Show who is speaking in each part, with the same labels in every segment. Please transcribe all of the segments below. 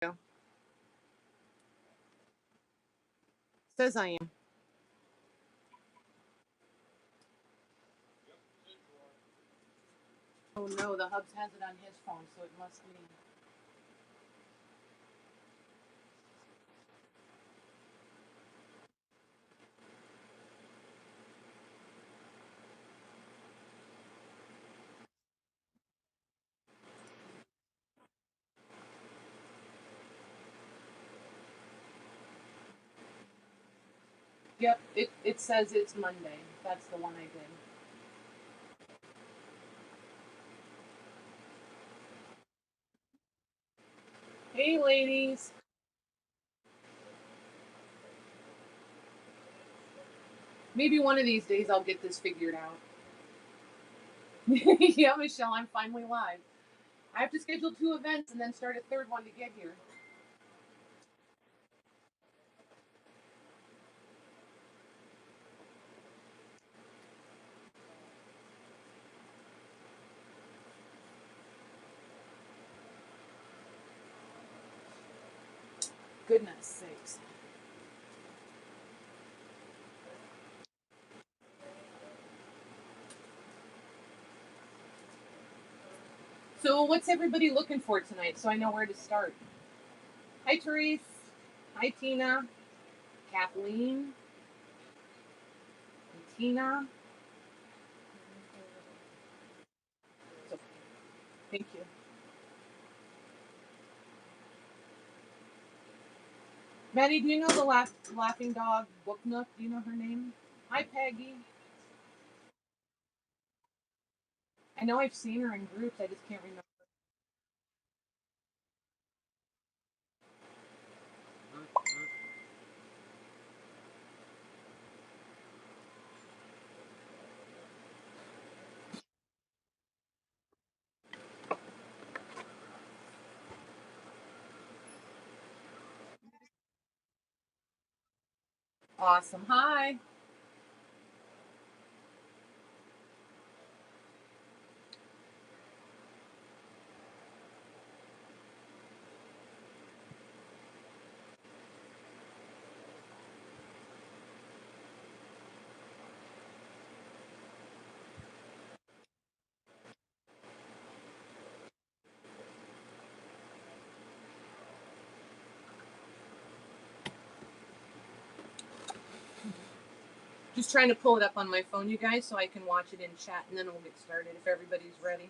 Speaker 1: go. Says I am. Oh no, the Hubs has it on his phone, so it must be. Yep, it says it's Monday. That's the one I did. Hey, ladies. Maybe one of these days I'll get this figured out. Yeah, Michelle, I'm finally live. I have to schedule 2 events and then start a third one to get here. Goodness sakes. So, what's everybody looking for tonight so I know where to start? Hi, Therese. Hi, Tina. Kathleen. And Tina. It's okay. Thank you. Maddie, do you know the laughing dog, Book Nook? Do you know her name? Hi, Peggy. I know I've seen her in groups. I just can't remember. Awesome. Hi. Just trying to pull it up on my phone, you guys, so I can watch it in chat, and then we'll get started if everybody's ready.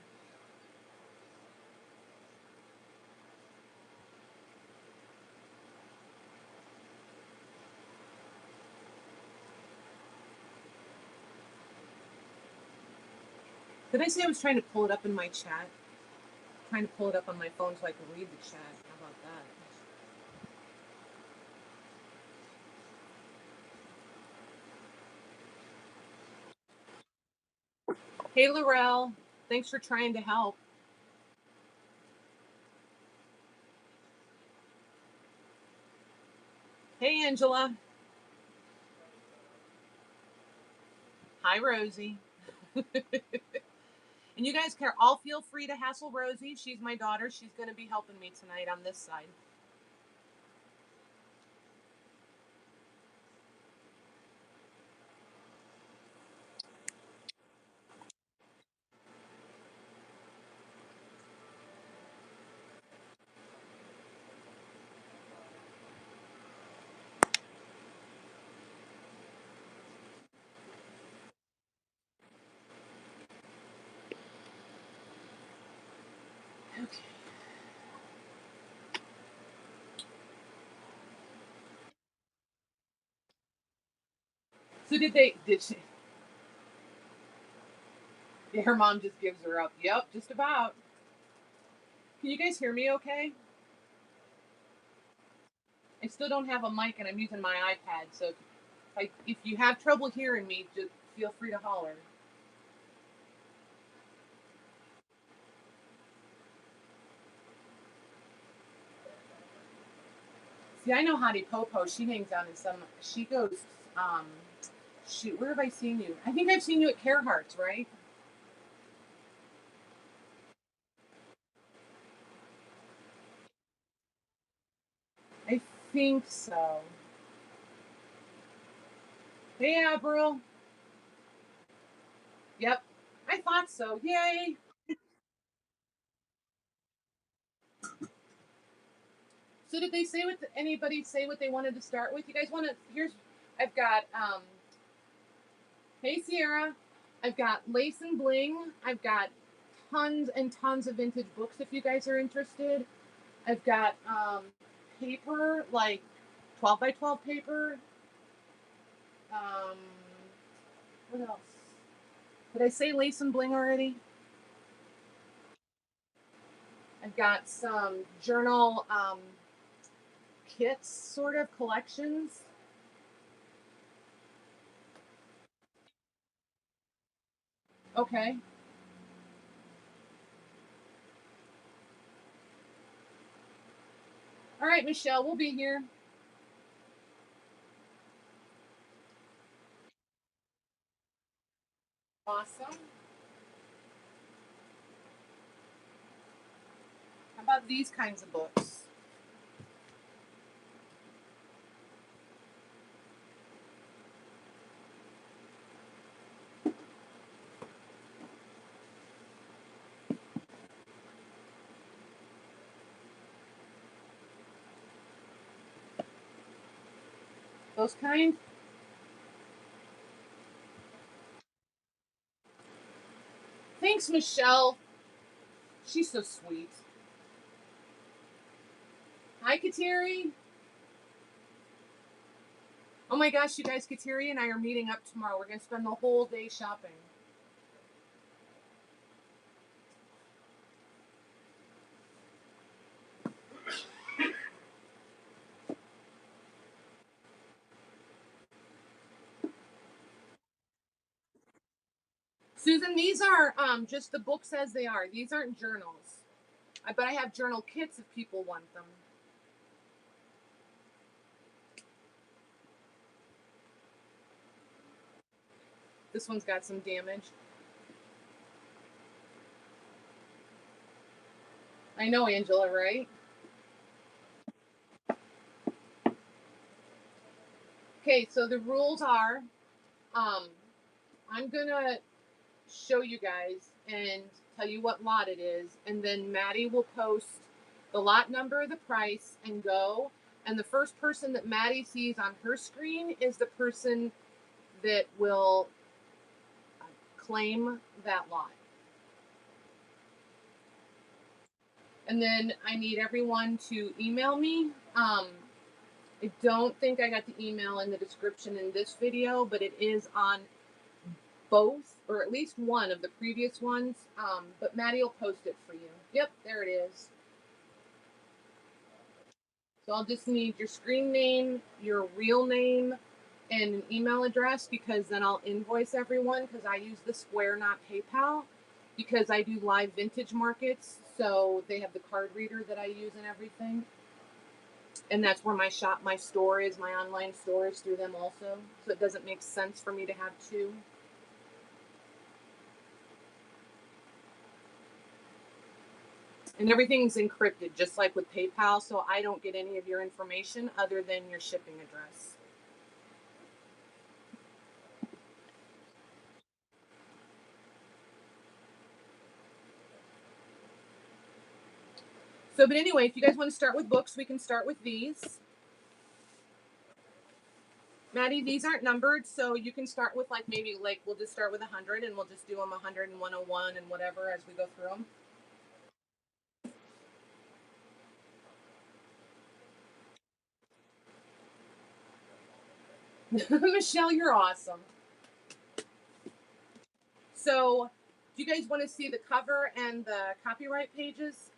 Speaker 1: Did I say I was trying to pull it up in my chat? I'm trying to pull it up on my phone so I can read the chat. How about that? Hey, Laurel. Thanks for trying to help. Hey, Angela. Hi, Rosie. And you guys can all feel free to hassle Rosie. She's my daughter. She's going to be helping me tonight on this side. Okay. So did she? Yeah, her mom just gives her up. Yep, just about. Can you guys hear me okay? I still don't have a mic and I'm using my iPad, so if you have trouble hearing me, just feel free to holler. See, I know Hottie Popo. She hangs out in some. She goes. Um, shoot, where have I seen you? I think I've seen you at Carehart's, right? think so. Hey, Avril. Yep, I thought so. Yay. So did they say what anybody say what they wanted to start with? You guys want to? Here's I've got Hey Sierra. I've got Lace and Bling. I've got tons and tons of vintage books if you guys are interested. I've got paper, like 12 by 12 paper. Um, what else? Did I say Lace and Bling already? I've got some journal kits, sort of collections. Okay. All right, Michelle, we'll be here. Awesome. How about these kinds of books? Those kind? Thanks, Michelle. She's so sweet. Hi, Kateri. Oh my gosh, you guys, Kateri and I are meeting up tomorrow. We're going to spend the whole day shopping. Susan, these are just the books as they are. These aren't journals. But I have journal kits if people want them. This one's got some damage. I know, Angela, right? Okay, so the rules are I'm going to show you guys and tell you what lot it is, and then Maddie will post the lot number, the price, and go. And the first person that Maddie sees on her screen is the person that will claim that lot. And then I need everyone to email me. I don't think I got the email in the description in this video, but it is on both, or at least one of the previous ones. But Maddie will post it for you. Yep, there it is. So I'll just need your screen name, your real name, and an email address, because then I'll invoice everyone, because I use the Square, not PayPal, because I do live vintage markets. So they have the card reader that I use and everything. And that's where my store is, my online store is through them also. So it doesn't make sense for me to have two. And everything's encrypted, just like with PayPal, so I don't get any of your information other than your shipping address. So, but anyway, if you guys want to start with books, we can start with these. Maddie, these aren't numbered, so you can start with maybe we'll just start with 100, and we'll just do them 100 and 101 and whatever as we go through them. Michelle, you're awesome. So, do you guys want to see the cover and the copyright pages?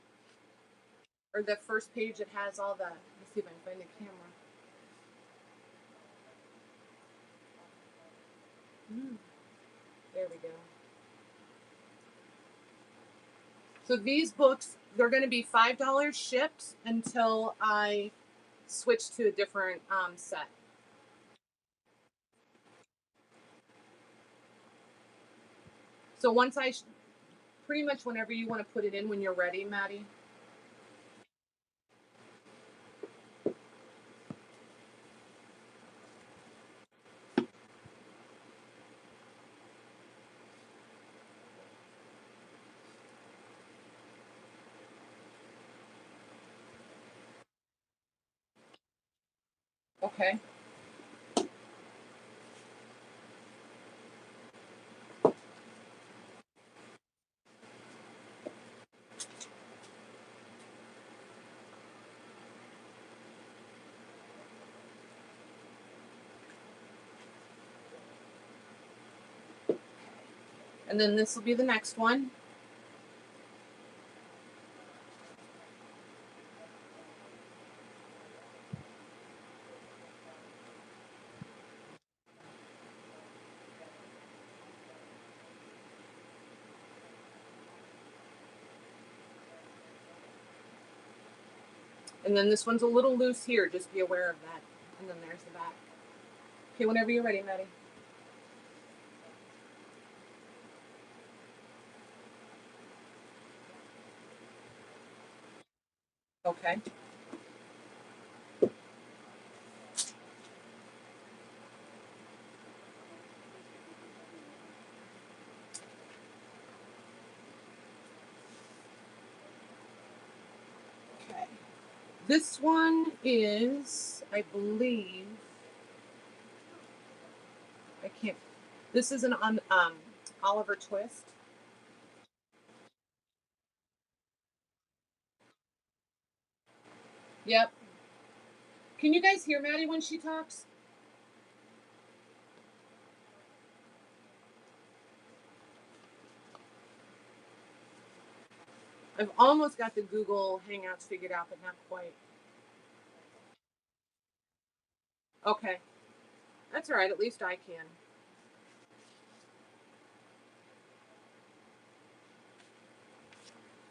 Speaker 1: Or the first page that has all the, let me see if I can find the camera. There we go. So these books, they're going to be $5 shipped until I switch to a different set. So once pretty much whenever you want to put it in, when you're ready, Maddie. Okay. And then this will be the next one. And then this one's a little loose here. Just be aware of that. And then there's the back. Okay, whenever you're ready, Maddie. Okay. Okay. This one is, I believe, I can't. This is an Oliver Twist. Yep. Can you guys hear Maddie when she talks? I've almost got the Google Hangouts figured out, but not quite. Okay. That's all right. At least I can.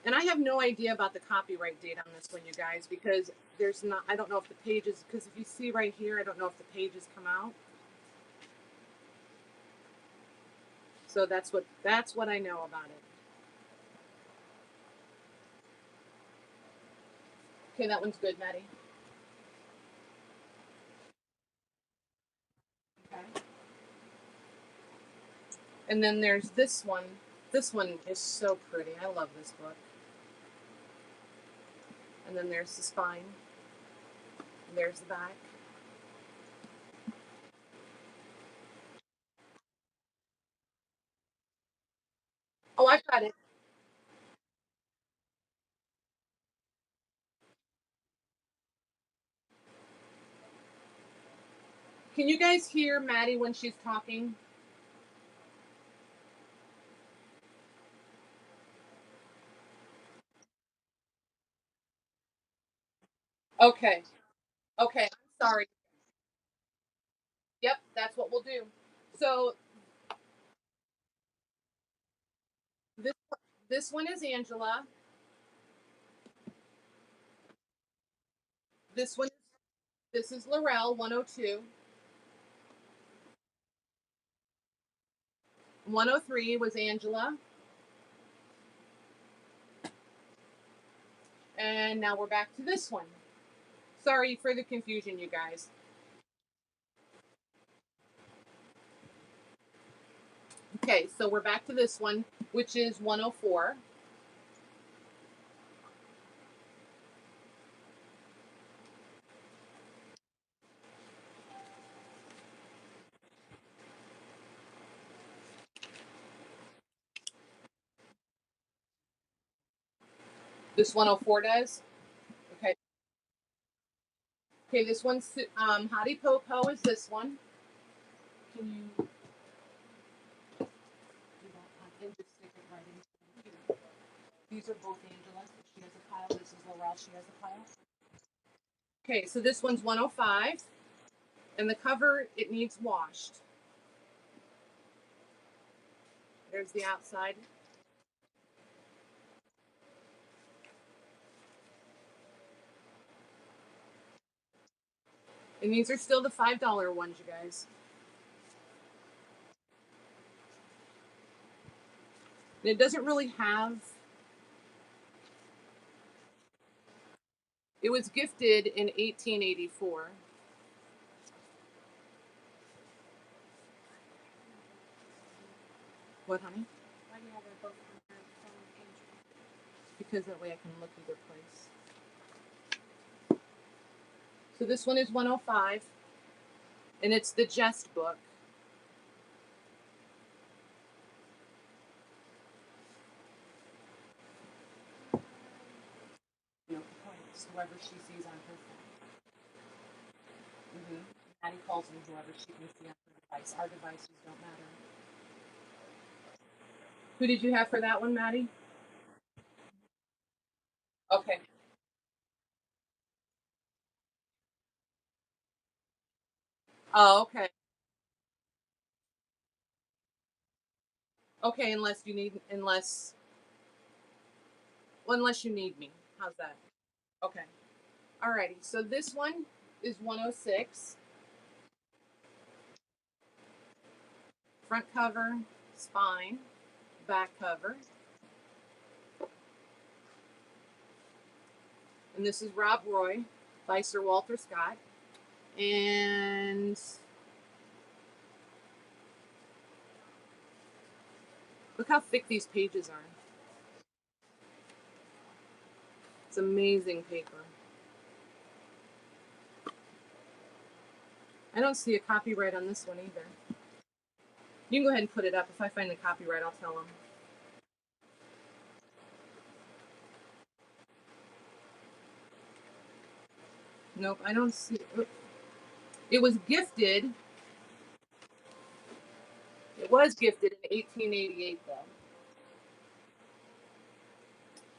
Speaker 1: And I have no idea about the copyright date on this one, you guys, because there's not, I don't know if the pages, because if you see right here, I don't know if the pages come out. So that's what I know about it. Okay, that one's good, Maddie. Okay. And then there's this one. This one is so pretty. I love this book. And then there's the spine. And there's the back. Oh, I've got it. Can you guys hear Maddie when she's talking? Okay. Okay. I'm sorry. Yep, that's what we'll do. So this this one is Angela. This one this is Laurel 102. 103 was Angela. And now we're back to this one. Sorry for the confusion, you guys. Okay, so we're back to this one, which is 104. This 104 does. Okay. Okay, this one's Hottie Popo is this one. Can you do that and just stick it right in here? These are both Angela's. She has a pile. This is Laurel. She has a pile. Okay, so this one's 105. And the cover, it needs washed. There's the outside. And these are still the $5 ones, you guys. And it doesn't really have. It was gifted in 1884. What, honey? Why do you have a book from Angel? Because that way I can look either place. So this one is 105. And it's the Jest book. No points. Whoever she sees on her phone. Maddie calls me whoever she can see on her device. Our devices don't matter. Who did you have for that one, Maddie? Okay. Oh, okay. Okay, unless you need me. How's that? Okay. Alrighty. So this one is 106. Front cover, spine, back cover. And this is Rob Roy by Sir Walter Scott. And look how thick these pages are. It's amazing paper. I don't see a copyright on this one either. You can go ahead and put it up. If I find the copyright, I'll tell them. Nope, I don't see it. It was gifted. It was gifted in 1888, though.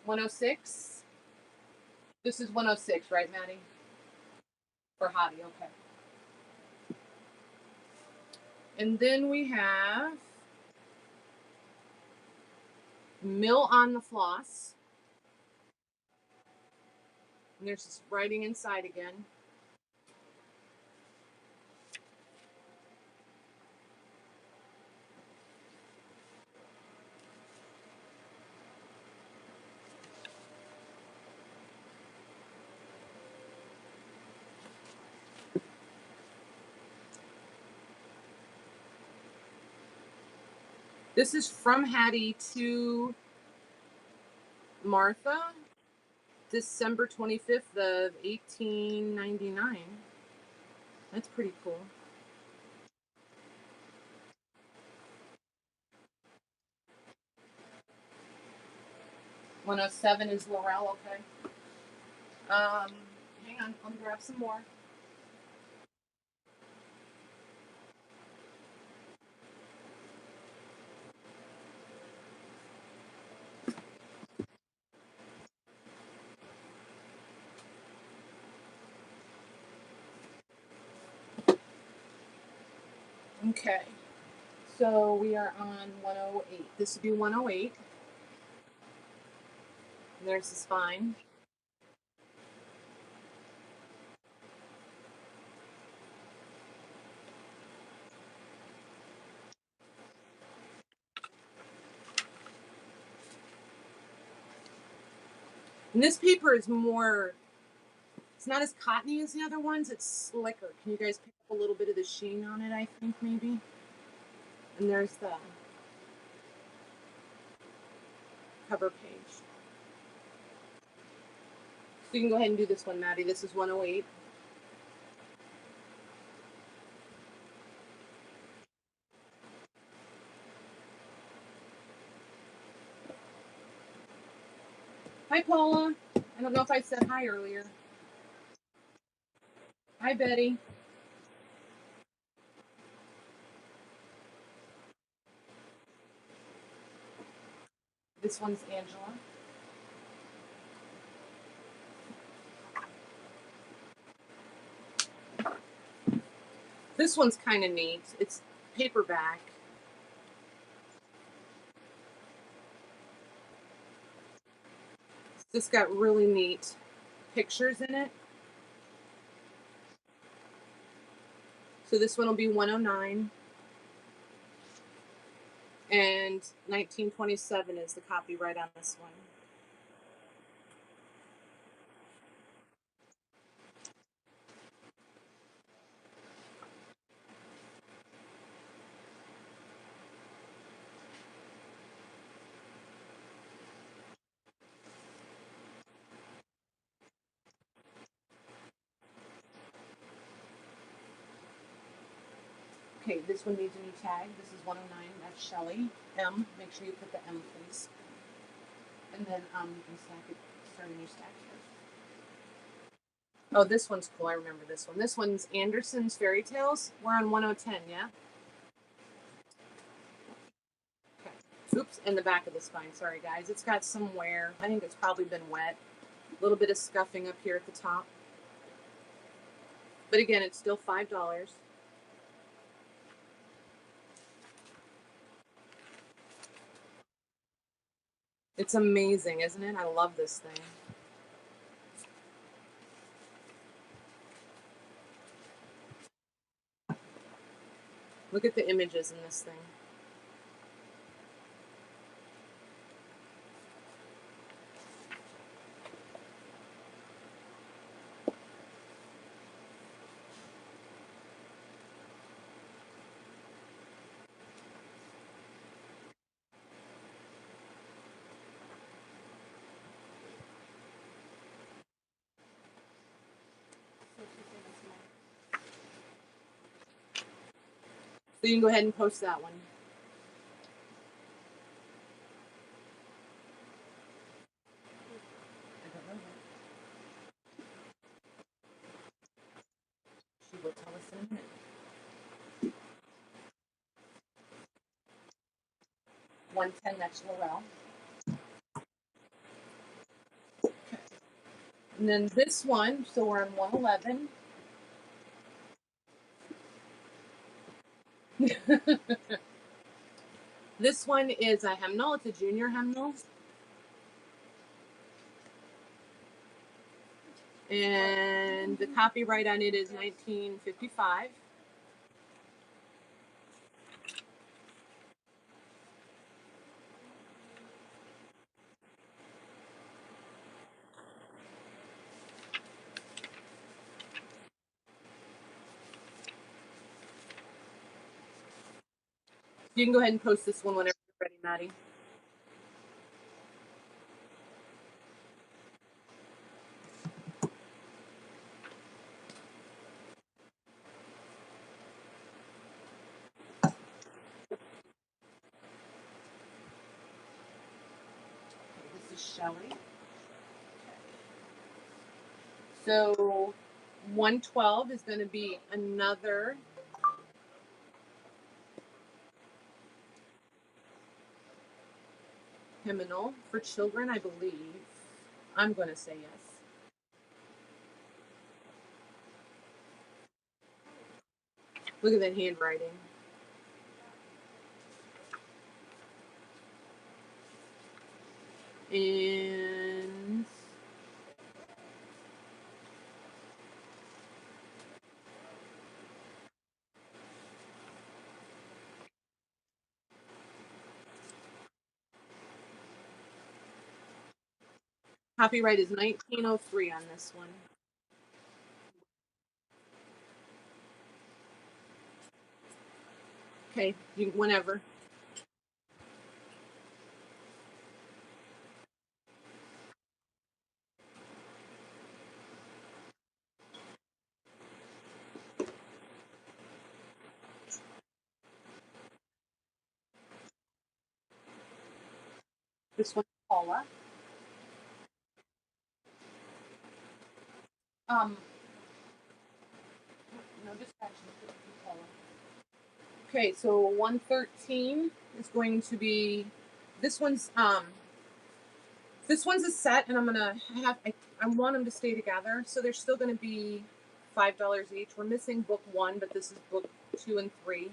Speaker 1: 106? This is 106, right, Maddie? For Hottie, okay. And then we have Mill on the Floss. And there's this writing inside again. This is from Hattie to Martha, December 25th of 1899. That's pretty cool. 107 is Laurel, okay. Hang on, let me grab some more. Okay, so we are on 108. This would be 108. And there's the spine. And this paper is more, it's not as cottony as the other ones. It's slicker. Can you guys pick up a little bit of the sheen on it, I think, maybe? And there's the cover page. So you can go ahead and do this one, Maddie. This is 108. Hi, Paula. I don't know if I said hi earlier. Hi, Betty. This one's Angela. This one's kind of neat. It's paperback. It's just got really neat pictures in it. So this one will be 109. And 1927 is the copyright on this one. Okay, this one needs a new tag. This is 109. That's Shelly. M. Make sure you put the M, please. And then you can stack it. Start a new stack here. Oh, this one's cool. I remember this one. This one's Anderson's Fairy Tales. We're on 1010, yeah? Okay. Oops, in the back of the spine. Sorry, guys. It's got some wear. I think it's probably been wet. A little bit of scuffing up here at the top. But again, it's still $5. It's amazing, isn't it? I love this thing. Look at the images in this thing. So you can go ahead and post that one. I don't know that. She will tell us in a minute. 110, that's Laurel. Okay. And then this one, so we're on 111. This one is a hymnal. It's a junior hymnal. And the copyright on it is 1955. You can go ahead and post this one whenever you're ready, Maddie. This is Shelly. So 112 is going to be another hymnal for children, I believe. I'm going to say yes. Look at that handwriting. And copyright is 1903 on this one. Okay, whenever. This one's Paula. No distraction. Paula. Okay, so 113 is going to be this one's a set, and I want them to stay together, so they're still going to be $5 each. We're missing book 1, but this is book 2 and 3,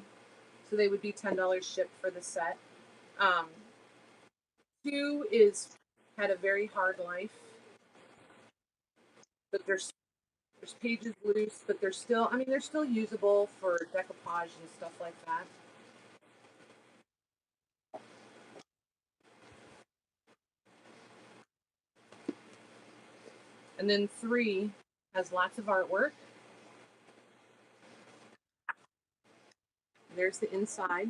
Speaker 1: so they would be $10 shipped for the set. 2 had a very hard life, but there's pages loose, but they're still usable for decoupage and stuff like that. And then 3 has lots of artwork. There's the inside.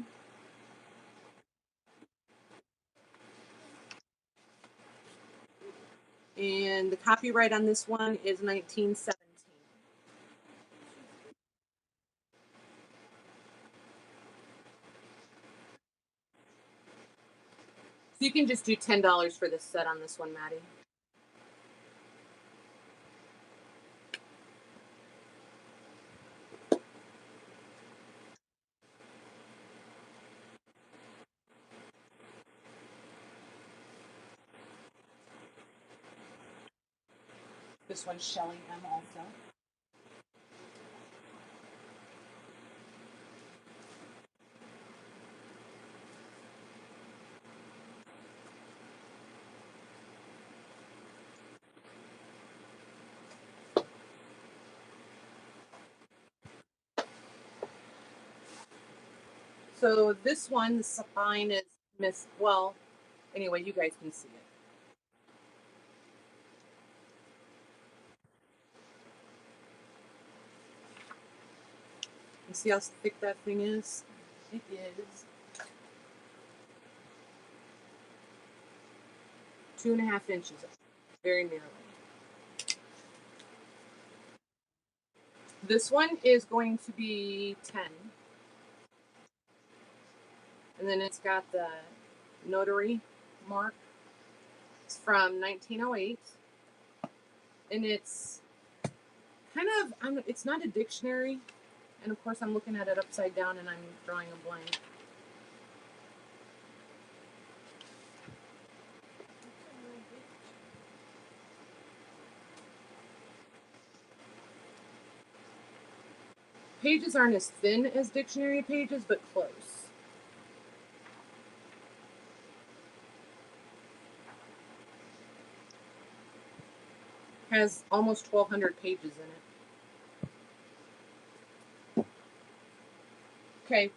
Speaker 1: And the copyright on this one is 1917. You can just do $10 for this set on this one, Maddie. This one's Shelly M also. So this one, the spine is well, anyway, you guys can see it. You see how thick that thing is? It is 2.5 inches, very nearly. This one is going to be 10. And then it's got the notary mark. It's from 1908. And it's kind of, it's not a dictionary. And of course I'm looking at it upside down and I'm drawing a blank. Pages aren't as thin as dictionary pages, but close. Has almost 1,200 pages in it. Okay.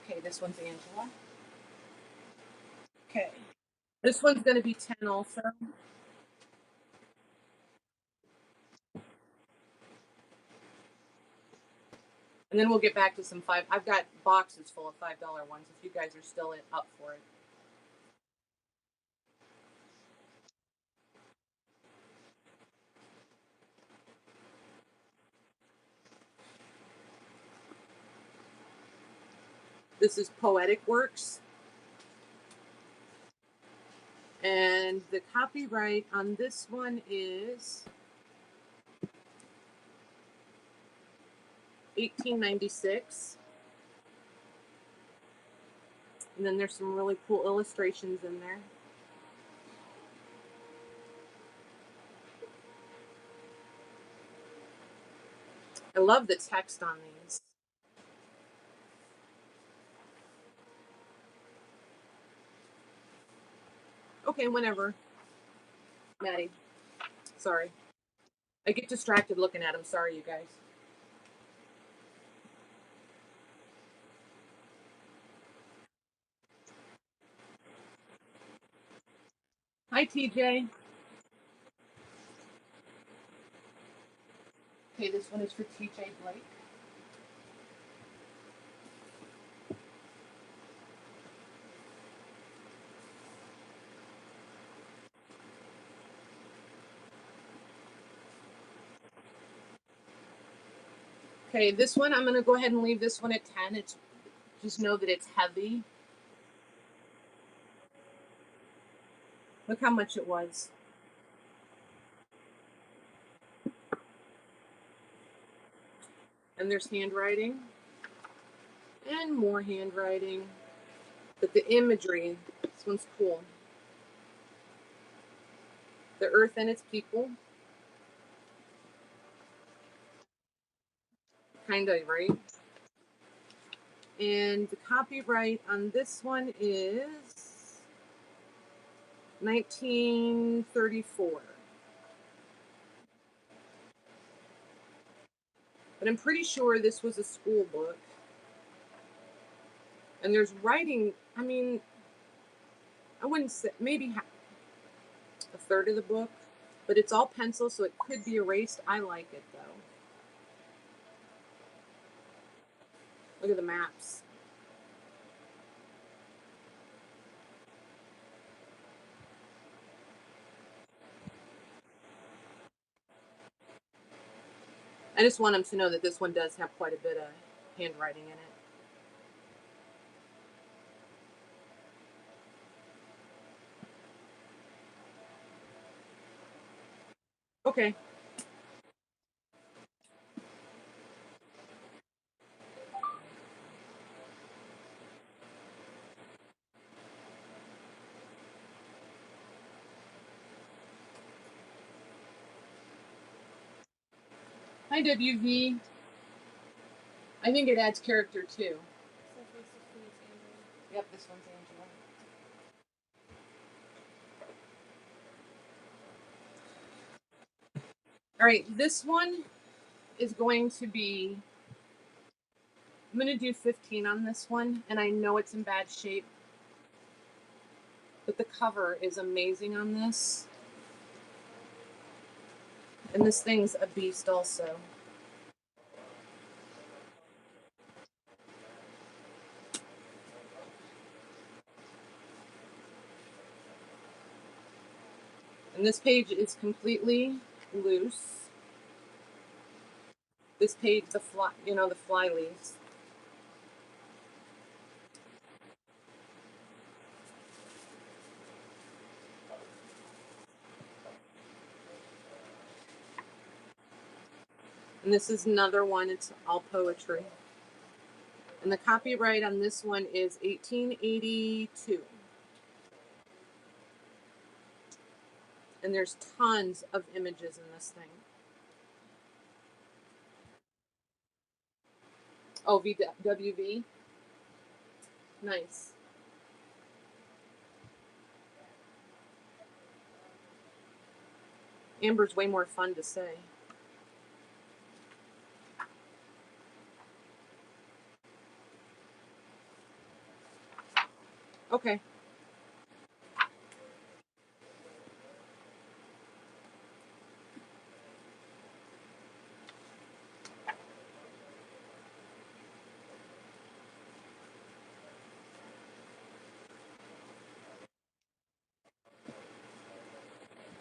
Speaker 1: Okay, this one's Angela. Okay. This one's going to be 10 also. And then we'll get back to some five. I've got boxes full of $5 ones if you guys are still up for it. This is Poetic Works. And the copyright on this one is 1896. And then there's some really cool illustrations in there. I love the text on these. Okay, whenever. Maddie. Sorry. I get distracted looking at them. Sorry, you guys. Hi, TJ. Okay, this one is for TJ Blake. Okay, this one, I'm going to go ahead and leave this one at 10. It's just know that it's heavy. Look how much it was. And there's handwriting. And more handwriting. But the imagery, this one's cool. The earth and its people. Kind of, right? And the copyright on this one is 1934. But I'm pretty sure this was a school book. And there's writing, I mean, I wouldn't say, maybe a third of the book, But it's all pencil, so it could be erased. I like it though. Look at the maps. I just want them to know that this one does have quite a bit of handwriting in it. Okay. Hi, WV. I think it adds character too. Yep, this one's Angela. All right, this one is going to be, I'm going to do 15 on this one, and I know it's in bad shape, but the cover is amazing on this. And this thing's a beast also. And this page is completely loose. This page, the fly, the fly leaves. And this is another one, it's all poetry. And the copyright on this one is 1882. And there's tons of images in this thing. Oh, WV. Nice. Amber's way more fun to say. Okay.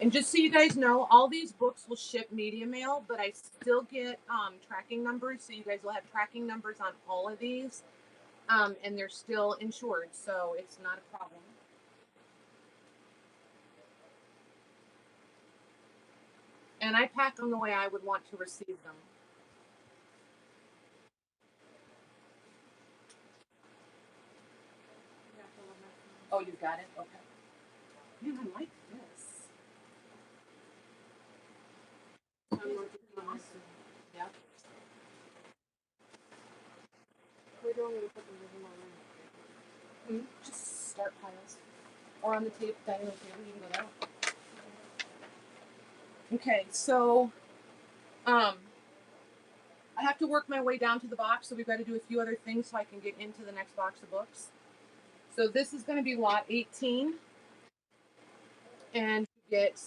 Speaker 1: And just so you guys know, all these books will ship media mail, but I still get tracking numbers, so you guys will have tracking numbers on all of these, and they're still insured, so it's not a problem. And I pack them the way I would want to receive them. Oh, you got it? Okay. Man, I like this. Yeah. Where do I want to put them? Just start piles. Or on the dining room table, you can go there. Okay, so I have to work my way down to the box, so we've got to do a few other things so I can get into the next box of books. So this is going to be lot 18, and you get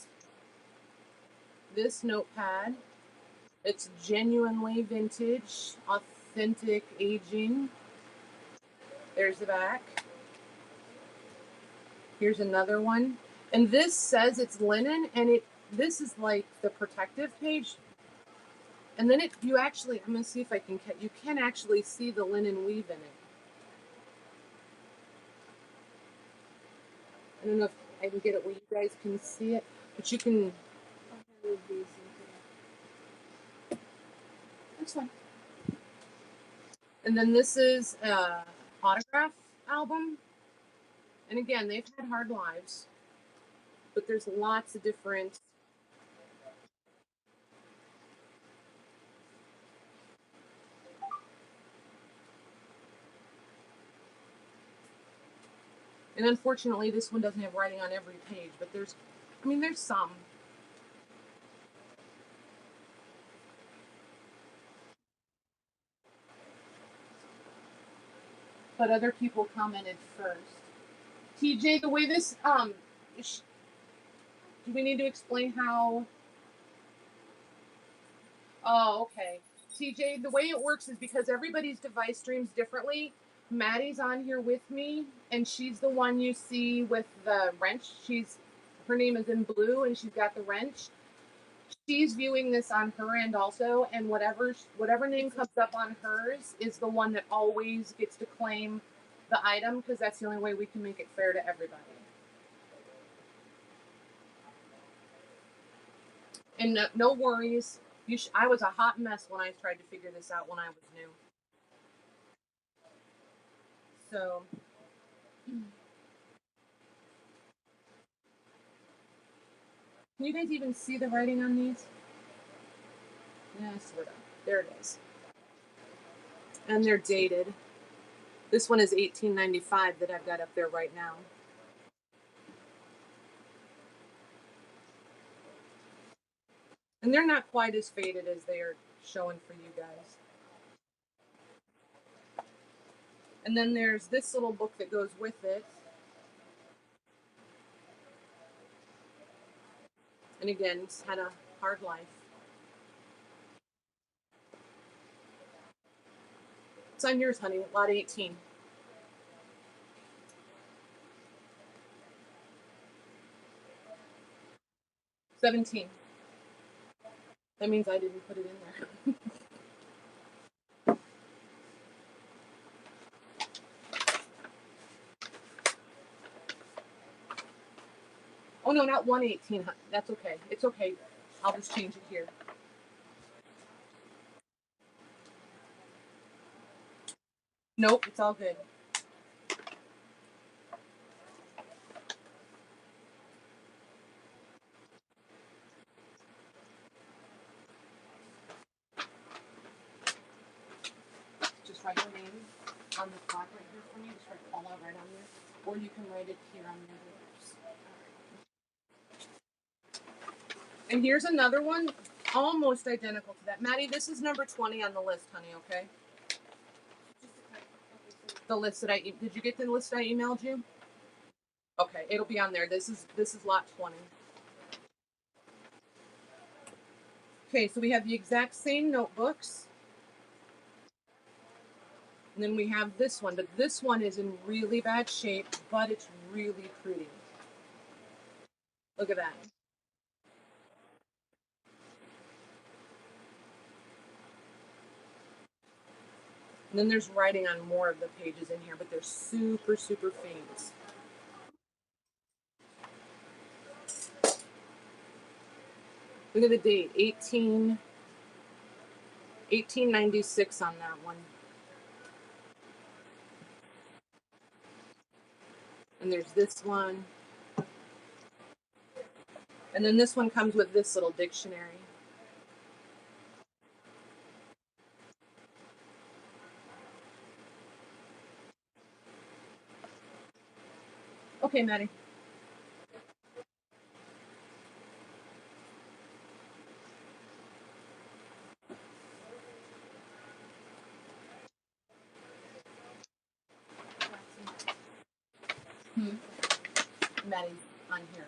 Speaker 1: this notepad. It's genuinely vintage, authentic aging. There's the back. Here's another one, and this says it's linen, and this is like the protective page. And then you actually, I'm going to see if you can actually see the linen weave in it. I don't know if I can get it where you guys can see it, but you can. That's fine. And then this is an autograph album. And again, they've had hard lives, but there's lots of different. And unfortunately, this one doesn't have writing on every page, but there's some. But other people commented first. TJ, the way this Do we need to explain how? Oh, okay. TJ, the way it works is because everybody's device streams differently. Maddie's on here with me, and she's the one you see with the wrench. Her name is in blue, and she's got the wrench. She's viewing this on her end also, and whatever name comes up on hers is the one that always gets to claim the item, because that's the only way we can make it fair to everybody. And no worries. I was a hot mess when I tried to figure this out when I was new. So, can you guys even see the writing on these? Yeah, sort of. There it is. And they're dated. This one is 1895 that I've got up there right now. And they're not quite as faded as they are showing for you guys. And then there's this little book that goes with it. And again, it's had a hard life. It's on yours, honey, lot 18. $17. That means I didn't put it in there. Oh no, not 118. That's okay. It's okay. I'll just change it here. Nope, it's all good. Just write your name on the clock right here for me. Just write Paula right on there. Or you can write it here on the others. And here's another one, almost identical to that. Maddie, this is number 20 on the list, honey, okay? The list that did you get the list I emailed you? Okay, it'll be on there. This is lot 20. Okay, so we have the exact same notebooks. And then we have this one, but this one is in really bad shape, but it's really pretty. Look at that. And then there's writing on more of the pages in here, but they're super, super faint. Look at the date, 1896 on that one. And there's this one. And then this one comes with this little dictionary. Okay, Maddie. Maddie's on here.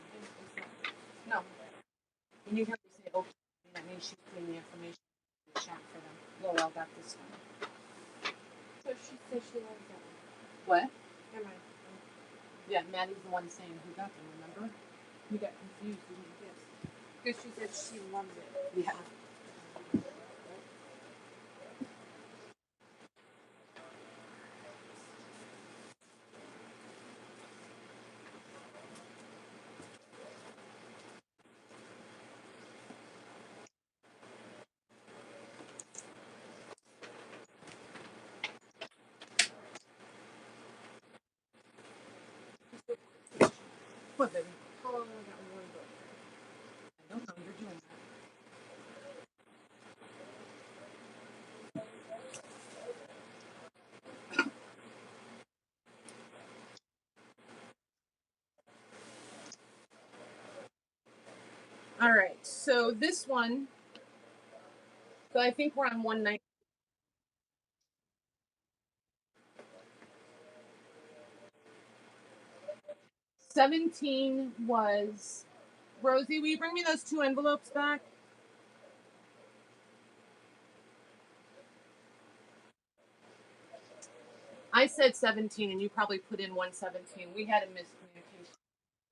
Speaker 1: No. When you hear me say okay, that means she's putting the information in the chat for them. Lowell got this one.
Speaker 2: So she said she loves that one.
Speaker 1: What?
Speaker 2: Never mind.
Speaker 1: Yeah, Maddie's the one saying who got them, remember? You got confused, didn't you? Yes.
Speaker 2: Because she said she loves it.
Speaker 1: Yeah. What, baby?
Speaker 2: How long was that one book?
Speaker 1: I don't know, you're doing that. All right, so this one, so I think we're on 190. 17 was Rosie, will you bring me those 2 envelopes back? I said 17 and you probably put in 117. We had a miscommunication.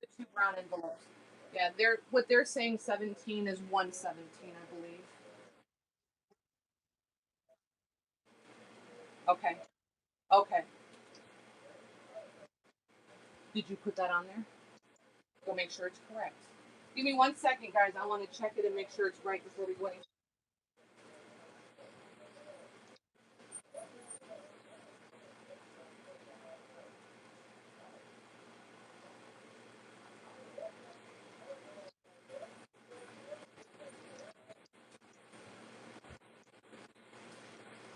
Speaker 1: The 2 brown envelopes. Yeah, what they're saying 17 is 117, I believe. Okay. Okay. Did you put that on there? Go make sure it's correct. Give me 1 second, guys. I want to check it and make sure it's right before we go any.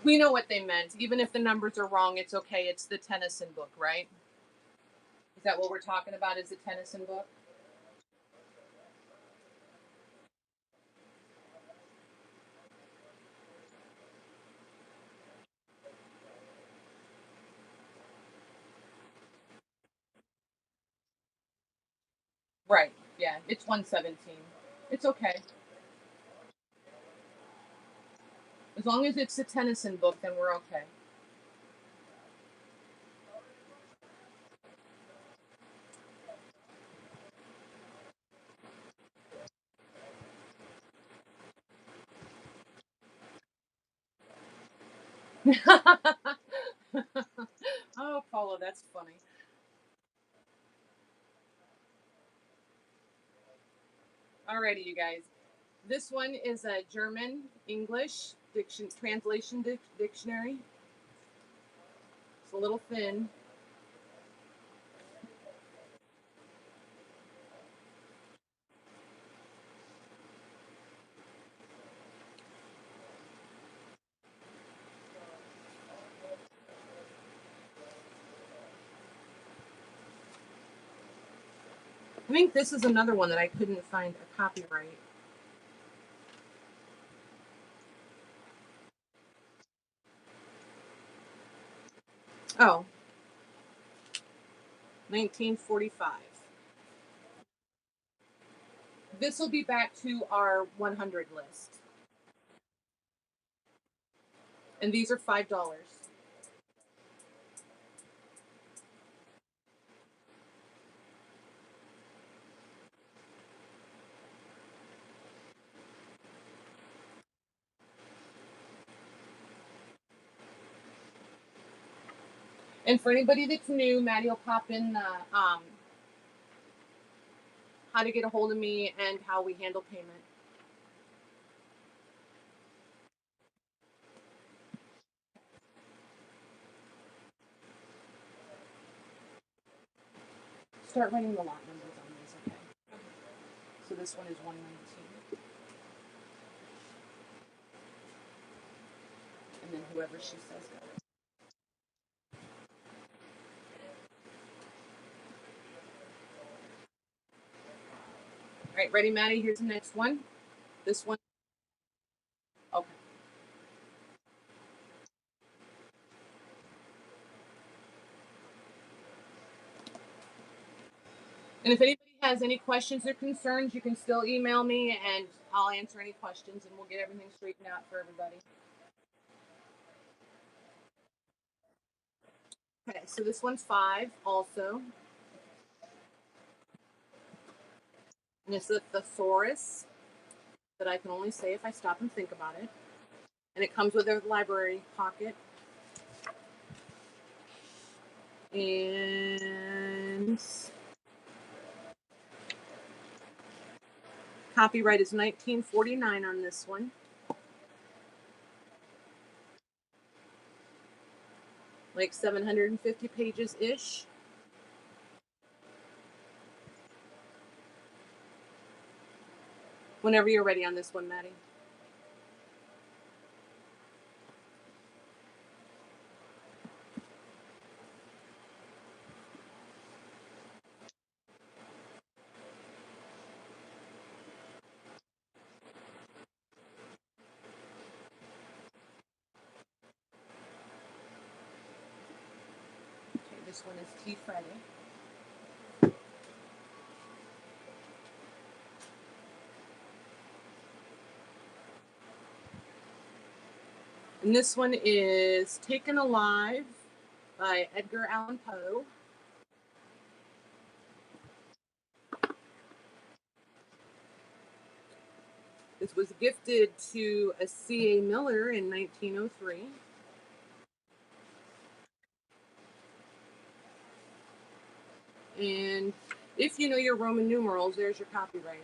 Speaker 1: We know what they meant. Even if the numbers are wrong, it's okay. It's the Tennyson book, right? Is that what we're talking about? Is the Tennyson book? Right. Yeah, it's 117. It's okay. As long as it's the Tennyson book, then we're okay. Oh, Paula, that's funny. Alrighty, you guys. This one is a German English translation dictionary. It's a little thin. I think this is another one that I couldn't find a copyright. Oh, 1945. This will be back to our 100 list. And these are $5. And for anybody that's new, Maddie will pop in how to get a hold of me and how we handle payment. Start writing the lot numbers on these, okay? So this one is 119. And then whoever she says got it. All right, ready, Maddie? Here's the next one. This one. Okay. And if anybody has any questions or concerns, you can still email me and I'll answer any questions and we'll get everything straightened out for everybody. Okay, so this one's 5 also. And it's the thesaurus that I can only say if I stop and think about it. And it comes with a library pocket. And copyright is 1949 on this one. Like 750 pages ish. Whenever you're ready on this one, Maddie. Okay, this one is Tea Friday. And this one is Taken Alive by Edgar Allan Poe. This was gifted to a C.A. Miller in 1903. And if you know your Roman numerals, there's your copyright.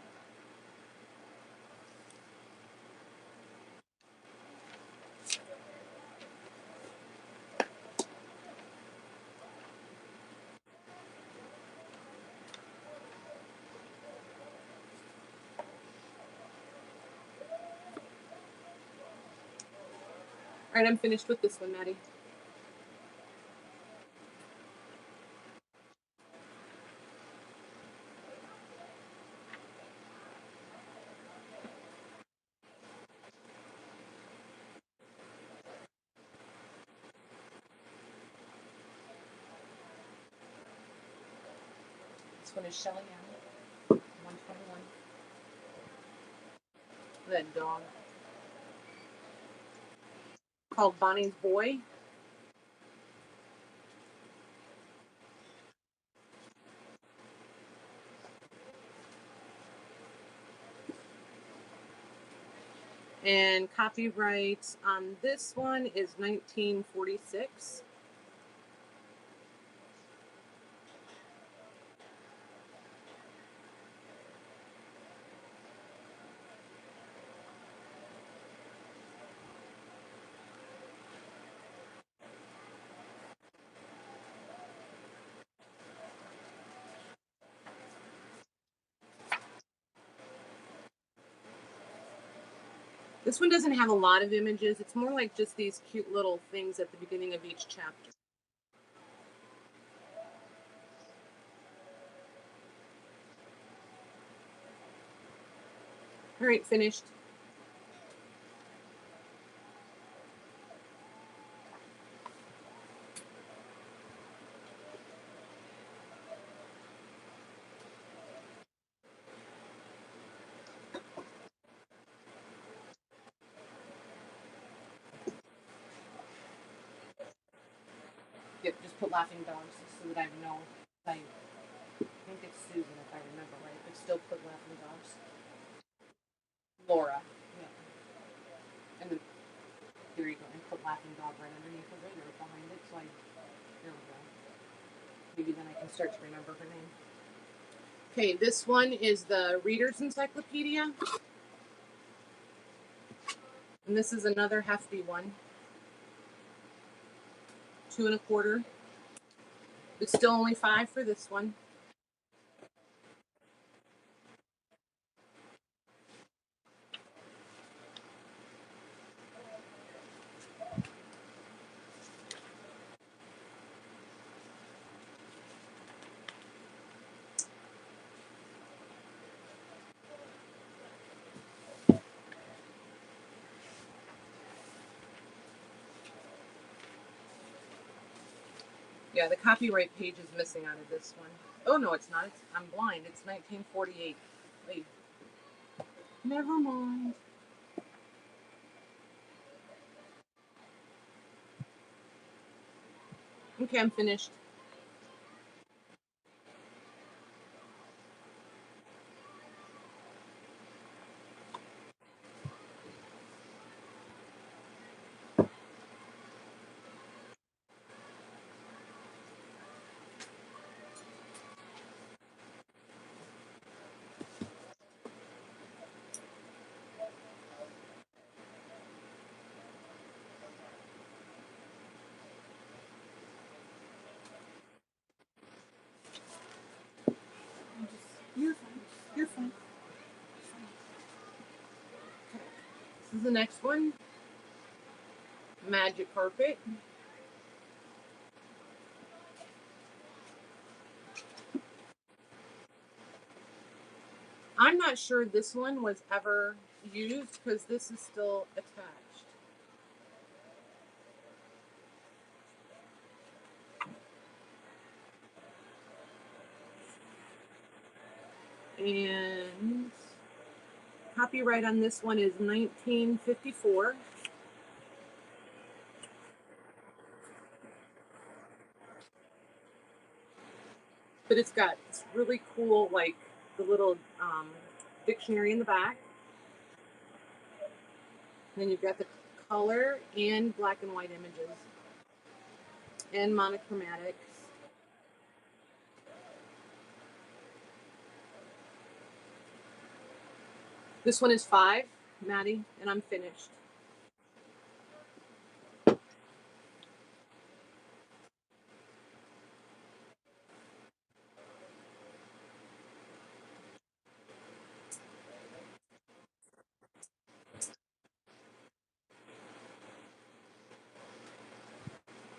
Speaker 1: All right, I'm finished with this one, Maddie. This one is Shelly Allen, 121. That dog. Called Bonnie's Boy. And copyright on this one is 1946. This one doesn't have a lot of images. It's more like just these cute little things at the beginning of each chapter. All right, finished. Yep, just put laughing dogs so that I know. I think it's Susan if I remember right, but still put laughing dogs. Laura. Yeah. And then here you go, and put laughing dog right underneath the later behind it. So there we go. Maybe then I can start to remember her name. Okay, this one is the Reader's Encyclopedia. And this is another hefty one. 2 1/4. It's still only $5 for this one. Yeah, the copyright page is missing out of this one. Oh, no, it's not. I'm blind. It's 1948. Wait. Never mind. Okay, I'm finished. You're fine. You're fine. Okay. This is the next one. Magic Carpet. I'm not sure this one was ever used because this is still attached. And copyright on this one is 1954. But it's got it's really cool, like the little dictionary in the back. And then you've got the color and black and white images and monochromatics. This one is 5, Maddie, and I'm finished.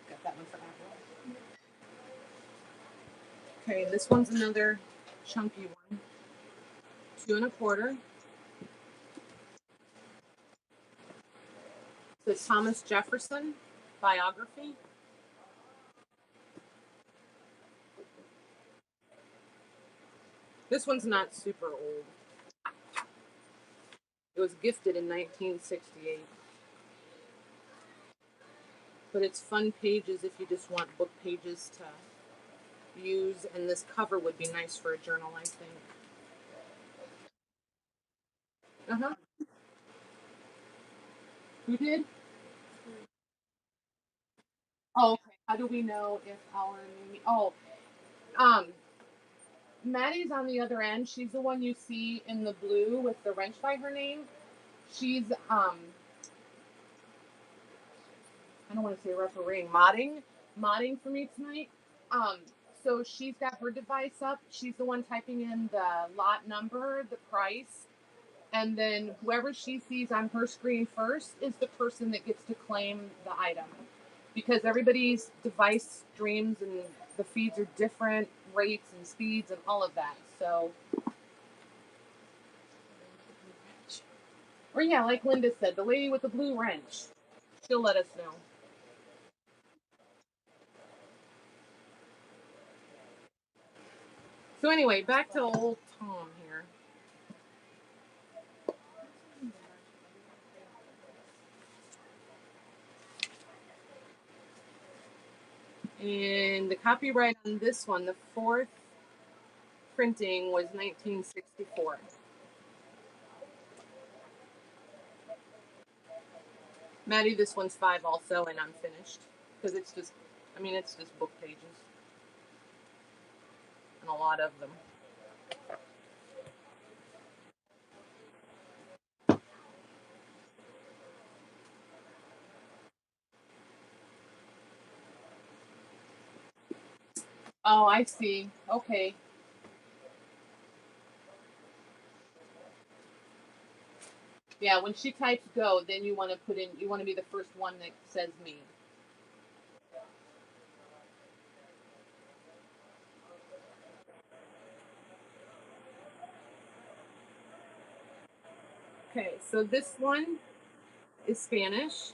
Speaker 1: Got that one for Apple. Okay, this one's another chunky one. 2 1/4. The Thomas Jefferson biography. This one's not super old. It was gifted in 1968. But it's fun pages if you just want book pages to use, and this cover would be nice for a journal, I think. Uh-huh. Who did? Oh, okay. How do we know if our name? Oh, um, Maddie's on the other end. She's the one you see in the blue with the wrench by her name. She's I don't want to say refereeing, modding for me tonight. Um, so she's got her device up. She's the one typing in the lot number, the price, and then whoever she sees on her screen first is the person that gets to claim the item. Because everybody's device streams and the feeds are different, rates and speeds and all of that. So, or yeah, like Linda said, the lady with the blue wrench, she'll let us know. So anyway, back to old Tom here. And the copyright on this one, the 4th printing, was 1964. Maddie, this one's 5 also, and I'm finished. Because it's just, I mean, it's just book pages. And a lot of them. Oh, I see. Okay. Yeah, when she types go, then you want to put in, you want to be the first one that says me. Okay, so this one is Spanish.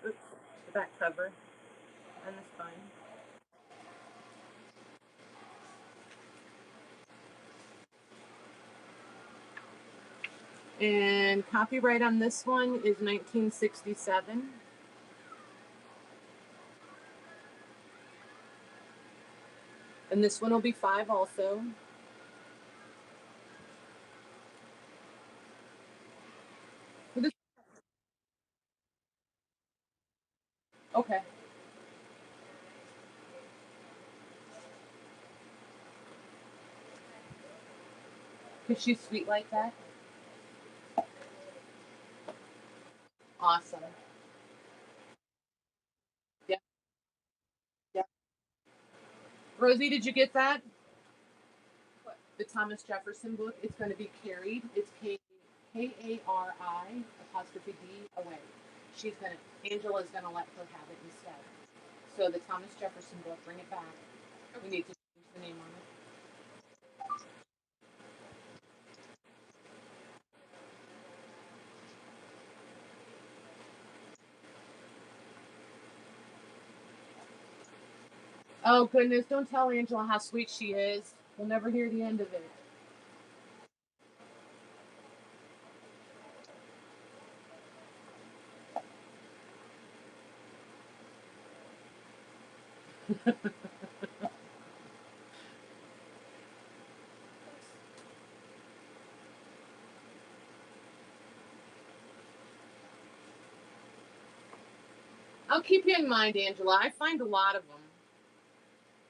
Speaker 1: Oops, the back cover. And the spine. And copyright on this one is 1967. And this one will be 5 also. This, okay. Because she's sweet like that. Awesome. Yeah. Yeah. Rosie, did you get that? What? The Thomas Jefferson book. It's going to be carried. It's Kari apostrophe D away. She's gonna. Angela's gonna let her have it instead. So the Thomas Jefferson book. Bring it back. We need to change the name on it. Oh goodness! Don't tell Angela how sweet she is. We'll never hear the end of it. I'll keep you in mind, Angela. I find a lot of them.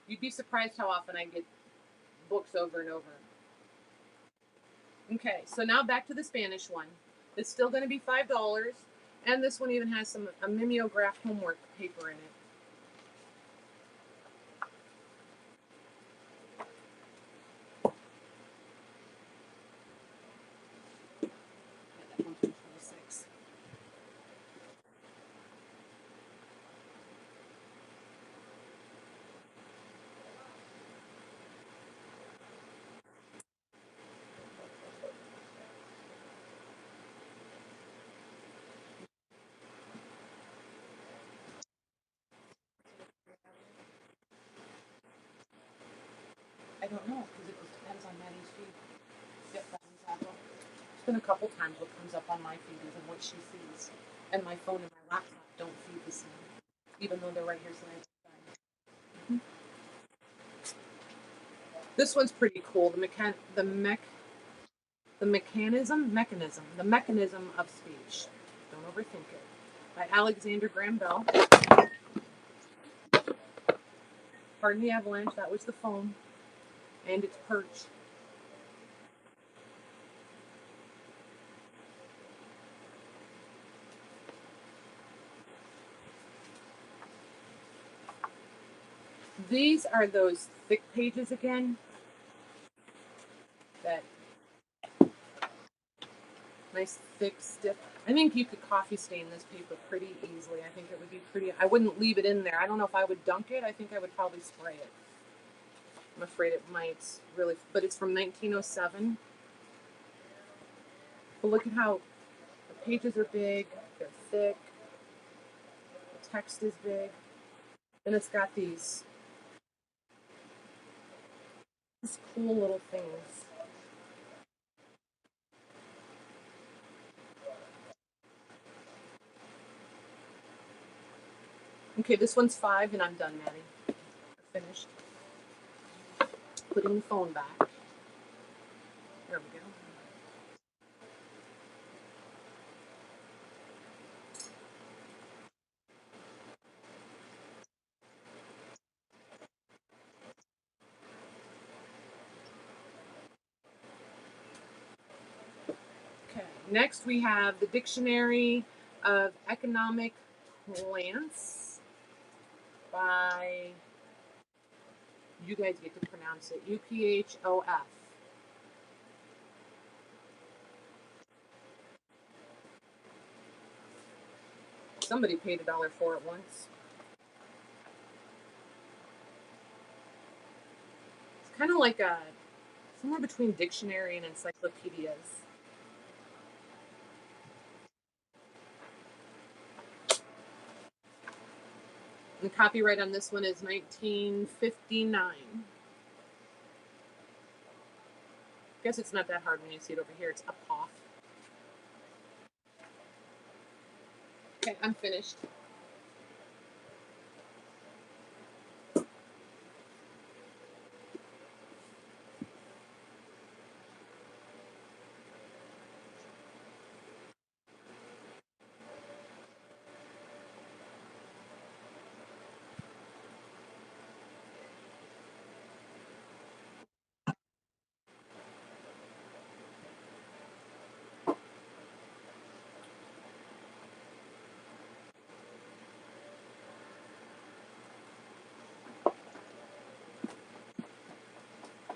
Speaker 1: You'd be surprised how often I get books over and over. Okay, so now back to the Spanish one. It's still going to be $5, and this one even has a mimeograph homework paper in it. That one's 26. I don't know because it just depends on Maddie's feed. Yep, that one's Apple. It's been a couple times what comes up on my feed isn't what she sees, and my phone and my laptop don't feed the same, even though they're right here side by side. This one's pretty cool. The mechanism of speech. Don't overthink it. By Alexander Graham Bell. Pardon the avalanche. That was the phone, and its perch. These are those thick pages again. That nice thick stiff. I think you could coffee stain this paper pretty easily. I think it would be pretty. I wouldn't leave it in there. I don't know if I would dunk it. I think I would probably spray it. I'm afraid it might really, but it's from 1907. But look at how the pages are big. They're thick. The text is big. And it's got these cool little things. Okay, this one's 5 and I'm done, Maddie. Finished. Putting the phone back. There we go. Okay, next we have the Dictionary of Economic Plants by, you guys get to pronounce it, UPHOF. Somebody paid $1 for it once. It's kind of like somewhere between dictionary and encyclopedias. The copyright on this one is 1959. Guess it's not that hard when you see it over here. It's Apoth. Okay, I'm finished.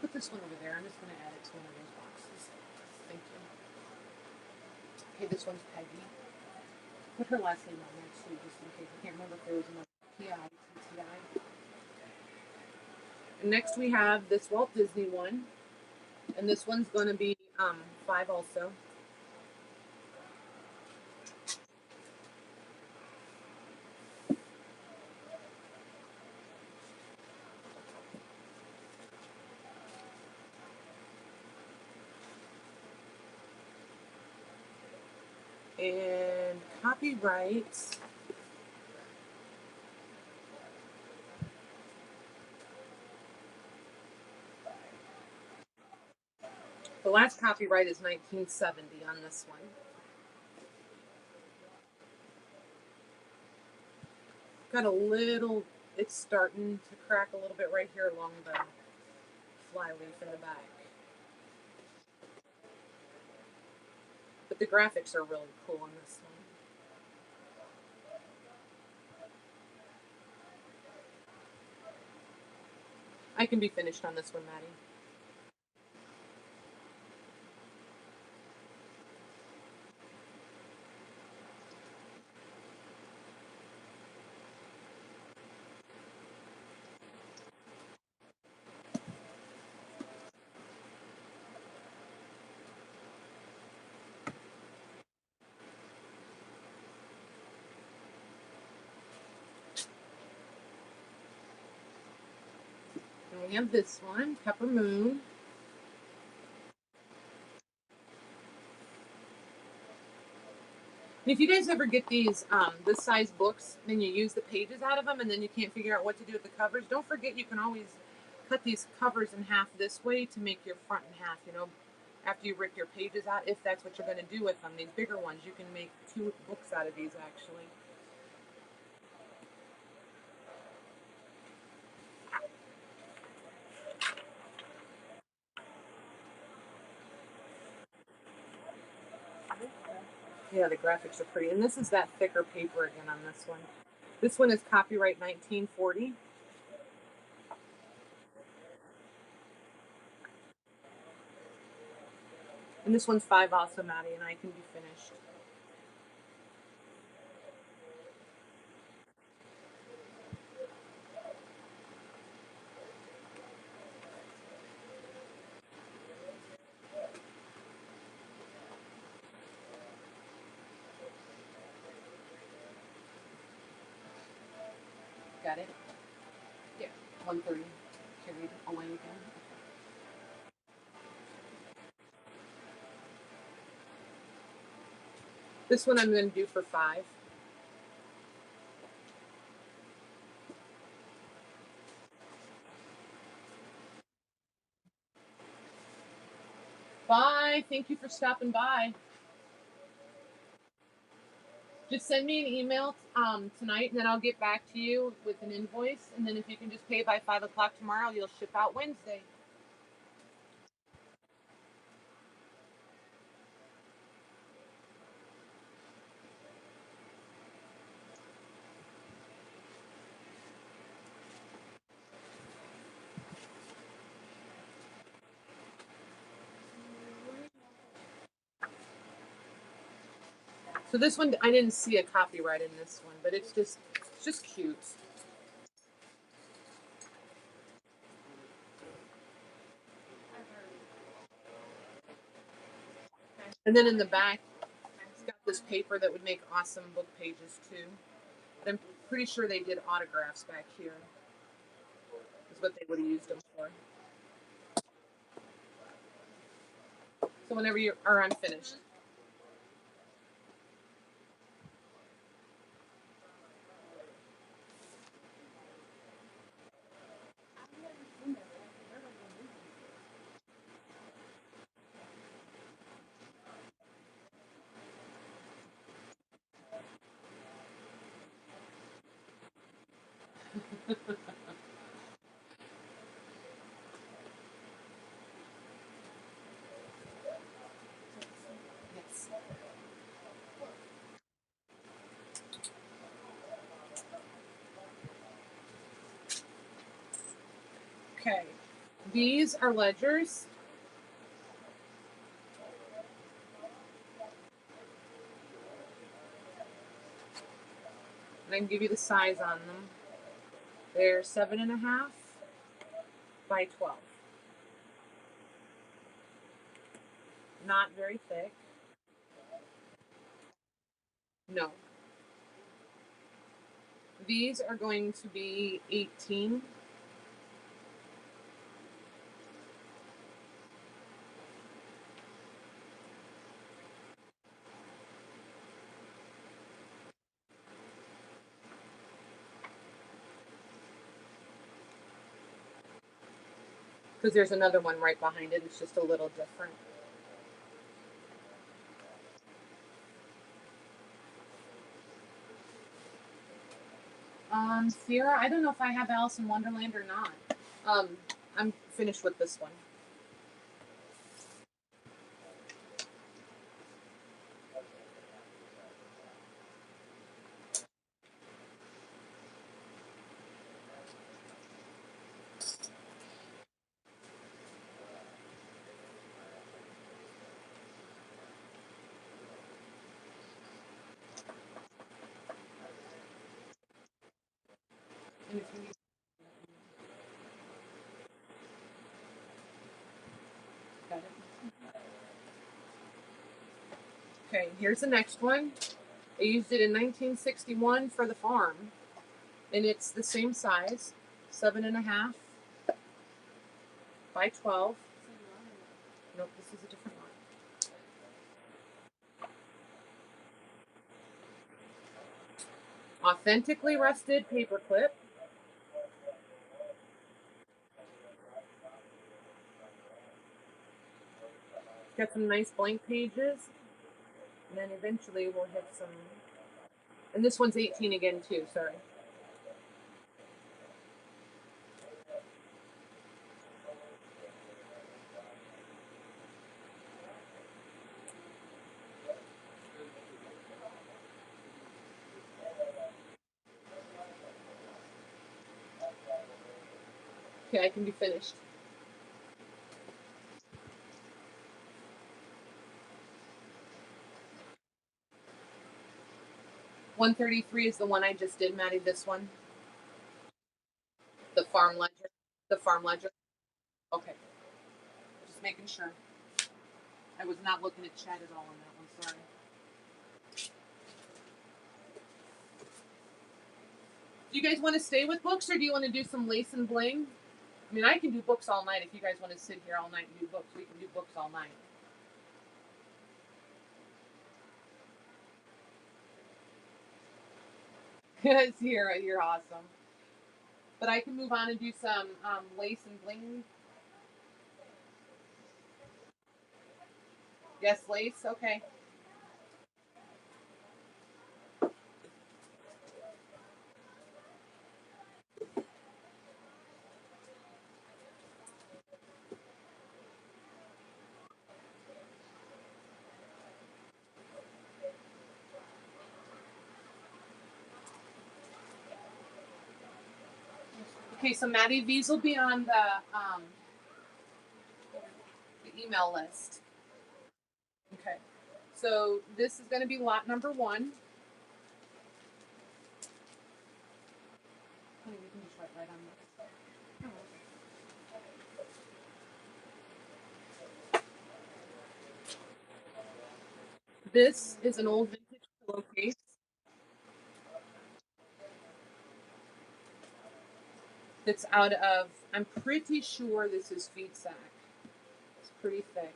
Speaker 1: Put this one over there. I'm just going to add it to one of those boxes. Thank you. Okay, this one's Peggy. Put her last name on there too, just in case. I can't remember if there was another P-I-T-T-I. And next we have this Walt Disney one. And this one's going to be 5 also. And copyright The last copyright is 1970 on this one. Got a little, it's starting to crack a little bit right here along the flyleaf in the back. But the graphics are really cool on this one. I can be finished on this one, Maddie. And we have this one, Pepper Moon. And if you guys ever get these this size books and you use the pages out of them and then you can't figure out what to do with the covers, don't forget you can always cut these covers in half this way to make your front in half, you know, after you rip your pages out, if that's what you're going to do with them. These bigger ones, you can make 2 books out of these actually. Yeah, the graphics are pretty. And this is that thicker paper again on this one. This one is copyright 1940. And this one's 5 also, Maddie, and I can be finished. Got it? Yeah. 130 carried away again. This one I'm going to do for 5. Bye. Thank you for stopping by. Just send me an email tonight, and then I'll get back to you with an invoice. And then if you can just pay by 5 o'clock tomorrow, you'll ship out Wednesday. So this one, I didn't see a copyright in this one, but it's just cute. And then in the back, it's got this paper that would make awesome book pages too. But I'm pretty sure they did autographs back here. Is what they would have used them for. So whenever you are, I'm finished. Yes. Okay. These are ledgers. And I can give you the size on them. They're 7.5 by 12. Not very thick. No. These are going to be 18. Because there's another one right behind it. It's just a little different. Sierra, I don't know if I have Alice in Wonderland or not. I'm finished with this one. And if you need got it. Okay, here's the next one. I used it in 1961 for the farm, and it's the same size, 7.5 by 12. Nope, this is a different one. Authentically rusted paperclip. Got some nice blank pages, and then eventually we'll hit some. And this one's 18 again too. Sorry. Okay, I can be finished. $133 is the one I just did, Maddie. This one, the farm ledger. The farm ledger. Okay, just making sure. I was not looking at chat at all on that one. Sorry. Do you guys want to stay with books, or do you want to do some lace and bling? I mean, I can do books all night. If you guys want to sit here all night and do books, we can do books all night. Sierra, you're awesome. But I can move on and do some lace and bling. Yes, lace. Okay. Okay, so Maddie, these will be on the email list. Okay. So this is going to be lot number 1. Honey, we can just write right on this. This is an old vintage pillowcase. That's out of, I'm pretty sure this is feed sack. It's pretty thick.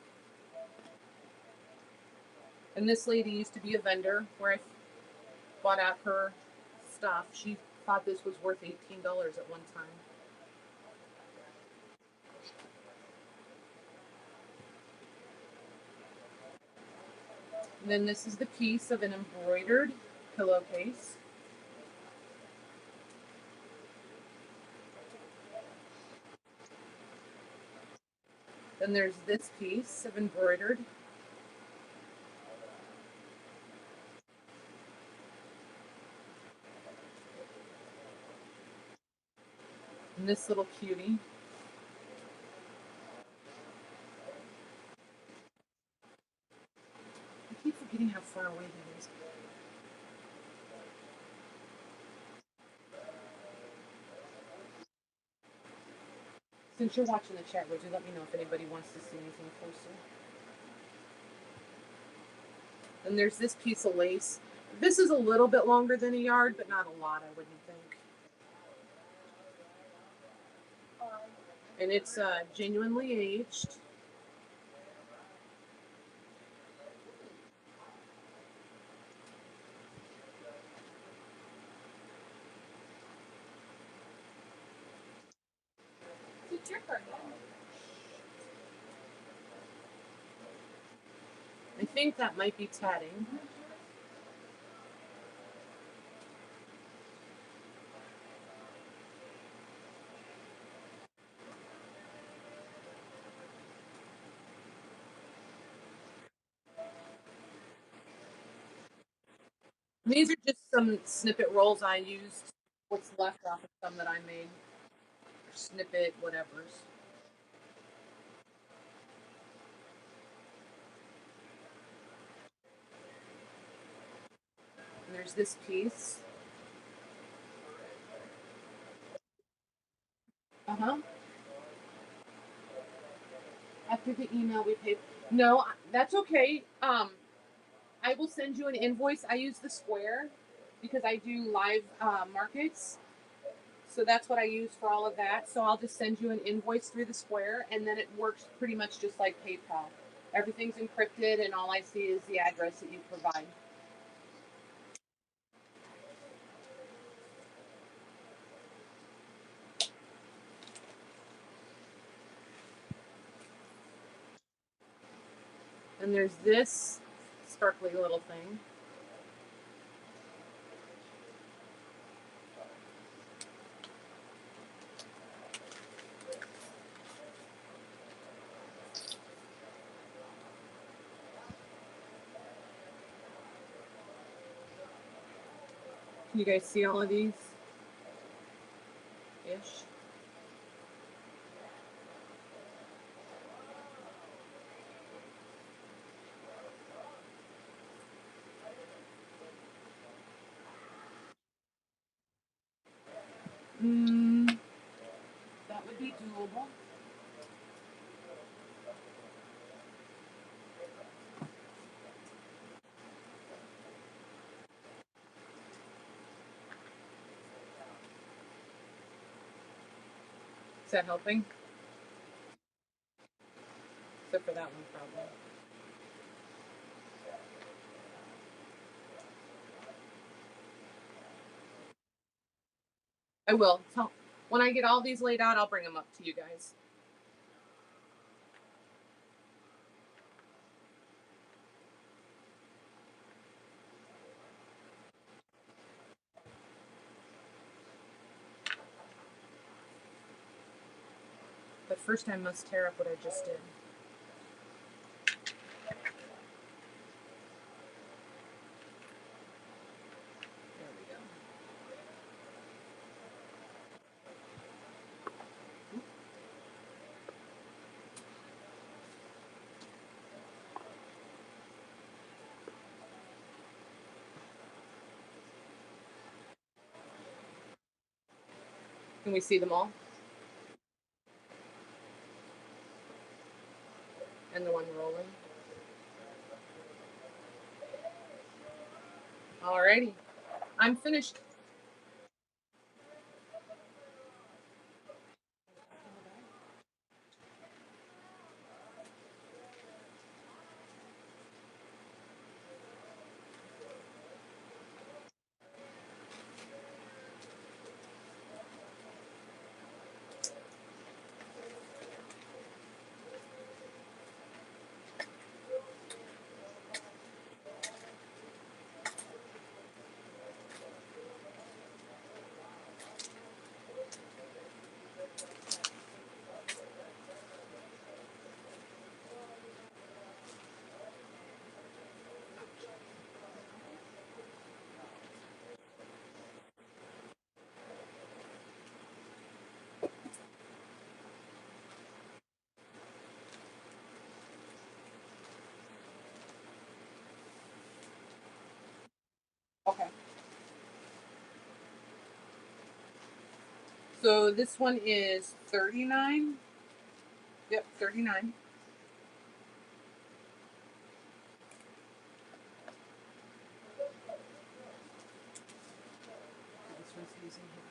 Speaker 1: And this lady used to be a vendor where I bought out her stuff. She thought this was worth $18 at one time. And then this is the piece of an embroidered pillowcase. Then there's this piece of embroidered. And this little cutie. I keep forgetting how far away that is. Since you're watching the chat, would you let me know if anybody wants to see anything closer? Then there's this piece of lace. This is a little bit longer than a yard, but not a lot, I wouldn't think. And it's genuinely aged.
Speaker 2: It's your card.
Speaker 1: I think that might be tatting. These are just some snippet rolls I used. What's left off of some that I made. Or snippet, whatever's. And there's this piece. Uh-huh. After the email we paid. No, that's okay. I will send you an invoice. I use the Square because I do live markets. So that's what I use for all of that. So I'll just send you an invoice through the Square, and then it works pretty much just like PayPal. Everything's encrypted, and all I see is the address that you provide. And there's this sparkly little thing. Can you guys see all of these? Ish. That would be doable. Is that helping? Except for that one, probably. I will. So when I get all these laid out, I'll bring them up to you guys. But first I must tear up what I just did. There we go. Can we see them all? And the one rolling. Alrighty. I'm finished. Okay. So this one is 39. Yep, 39. This one's using here.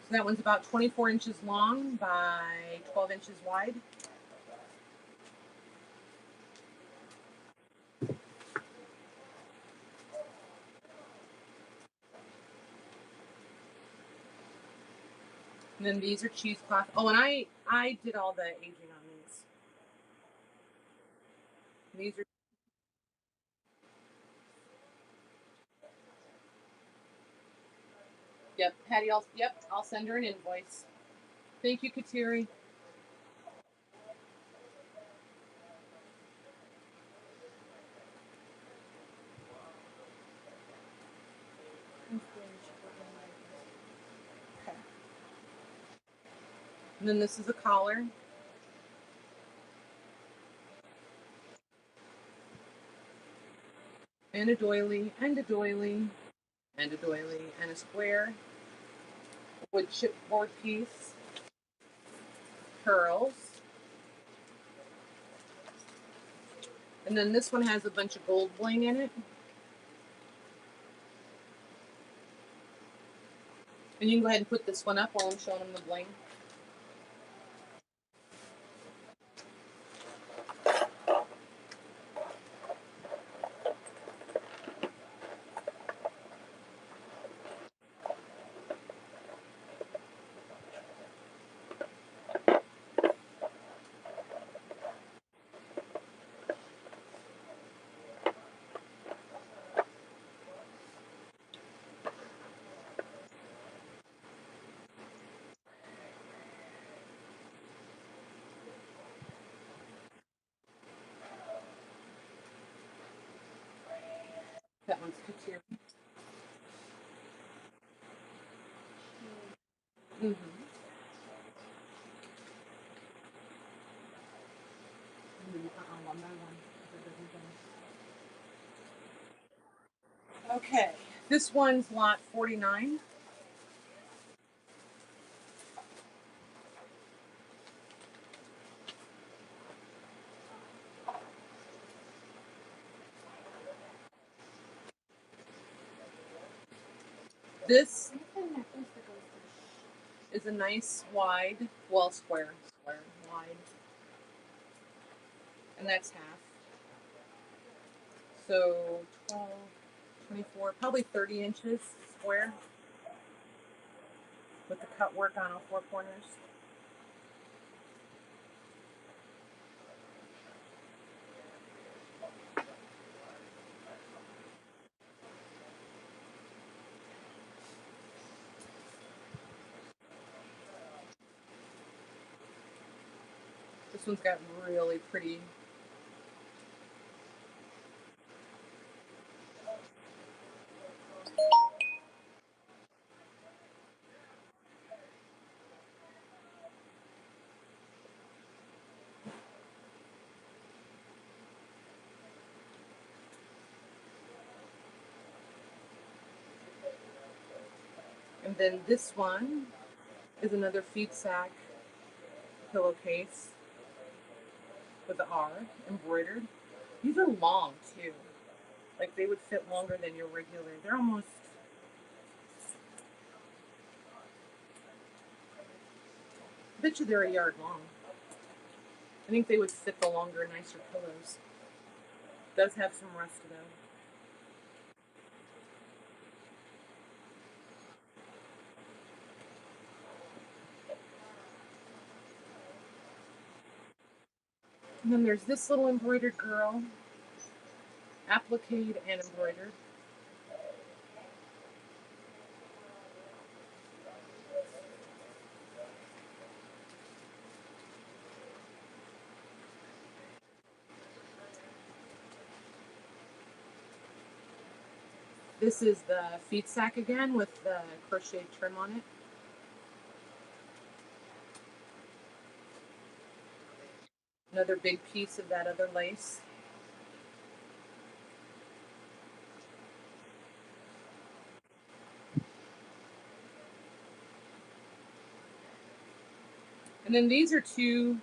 Speaker 1: So that one's about 24 inches long by 12 inches wide. And then these are cheesecloth. Oh, and I did all the aging on these. These are Yep, Patty. I'll send her an invoice. Thank you, Kateri. Okay. And then this is a collar. And a doily, and a doily, and a doily, and a square wood chipboard piece, pearls. And then this one has a bunch of gold bling in it. And you can go ahead and put this one up while I'm showing them the bling. That one's Kateri. Mm-hmm. One by one. Okay, this one's lot 49. This is a nice wide, well, square, wide. And that's half. So 12, 24, probably 30 inches square with the cut work on all four corners. This one's got really pretty. And then this one is another feed sack pillowcase with the R embroidered. These are long too. Like they would fit longer than your regular. They're almost. I bet you they're a yard long. I think they would fit the longer, nicer pillows. It does have some rust though. And then there's this little embroidered girl, appliqued and embroidered. This is the feed sack again with the crocheted trim on it. Another big piece of that other lace. And then these are two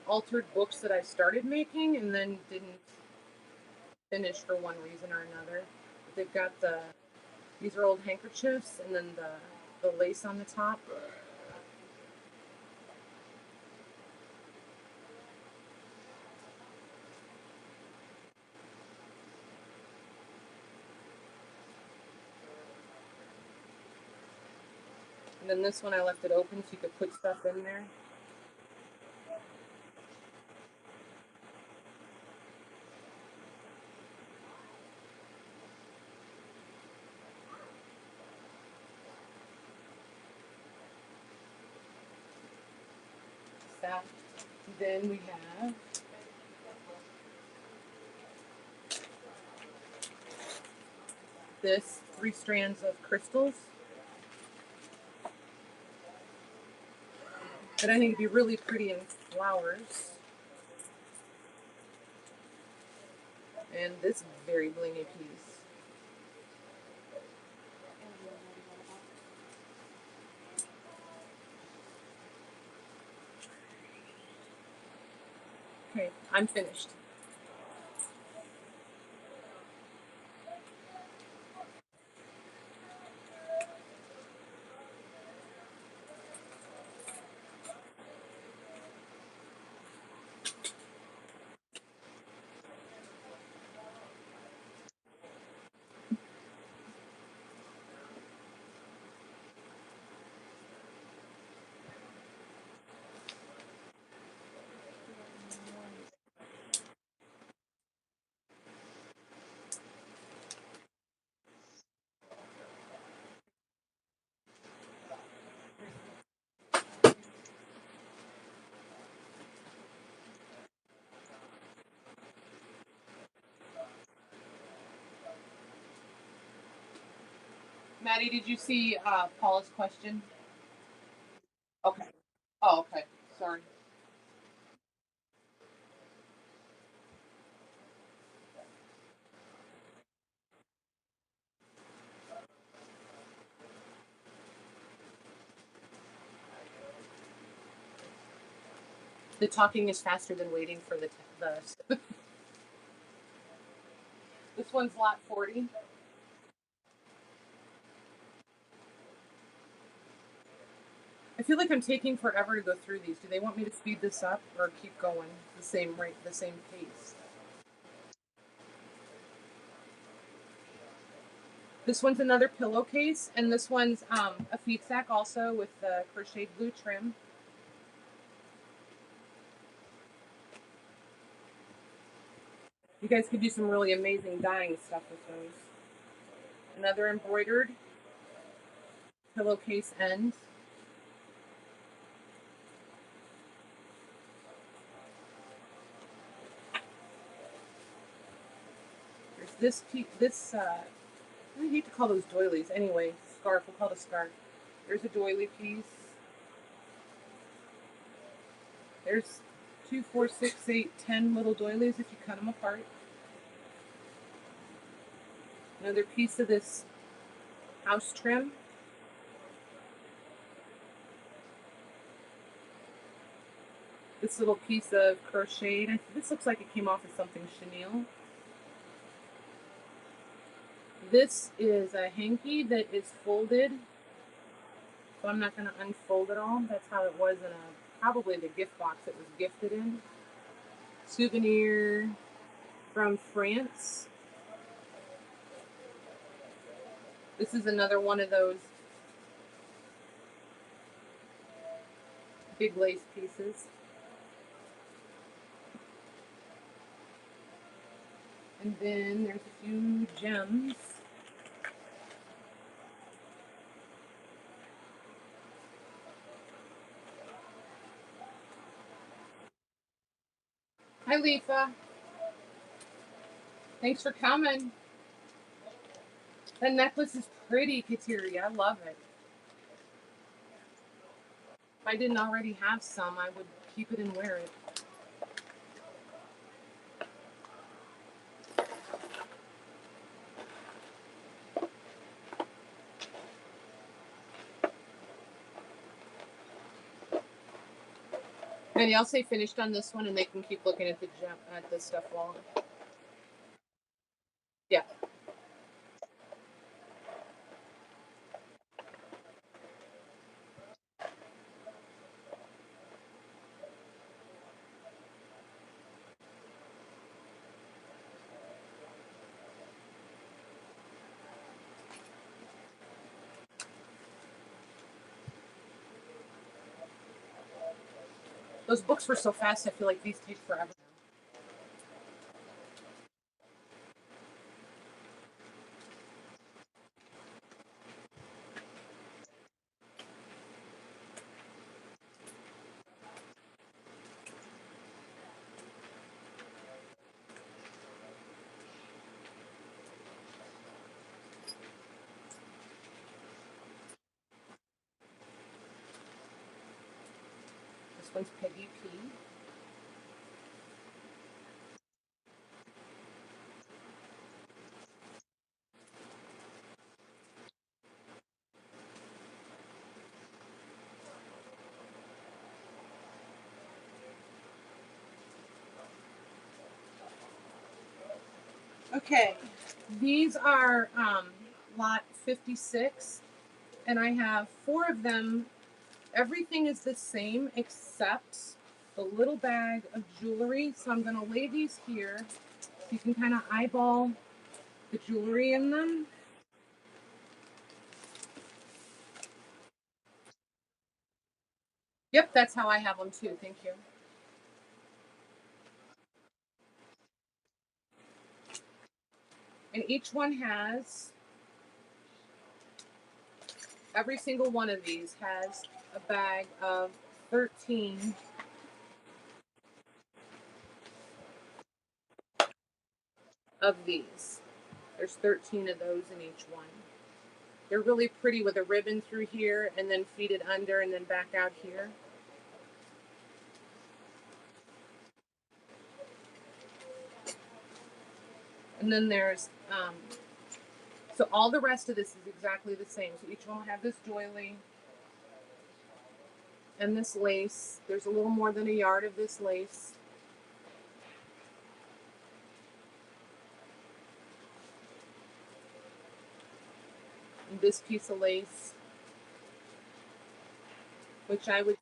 Speaker 1: altered books that I started making and then didn't finish for one reason or another. They've got these are old handkerchiefs and then the lace on the top. And then this one I left it open so you could put stuff in there. that. Then we have this 3 strands of crystals that I think would be really pretty in flowers. And this very blingy piece. Okay, I'm finished. Maddie, did you see Paula's question? Okay. Oh, okay. Sorry. The talking is faster than waiting for the This one's lot 40. I feel like I'm taking forever to go through these. Do they want me to speed this up or keep going the same rate, the same pace? This one's another pillowcase, and this one's a feed sack also with the crocheted blue trim. You guys could do some really amazing dyeing stuff with those. Another embroidered pillowcase end. There's this piece, I hate to call those doilies. Anyway, scarf, we'll call it a scarf. There's a doily piece. There's 2, 4, 6, 8, 10 little doilies if you cut them apart. Another piece of this house trim. This little piece of crocheted. This looks like it came off of something chenille. This is a hanky that is folded. So I'm not going to unfold it all. That's how it was in probably the gift box it was gifted in. Souvenir from France. This is another one of those big lace pieces. And then there's a few gems. Hi, Lefa. Thanks for coming. That necklace is pretty, Kateri. I love it. If I didn't already have some, I would keep it and wear it. Maybe I'll say finished on this one, and they can keep looking at the stuff while. Yeah. Those books were so fast. I feel like these take forever. one's Peggy P. Okay, these are lot 56, and I have 4 of them. Everything is the same except the little bag of jewelry. So I'm going to lay these here so you can kind of eyeball the jewelry in them. Yep, that's how I have them too. Thank you. And each one has, every single one of these has a bag of 13 of these. There's 13 of those in each one. They're really pretty with a ribbon through here and then feed it under and then back out here. And then there's, so all the rest of this is exactly the same. So each one will have this doily and this lace. There's a little more than a yard of this lace. And this piece of lace, which I would,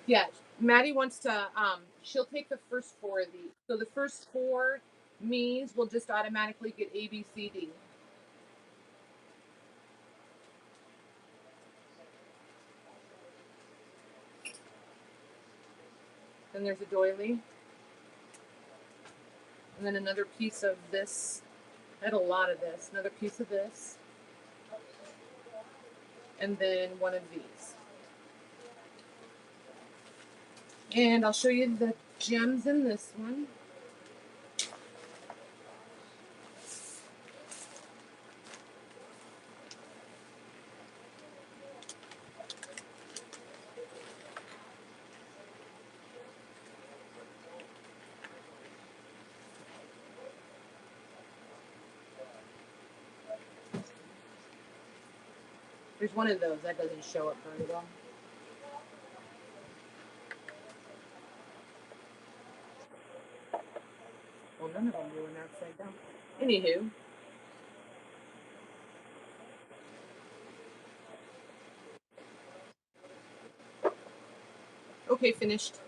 Speaker 1: yeah, Maddie wants to, she'll take the first 4 of these. So the first 4 me's will just automatically get A, B, C, D. Then there's a doily. And then another piece of this. I had a lot of this. Another piece of this. And then one of these. And I'll show you the gems in this one. There's one of those that doesn't show up very well. Well, none of them do an upside down. Anywho. Okay, finished.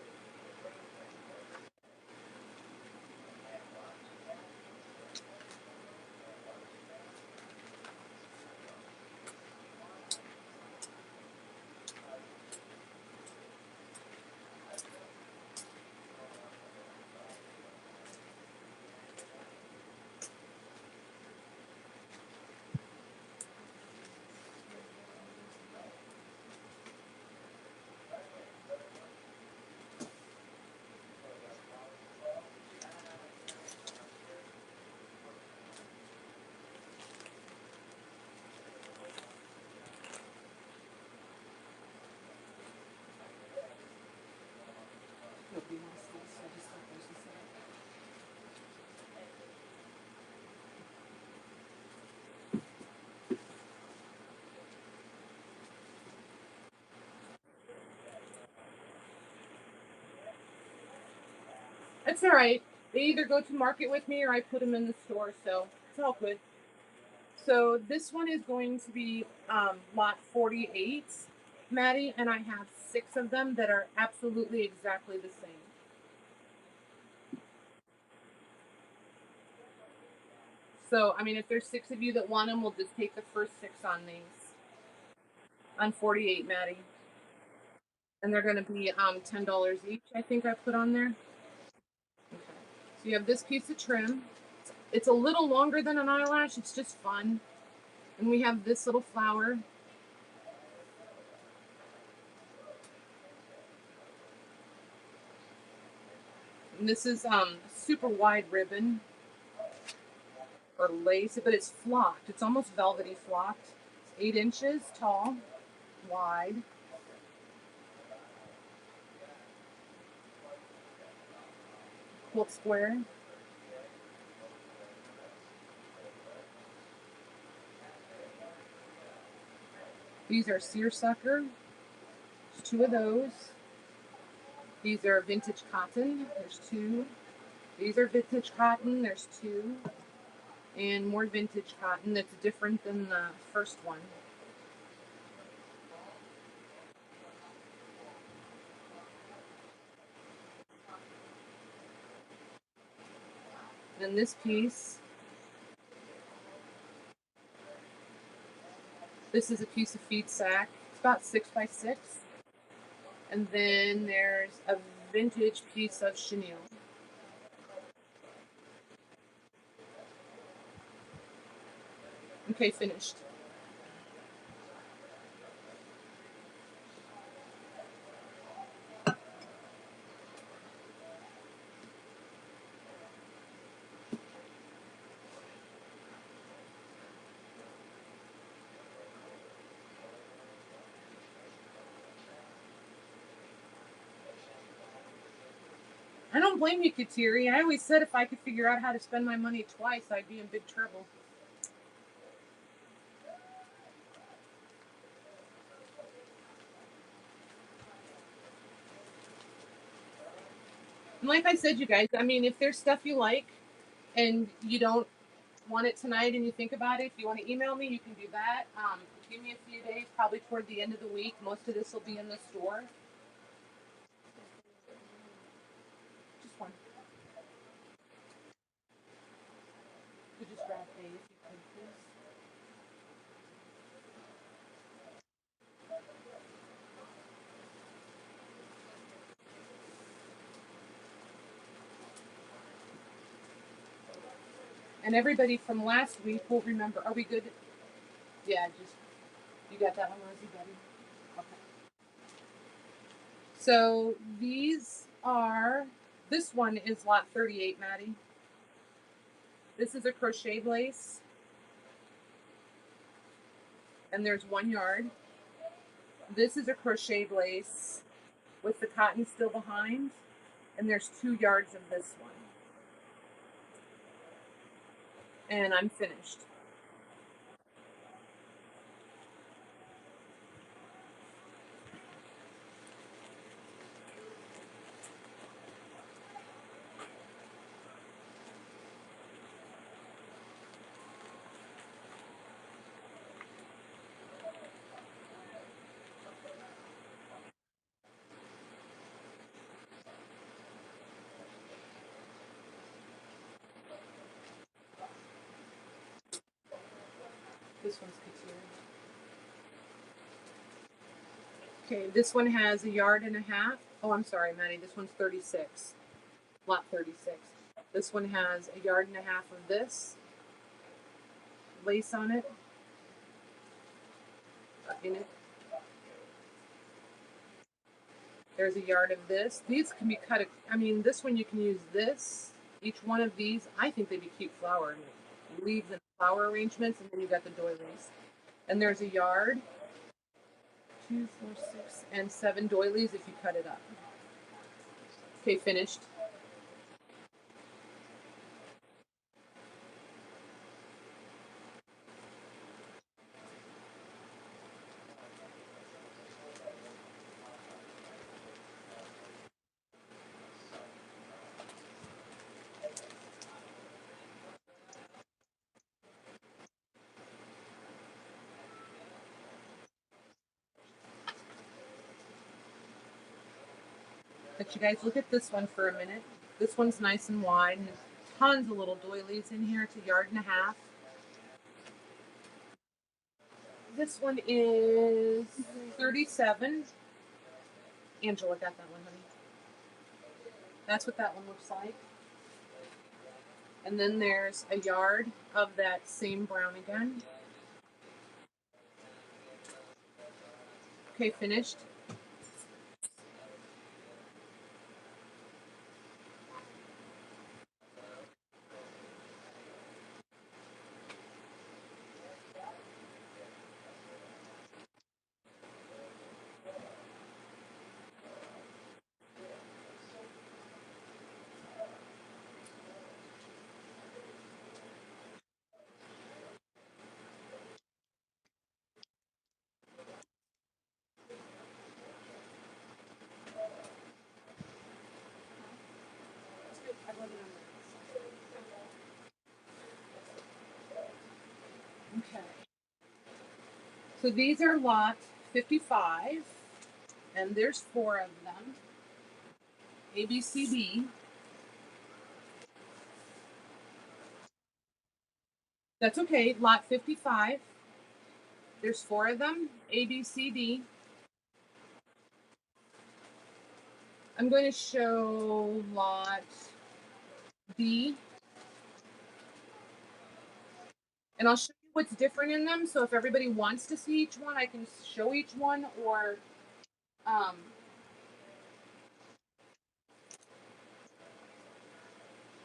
Speaker 1: Nobody wants this, so I just thought there's this. It's all right. They either go to market with me or I put them in the store, so it's all good. So this one is going to be lot 48, Maddie, and I have 6 of them that are absolutely exactly the same. So, I mean, if there's 6 of you that want them, we'll just take the first 6 on these. On 48, Maddie. And they're going to be $10 each, I think I put on there. Okay. So you have this piece of trim. It's a little longer than an eyelash. It's just fun. And we have this little flower. And this is super wide ribbon or lace, but it's flocked. It's almost velvety flocked. It's 8 inches tall, wide. quilt square. These are seersucker. There's 2 of those. These are vintage cotton. There's 2. These are vintage cotton. There's 2. And more vintage cotton that's different than the first one. And this piece, this is a piece of feed sack. It's about 6 by 6. And then there's a vintage piece of chenille. Okay, finished. I don't blame you, Kateri. I always said if I could figure out how to spend my money twice, I'd be in big trouble. And like I said, you guys, I mean, if there's stuff you like and you don't want it tonight and you think about it, if you want to email me, you can do that. Give me a few days, probably toward the end of the week. Most of this will be in the store. Just one. You just grab a, if you could, please. And everybody from last week will remember. Are we good? Yeah, just, you got that one, Rosie, buddy? Okay. So these are, this one is lot 38, Maddie. This is a crochet lace. And there's 1 yard. This is a crochet lace with the cotton still behind. And there's 2 yards of this one. And I'm finished. This one's couture. Okay, this one has 1.5 yards. Oh, I'm sorry, Maddie. This one's 36. Lot 36. This one has 1.5 yards of this lace on it. In it. There's 1 yard of this. These can be cut. I mean, this one you can use this. Each one of these, I think they'd be cute flower leaves and flower arrangements, and then you got the doilies. And there's 1 yard, 2, 4, 6, and 7 doilies if you cut it up. Okay, finished. But you guys look at this one for a minute. This one's nice and wide, and there's tons of little doilies in here. It's 1.5 yards. This one is 37. Angela got that one, honey. That's what that one looks like. And then there's 1 yard of that same brown again. Okay, finished. So these are lot 55, and there's 4 of them. A, B, C, D. That's okay. Lot 55. There's 4 of them. A, B, C, D. I'm going to show lot B. And I'll show you what's different in them. So if everybody wants to see each one, I can show each one, or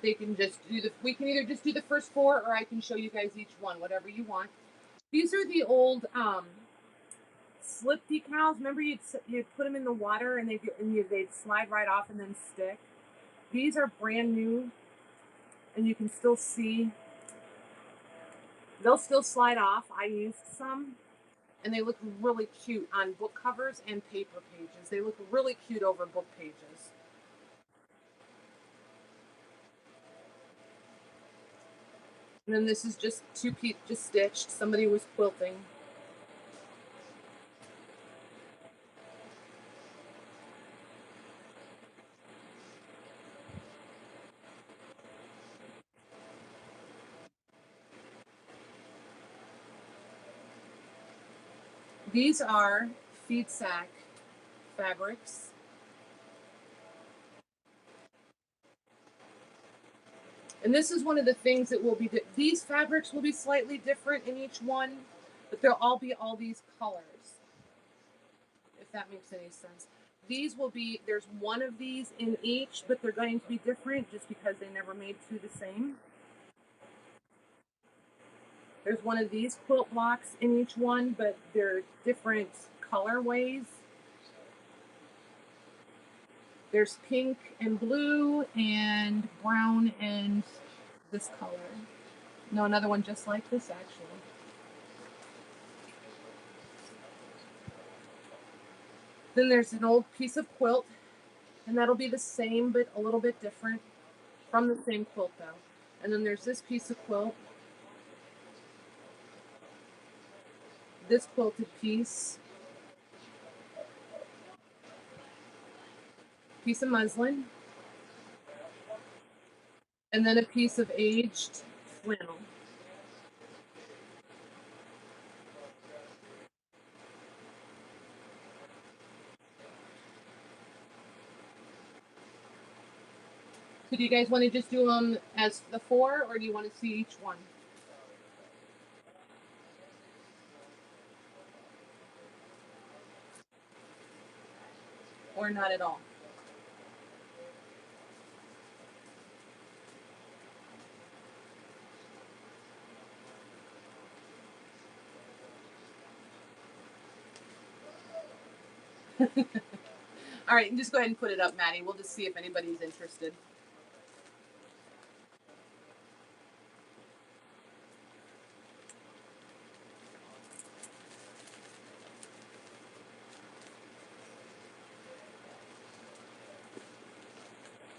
Speaker 1: they can just do we can either just do the first 4, or I can show you guys each one, whatever you want. These are the old slip decals. Remember you'd put them in the water and they'd slide right off and then stick. These are brand new, and you can still see they'll still slide off. I used some, and they look really cute on book covers and paper pages. They look really cute over book pages. And then this is just just stitched. Somebody was quilting. These are feed sack fabrics. And this is one of the things that will be, these fabrics will be slightly different in each one, but they'll all be all these colors, if that makes any sense. These will be, there's one of these in each, but they're going to be different just because they never made 2 the same. There's one of these quilt blocks in each one, but they're different colorways. There's pink and blue and brown and this color. No, another one just like this, actually. Then there's an old piece of quilt, and that'll be the same, but a little bit different from the same quilt, though. And then there's this piece of quilt, this quilted piece of muslin, and then a piece of aged flannel. So do you guys want to just do them as the 4, or do you want to see each one? Or not at all? All right, just go ahead and put it up, Maddie. We'll just see if anybody's interested.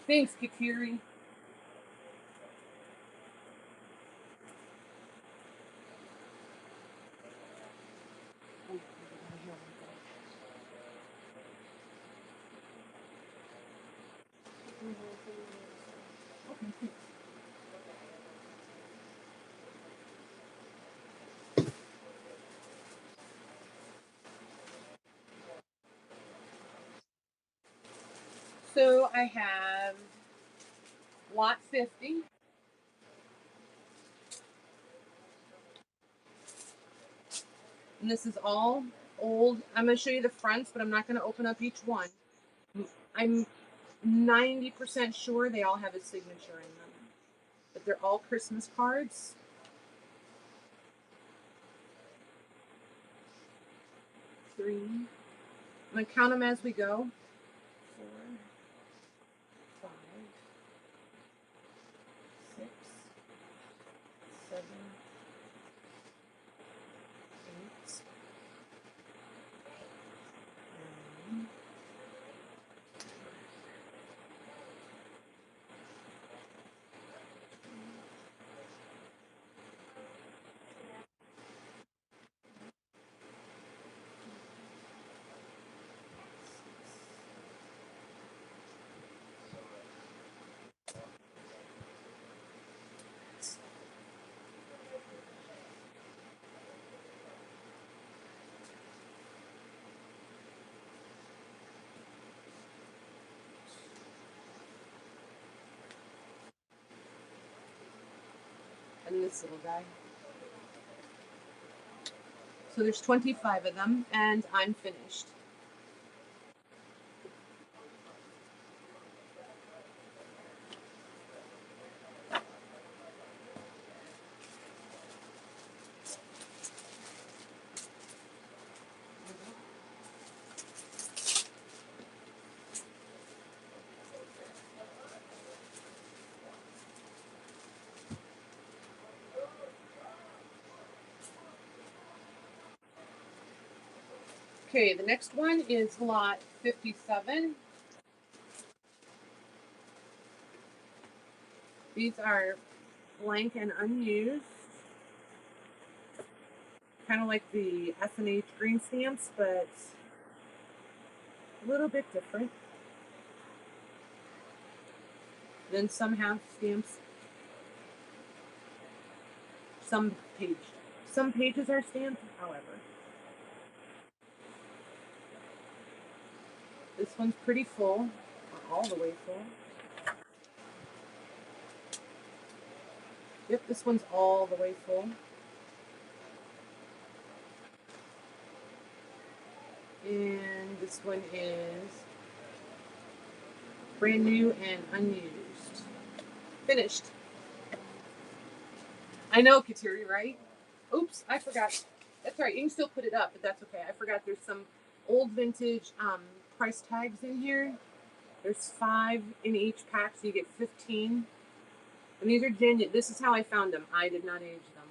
Speaker 1: Thanks, Kateri. So I have lot 50. And this is all old. I'm going to show you the fronts, but I'm not going to open up each one. I'm 90% sure they all have a signature in them. But they're all Christmas cards. Three. I'm going to count them as we go. 4, 5, 6, 7, 8, 9, 10, this little guy. So there's 25 of them, and I'm finished. Okay, the next one is lot 57. These are blank and unused. Kind of like the S&H green stamps, but a little bit different. Then some have stamps. Some pages are stamped, however. This one's pretty full, or all the way full. Yep, this one's all the way full. And this one is brand new and unused. Finished. I know, Kateri, right? Oops, I forgot. That's all right. You can still put it up, but that's okay. I forgot there's some old vintage price tags in here. There's 5 in each pack, so you get 15. And these are genuine. This is how I found them. I did not age them.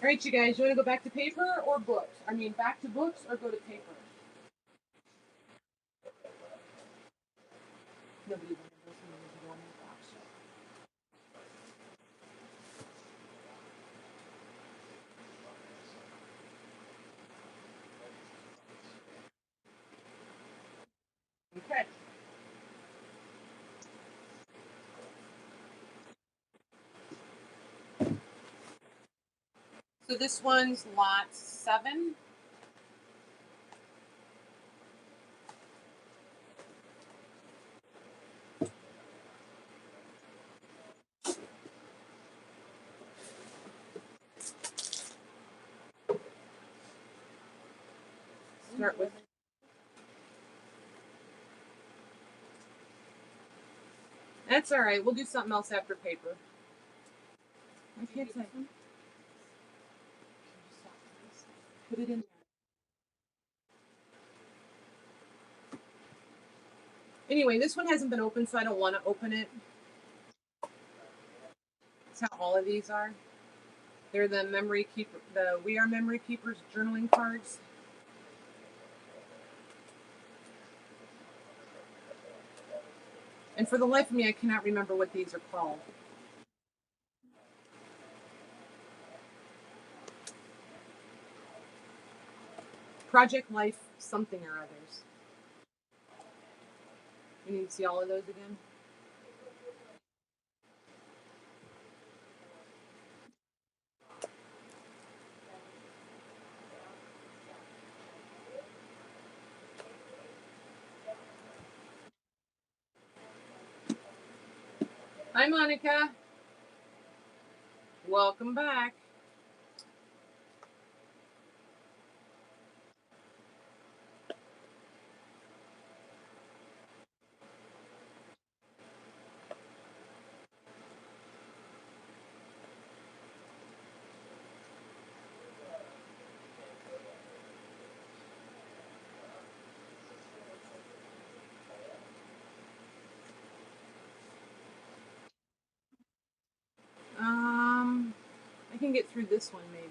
Speaker 1: All right, you guys, you want to go back to paper or books? I mean, back to books or go to paper? Nobody remembers who was the one in the box. Okay. So this one's lot 7. Start with. That's all right. We'll do something else after paper. I can't say. Put it in. Anyway, this one hasn't been opened, so I don't want to open it. That's how all of these are. They're the memory keeper, the We Are Memory Keepers journaling cards. And for the life of me, I cannot remember what these are called. Project Life something or others. You need to see all of those again? Hi, Monica. Welcome back. I can get through this one maybe.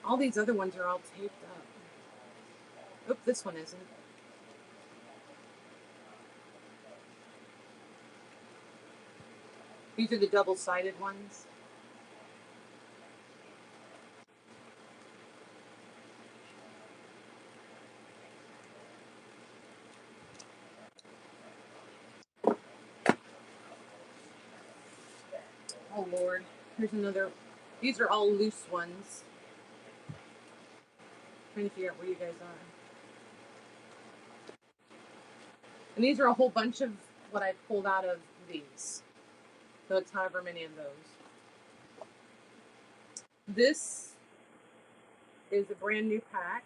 Speaker 1: All these other ones are all taped up. Oop, this one isn't. These are the double-sided ones. Oh Lord, here's another. These are all loose ones. Trying to figure out where you guys are. And these are a whole bunch of what I pulled out of these. So it's however many of those. This is a brand new pack.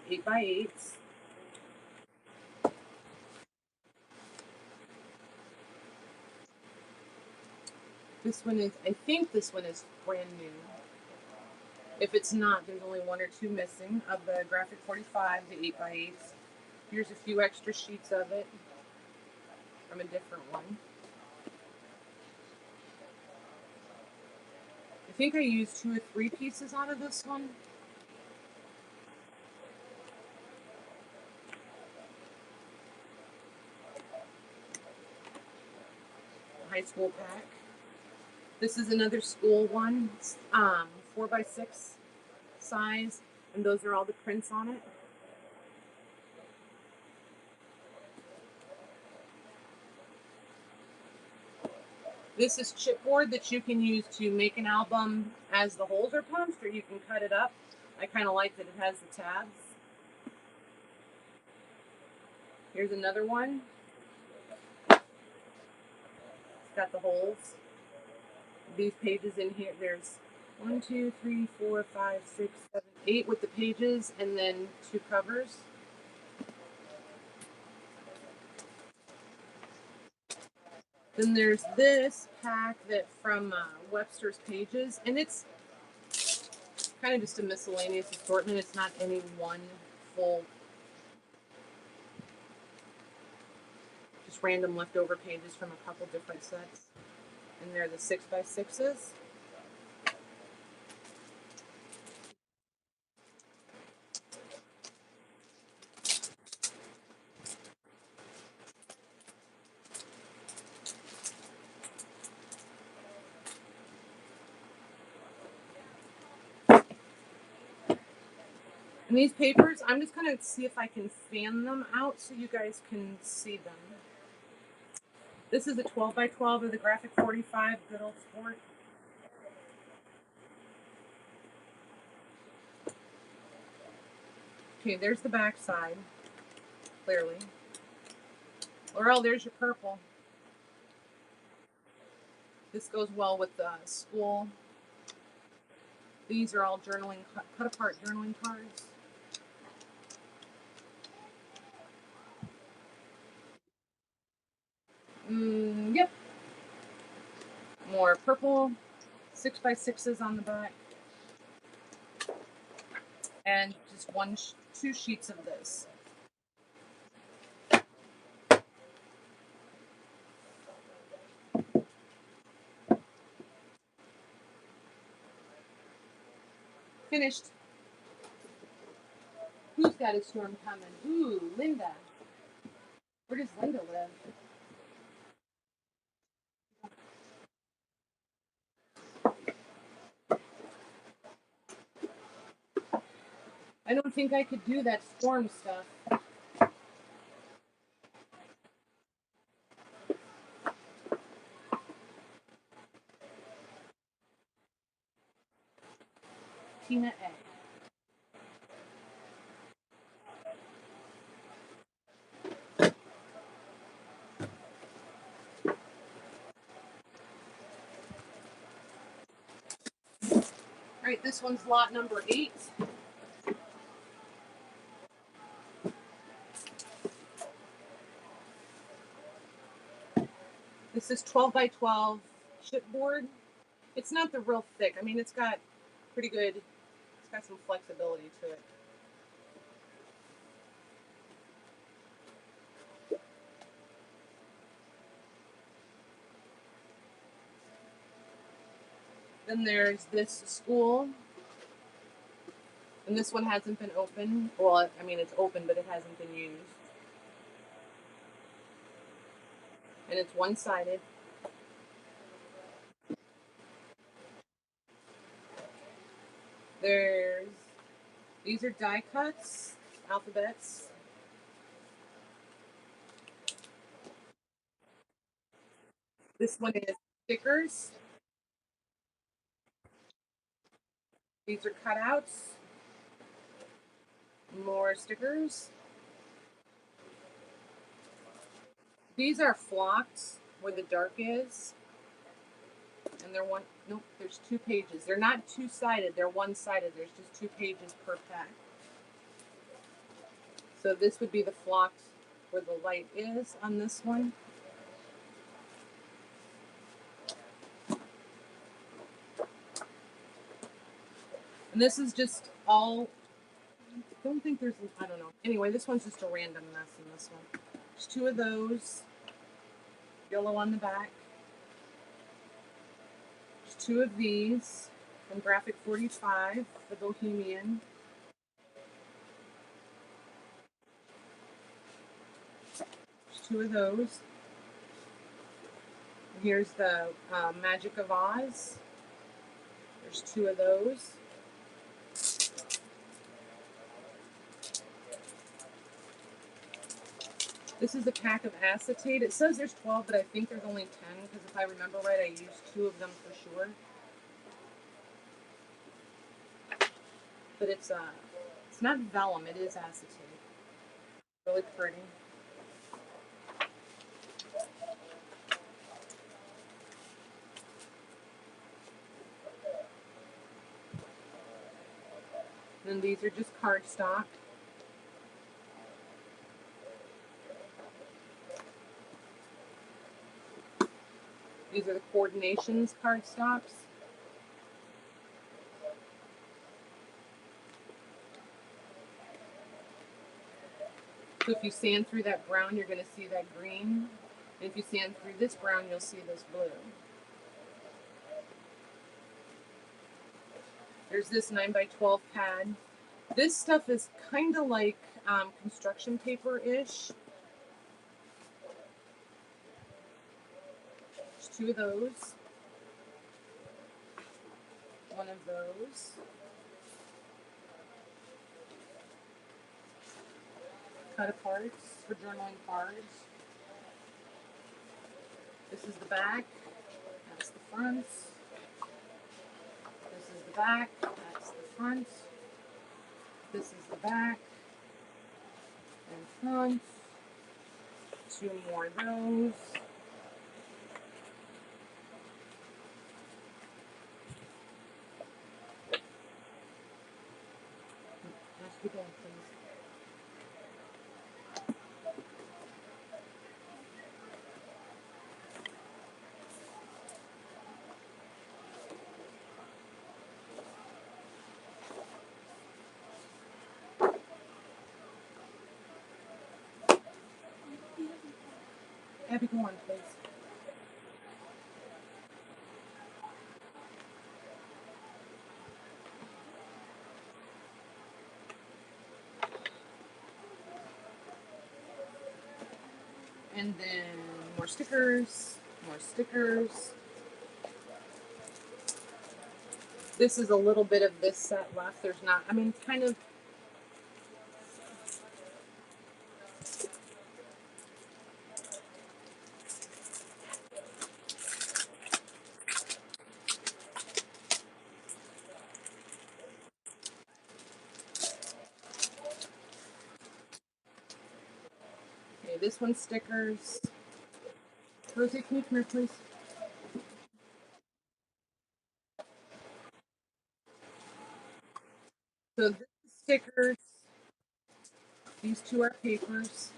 Speaker 1: Eight by eights. This one is, I think this one is brand new. If it's not, there's only one or two missing of the graphic 45, the 8 by 8s. Here's a few extra sheets of it from a different one. I think I used 2 or 3 pieces out of this one. High school pack. This is another school one, 4 by 6 size, and those are all the prints on it. This is chipboard that you can use to make an album as the holes are punched, or you can cut it up. I kind of like that it has the tabs. Here's another one. It's got the holes. These pages in here, there's 1, 2, 3, 4, 5, 6, 7, 8 with the pages, and then 2 covers. Then there's this pack that from Webster's Pages, and it's kind of just a miscellaneous assortment. It's not any one full, just random leftover pages from a couple different sets. And they're the 6 by 6s. And these papers, I'm just going to see if I can fan them out so you guys can see them. This is a 12 by 12 of the graphic 45, good old sport. Okay, there's the back side, clearly. Laurel, there's your purple. This goes well with the school. These are all journaling, cut apart journaling cards. Yep. More purple, 6 by 6s on the back. And just 2 sheets of this. Finished. Who's got a storm coming? Ooh, Linda. Where does Linda live? I don't think I could do that storm stuff. Tina A. All right, this one's lot number 8. This is 12 by 12 chipboard. It's not the real thick. I mean, it's got pretty good, it's got some flexibility to it. Then there's this school And this one hasn't been opened. Well, I mean, it's open, but it hasn't been used. And it's one-sided. These are die cuts, alphabets. This one is stickers. These are cutouts. More stickers. These are flocked where the dark is. And they're nope, there's 2 pages. They're not two-sided, they're one-sided. There's just 2 pages per pack. So this would be the flocked where the light is on this one. And this is just all, I don't think there's, I don't know. Anyway, this one's just a random mess in this one. There's 2 of those. Yellow on the back. There's 2 of these from Graphic 45, the Bohemian. There's 2 of those. And here's the Magic of Oz. There's 2 of those. This is a pack of acetate. It says there's 12, but I think there's only 10 because if I remember right, I used 2 of them for sure. But it's not vellum, it is acetate. Really pretty. And then these are just cardstock. These are the coordinations cardstocks. So if you sand through that brown, you're going to see that green. And if you sand through this brown, you'll see this blue. There's this 9x12 pad. This stuff is kind of like construction paper-ish. There's 2 of those. 1 of those. Cut aparts for journaling cards. This is the back. That's the front. This is the back. That's the front. This is the back and front. 2 more of those. Let's keep going, please. Abby, go on, please. And then more stickers, more stickers. This is a little bit of this set left. There's not, I mean, kind of. Okay, this one's stickers. Rosie, can you come here, please? So this is stickers. These 2 are papers.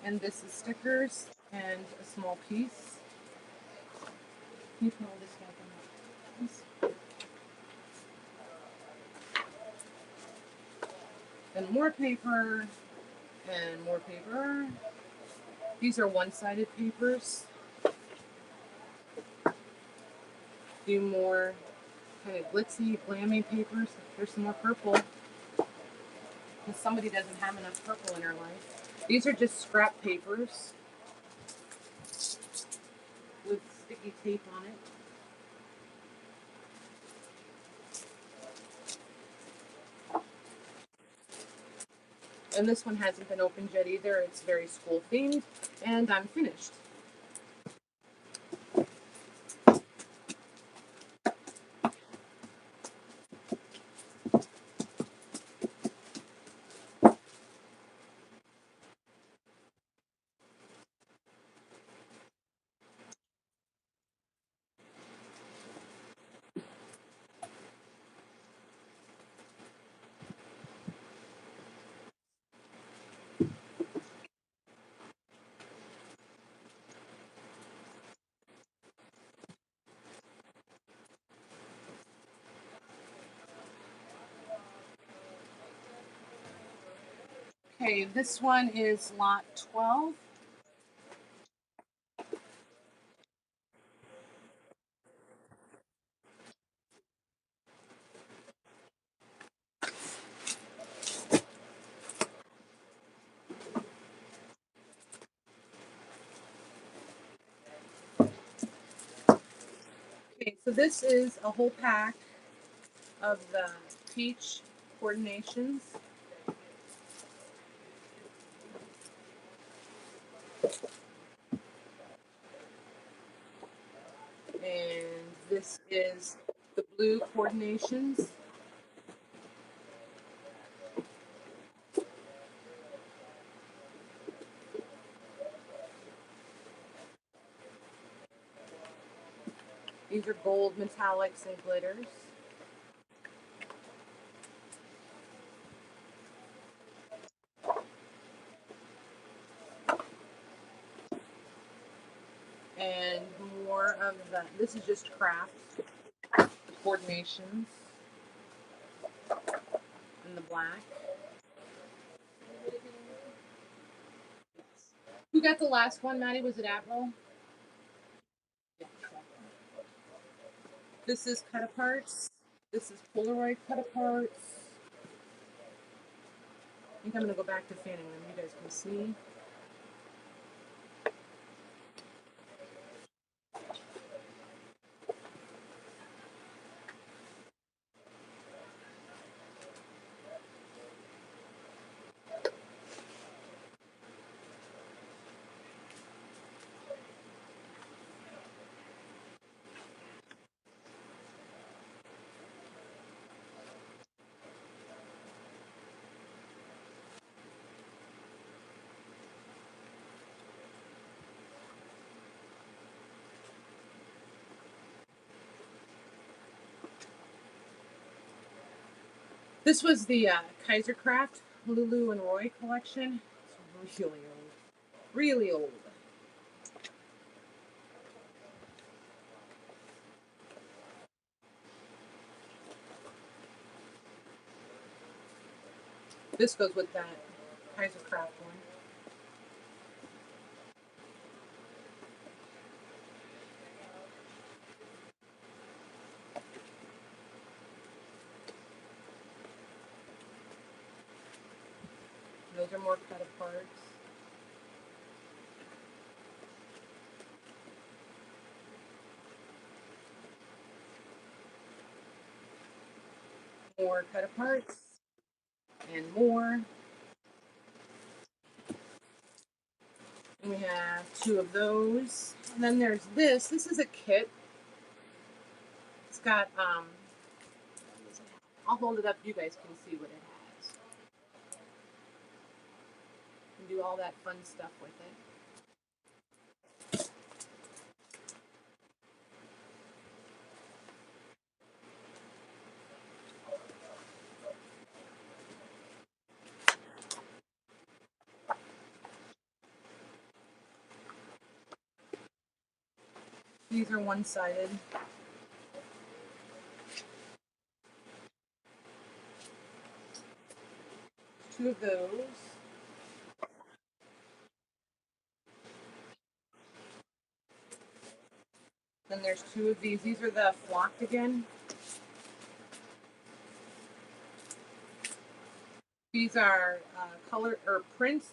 Speaker 1: And this is stickers and a small piece. Can you put all this back in there, please? And more paper. And more paper. These are one-sided papers. A few more Okay, glitzy, glammy papers. There's some more purple. Because somebody doesn't have enough purple in her life. These are just scrap papers with sticky tape on it. And this one hasn't been opened yet either. It's very school themed. And I'm finished. Okay, this one is lot 12. Okay, so this is a whole pack of the peach coordinations. And this is the blue coordinations. These are gold metallics and glitters. And more of the, this is just craft coordinations in the black. Who got the last one, Maddie? Was it Admiral? Yeah. This is cut aparts. This is Polaroid cut aparts. I think I'm going to go back to fanning them. You guys can see. This was the Kaisercraft Lulu and Roy collection. It's really old. Really old. This goes with that Kaisercraft one. Those are more cut aparts. More cut aparts. And more. And we have two of those. And then there's this. This is a kit. It's got, I'll hold it up. You guys can see what it has. And do all that fun stuff with it. These are one-sided. Two of those. Then there's two of these. These are the flocked again. These are color or prints.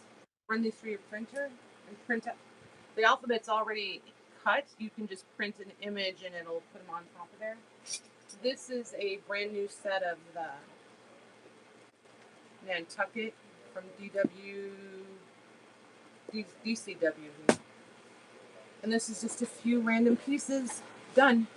Speaker 1: Run these through your printer and print out. The alphabet's already cut. You can just print an image and it'll put them on top of there. This is a brand new set of the Nantucket from DCW. And this is just a few random pieces done.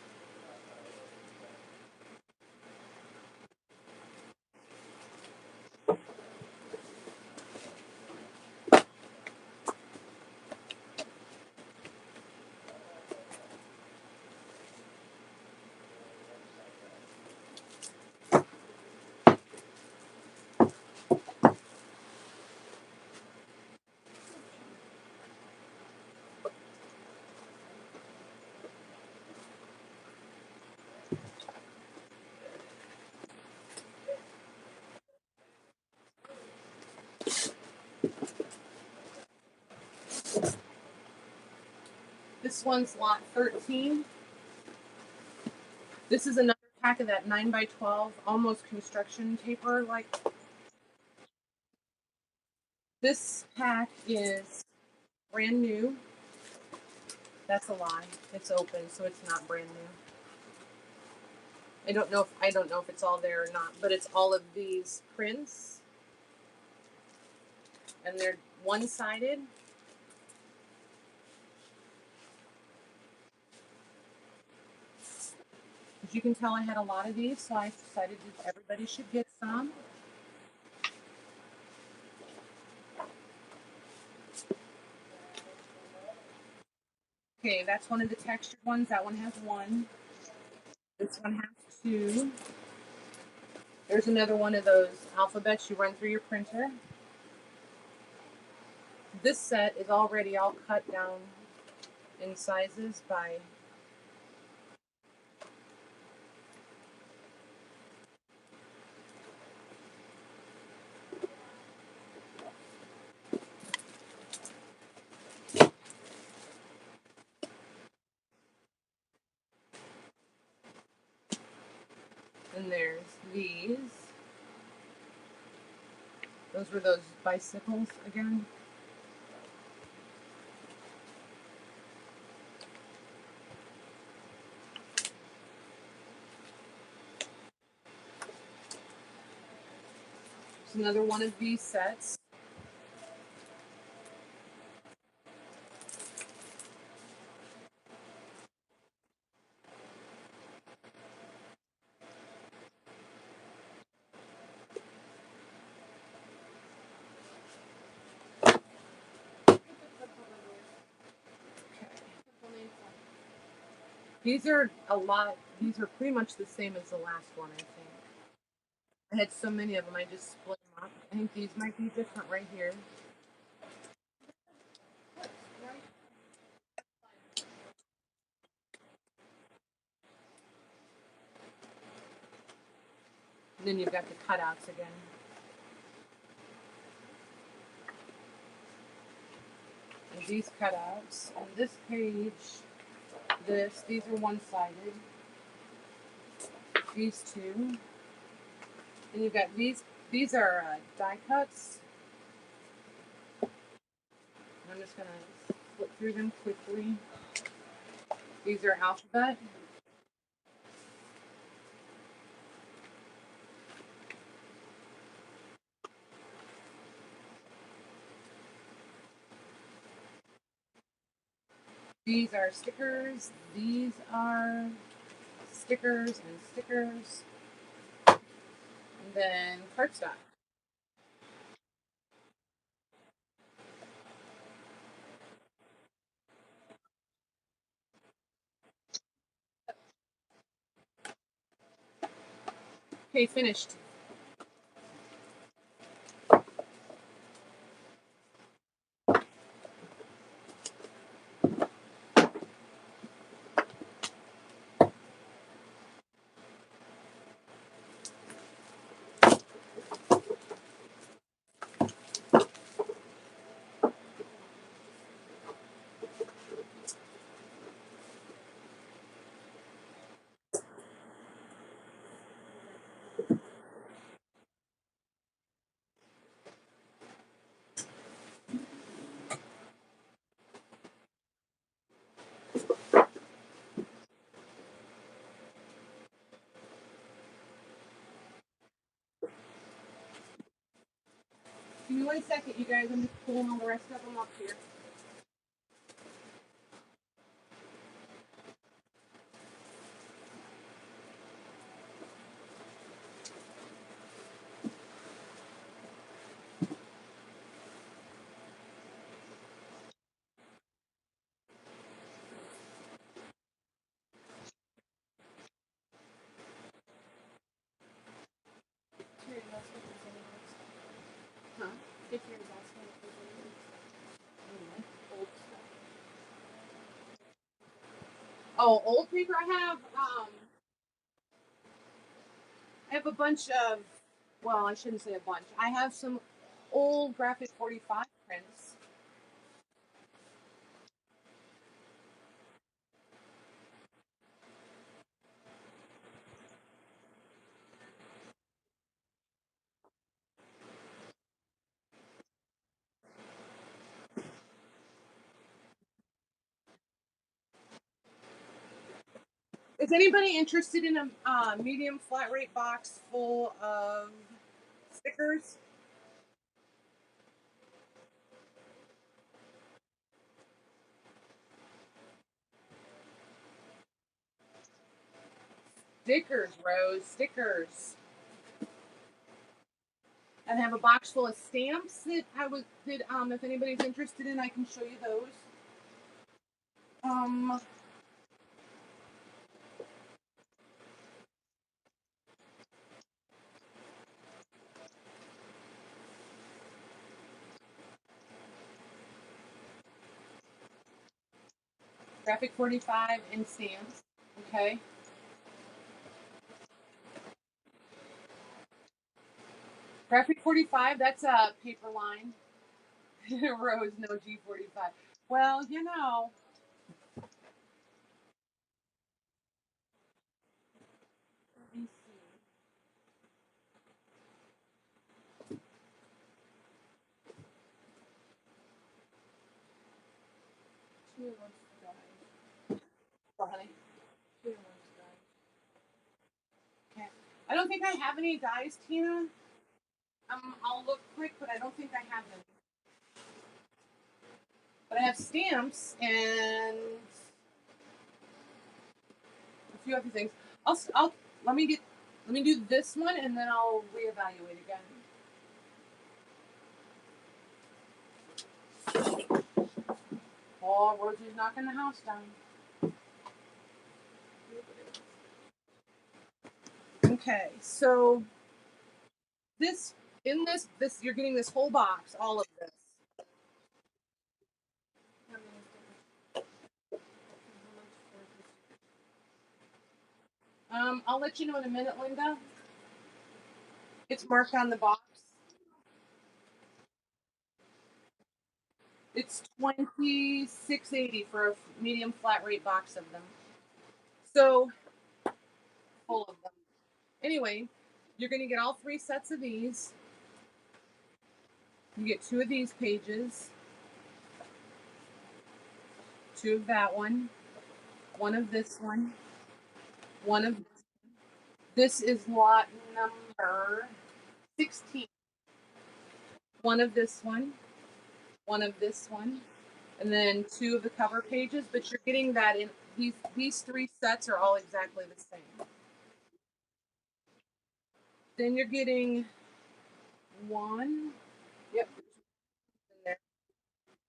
Speaker 1: This one's lot 13. This is another pack of that 9x12, almost construction paper. Like this pack is brand new. That's a lie. It's open, so it's not brand new. I don't know if it's all there or not, but it's all of these prints, and they're one-sided. As you can tell, I had a lot of these, so I decided that everybody should get some. Okay, that's one of the textured ones. That one has one. This one has two. There's another one of those alphabets you run through your printer. This set is already all cut down in sizes by and there's these. Those were those bicycles again. There's another one of these sets. These are a lot. These are pretty much the same as the last one, I think. I had so many of them, I just split them up. I think these might be different right here. And then you've got the cutouts again. And these cutouts on this page, these are one-sided. These two. And you've got these are die cuts. I'm just going to flip through them quickly. These are alphabet. These are stickers. These are stickers and stickers. And then cardstock. Okay, finished. Give me 1 second, you guys. I'm just pulling all the rest of them up here.
Speaker 2: Here, that's what there's anyways.
Speaker 1: Huh?
Speaker 2: If you're asking if there's anyways. Old stuff.
Speaker 1: Oh, old paper. I have a bunch of. Well, I shouldn't say a bunch. I have some old graphic 45 prints. Is anybody interested in a medium flat rate box full of stickers? Stickers, Rose. Stickers. And I have a box full of stamps that if anybody's interested in, I can show you those. Um, Graphic 45 and stamps. Okay. Graphic 45, that's a paper line. Rose, no G45. Well, you know.
Speaker 2: Let me see. Two of us died.
Speaker 1: Oh, honey.
Speaker 2: Two of us died.
Speaker 1: Okay. I don't think I have any dies, Tina. I'll look quick, but I don't think I have any. But I have stamps and a few other things. I'll let me do this one and then I'll reevaluate again. Oh, Rosie's knocking the house down. Okay, so this you're getting this whole box, all of this.
Speaker 2: How many stickers? And how much for this?
Speaker 1: I'll let you know in a minute, Linda. It's marked on the box. It's $26.80 for a medium flat rate box of them. So full of them. Anyway, you're going to get all 3 sets of these. You get 2 of these pages, 2 of that one, 1 of this one, 1 of this. This is lot number 16. 1 of this one, 1 of this one, and then 2 of the cover pages. But you're getting that in these 3 sets are all exactly the same. Then you're getting 1. Yep. In there.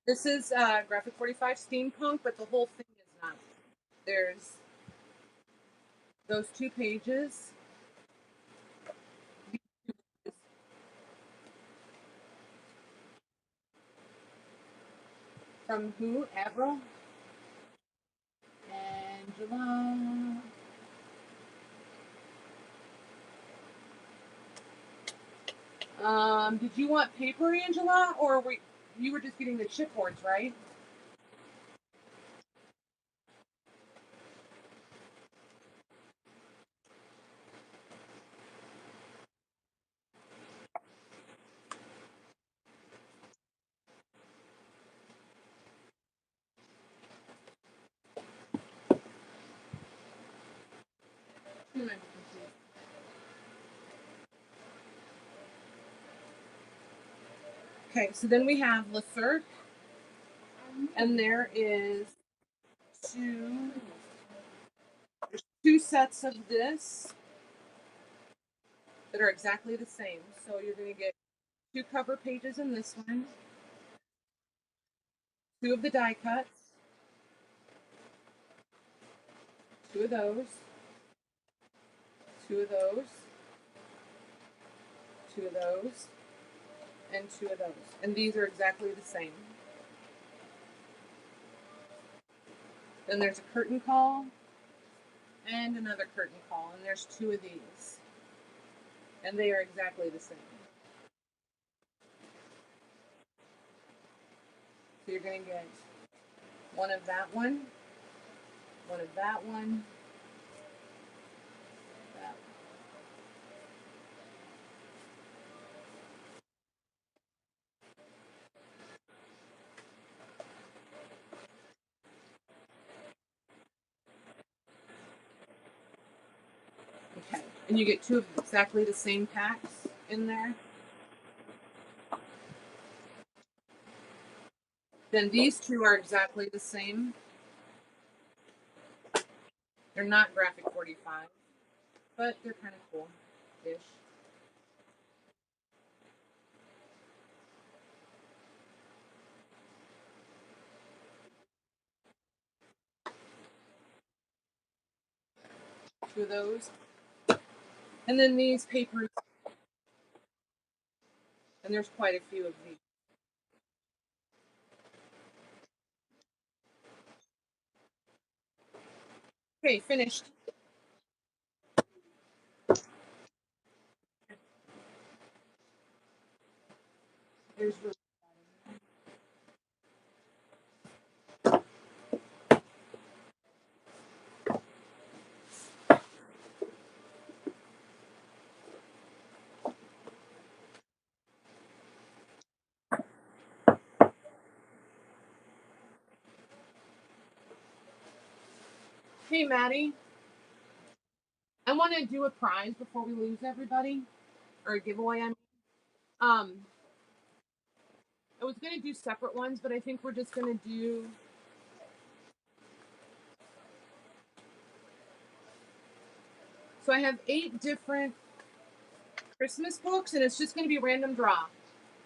Speaker 1: This is graphic 45 steampunk, but the whole thing is not. There's those 2 pages. From who? Avril? Angela. Did you want paper, Angela, or you were just getting the chipboards, right? Hmm. Okay, so then we have Le Cirque, and there is two sets of this that are exactly the same. So you're going to get 2 cover pages in this one, 2 of the die cuts, 2 of those, 2 of those, 2 of those, and 2 of those. And these are exactly the same. Then there's a curtain call and another curtain call, and there's 2 of these. And they are exactly the same. So you're going to get one of that one of that one, that one. Okay. And you get 2 of exactly the same packs in there. Then these 2 are exactly the same. They're not graphic 45, but they're kind of cool-ish. Two of those. And then these papers, and there's quite a few of these. Okay, finished. There's really. Hey, Maddie, I want to do a prize before we lose everybody, or a giveaway. Um, I was gonna do separate ones, but I think we're just gonna do. So I have 8 different Christmas books, and it's just gonna be random draw,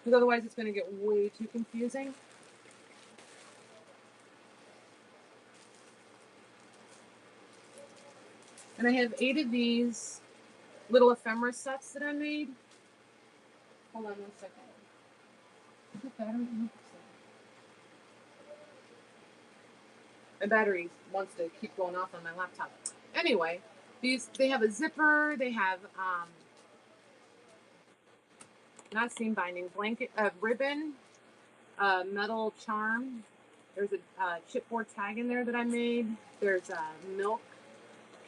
Speaker 1: because otherwise it's gonna get way too confusing. And I have 8 of these little ephemera sets that I made. Hold on 1 second. My battery wants to keep going off on my laptop. Anyway, they have a zipper. They have not seam binding, blanket, ribbon, metal charm. There's a chipboard tag in there that I made. There's a milk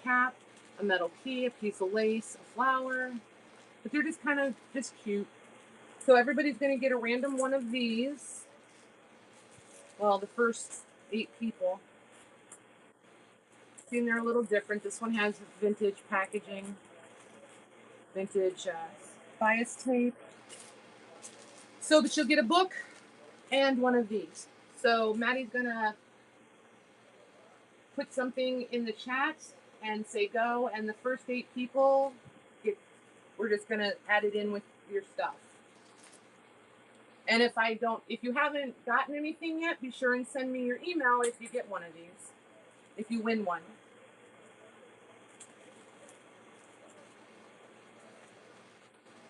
Speaker 1: cap, a metal key, a piece of lace, a flower. But they're just kind of just cute. So everybody's going to get a random one of these. Well, the first 8 people. See, they're a little different. This one has vintage packaging, vintage bias tape. So that you'll get a book and one of these. So Maddie's gonna put something in the chat and say go, and the first 8 people, we're just gonna add it in with your stuff. And if you haven't gotten anything yet, be sure and send me your email if you get one of these, if you win one.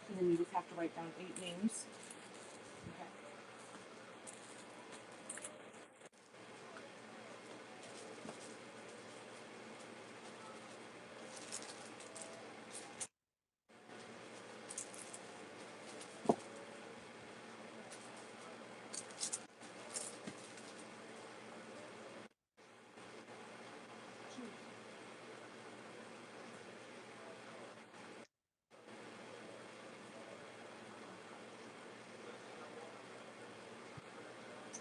Speaker 1: And then you just have to write down 8 names. Okay.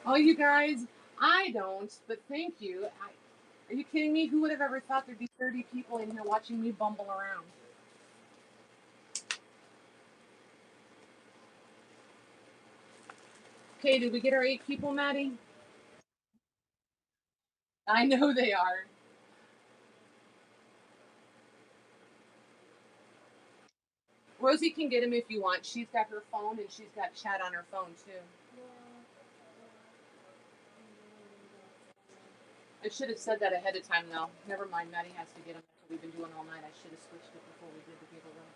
Speaker 1: Oh, you guys, I don't, but thank you. Are you kidding me? Who would have ever thought there'd be 30 people in here watching me bumble around? Okay, did we get our 8 people, Maddie? I know they are. Rosie can get him if you want. She's got her phone and she's got chat on her phone too. I should have said that ahead of time though. Never mind, Maddie has to get him. That's what we've been doing all night. I should have switched it before we did the giveaway.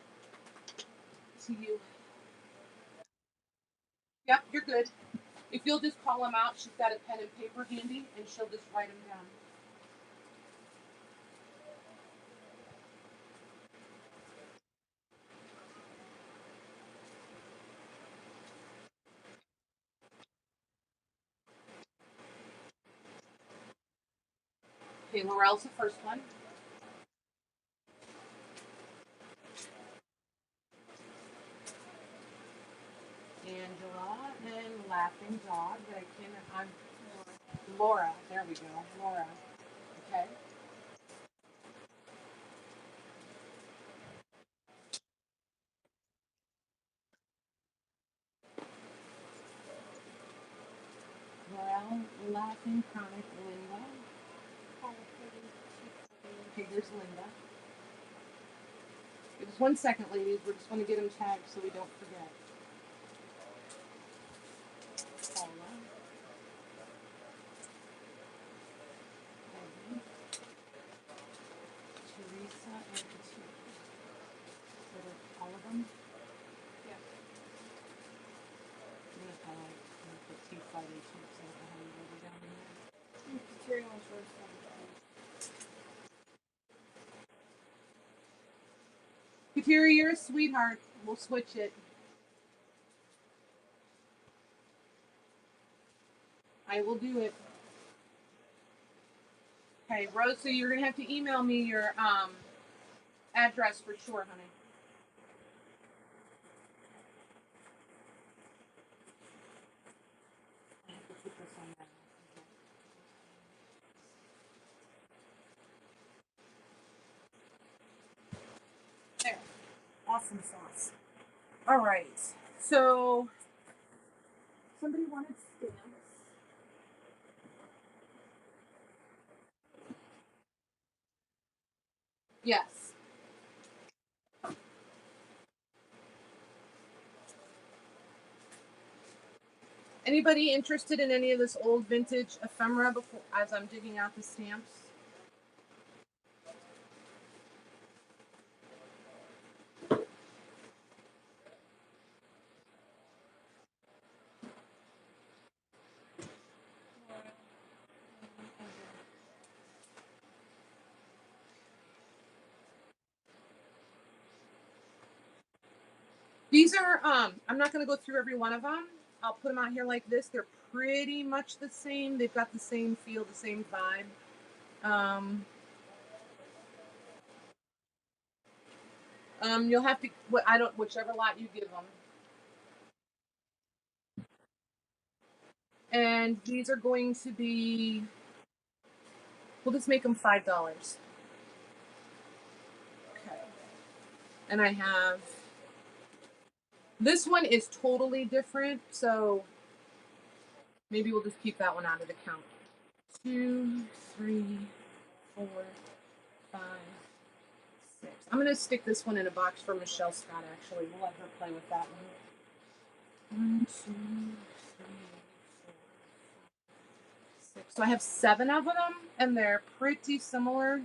Speaker 1: To you. Yep, you're good. If you'll just call him out, she's got a pen and paper handy and she'll just write him down. Okay, Laurel's the first one. Angela and Laughing Dog, but I can't. I'm Laura. There we go, Laura. Okay. Laurel, Laughing Chronic, Linda. Okay, there's Linda. Just 1 second, ladies. We're just going to get them tagged so we don't forget. Paula. Peggy. Teresa and Katina. So all of them?
Speaker 2: Yeah.
Speaker 1: I'm going to put T5A2 so I don't know how you wrote it down in there.
Speaker 2: Terry wants first.
Speaker 1: Kateri, you're a sweetheart. We'll switch it. I will do it. Okay, Rose, so you're going to have to email me your address for sure, honey. I have to put this on there. There. Awesome sauce. All right. So somebody wanted stamps. Yes. Anybody interested in any of this old vintage ephemera before as I'm digging out the stamps? These are I'm not going to go through every one of them. I'll put them out here like this. They're pretty much the same. They've got the same feel, the same vibe. You'll have to whichever lot you give them. And these are going to be, we'll just make them $5. Okay. And I have, this one is totally different, so maybe we'll just keep that one out of the count. 2, 3, 4, 5, 6. I'm going to stick this one in a box for Michelle Scott, actually. We'll let her play with that one. 1, 2, 3, 4, 6. So I have 7 of them, and they're pretty similar.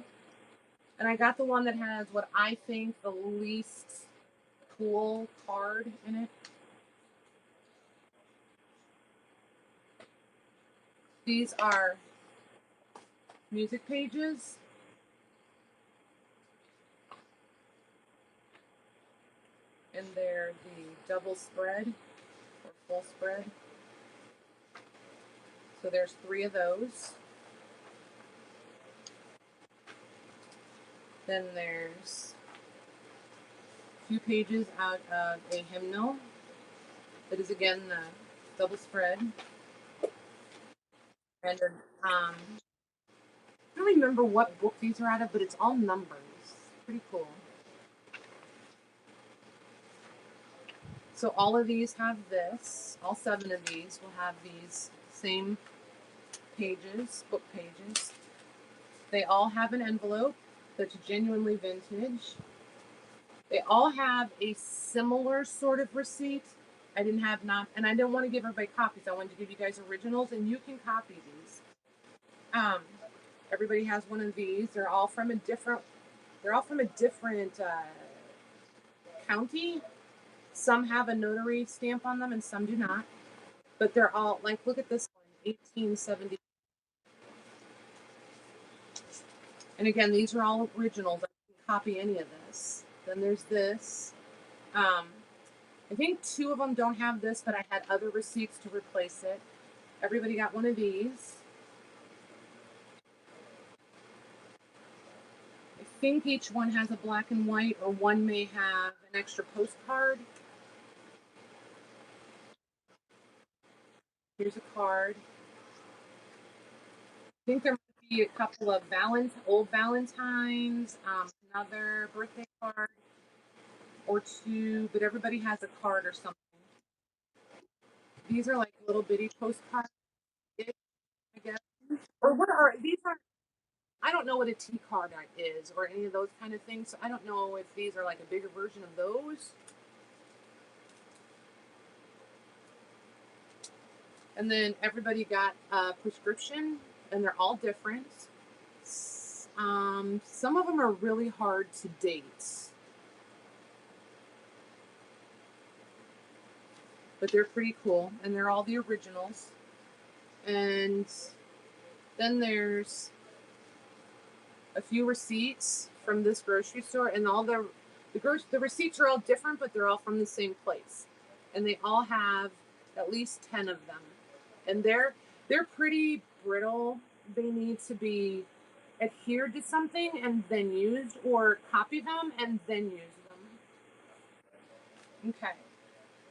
Speaker 1: And I got the one that has what I think the least cool card in it. These are music pages. And they're the double spread or full spread. So there's 3 of those. Then there's a few pages out of a hymnal. That is again the double spread. And I don't remember what book these are out of, but it's all numbers. Pretty cool. So all of these have this. All 7 of these will have these same pages, book pages. They all have an envelope that's genuinely vintage. They all have a similar sort of receipt. I didn't have and I didn't want to give everybody copies. I wanted to give you guys originals, and you can copy these. Everybody has one of these. They're all from a different. County. Some have a notary stamp on them, and some do not. But they're all like, look at this one, 1870. And again, these are all originals. I can copy any of this. Then there's this. I think 2 of them don't have this, but I had other receipts to replace it. Everybody got one of these. I think each one has a black and white, or one may have an extra postcard. Here's a card. I think there might be a couple of old Valentines, another birthday card or 2, but everybody has a card or something. These are like little bitty postcards, I guess. Or what are these? I don't know what a T card is or any of those kind of things. So I don't know if these are like a bigger version of those. And then everybody got a prescription, and they're all different. Some of them are really hard to date, but they're pretty cool, and they're all the originals. And then there's a few receipts from this grocery store, and all the receipts are all different, but they're all from the same place, and they all have at least 10 of them, and they're pretty brittle. They need to be adhered to something and then used, or copy them and then use them. Okay,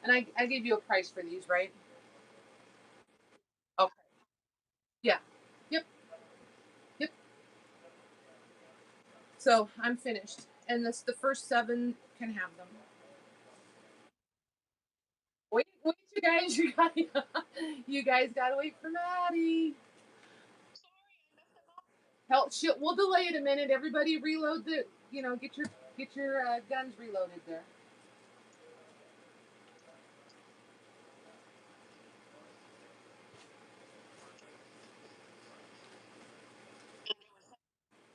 Speaker 1: and I gave you a price for these, right? Okay. Yeah. Yep. Yep. So I'm finished, and the first 7 can have them. Wait, you guys, you guys gotta wait for Maddie. We'll delay it a minute. Everybody, reload get your guns reloaded there.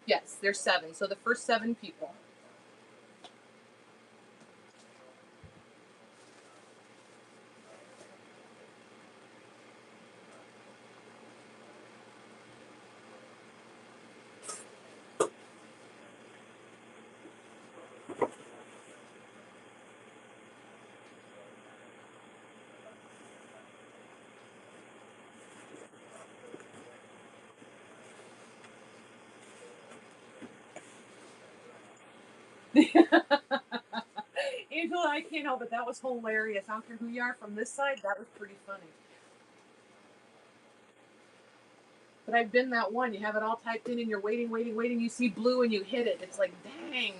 Speaker 1: Yes, there's 7. So the first 7 people. Angela, I can't help it. That was hilarious. I don't care who you are from this side. That was pretty funny. But I've been that one. You have it all typed in, and you're waiting. You see blue, and you hit it. It's like, dang.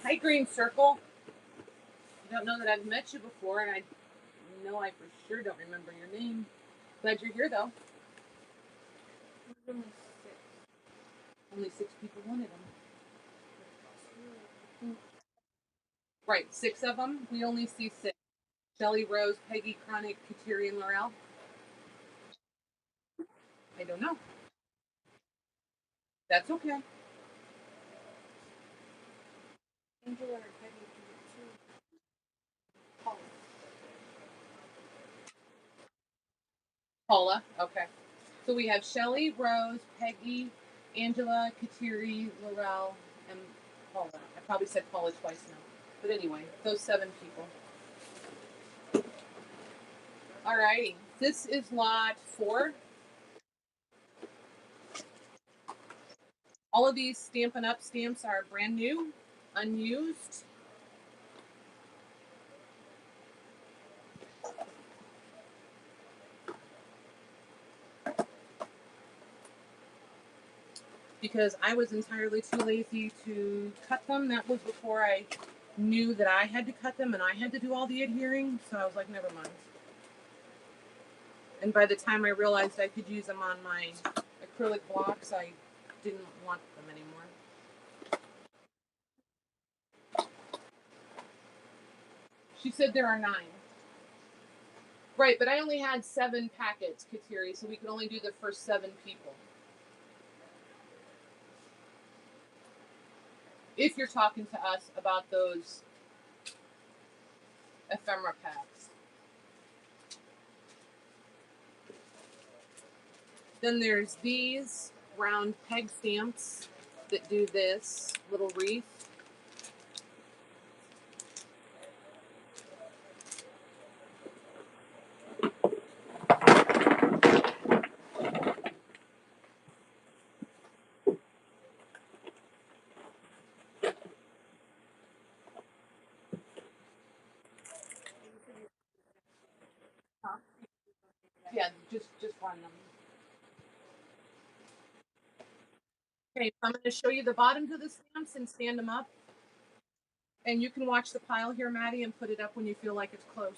Speaker 1: Hi, Green Circle. You don't know that I've met you before, and I know I for sure don't remember your name. Glad you're here, though.
Speaker 2: Only 6.
Speaker 1: Only 6 people wanted them. Right, 6 of them. We only see 6. Shelly, Rose, Peggy, Chronic, Kateri, and Laurel. I don't know. That's okay.
Speaker 2: Angela or Peggy can get 2. Paula.
Speaker 1: Paula. Okay. So we have Shelly, Rose, Peggy, Angela, Kateri, Laurel, and Paula. I probably said Paula twice now. But anyway, those 7 people. Alrighty. This is lot 4. All of these Stampin' Up! Stamps are brand new, unused. because I was entirely too lazy to cut them. That was before I knew that I had to cut them and I had to do all the adhering, so I was like, never mind. And by the time I realized I could use them on my acrylic blocks, I didn't want them anymore. She said there are 9. Right, but I only had 7 packets, Kateri, so we could only do the first 7 people. If you're talking to us about those ephemera packs. Then there's these round peg stamps that do this little wreath. Yeah, just run them. Okay, so I'm going to show you the bottoms of the stamps and stand them up. And you can watch the pile here, Maddie, and put it up when you feel like it's close.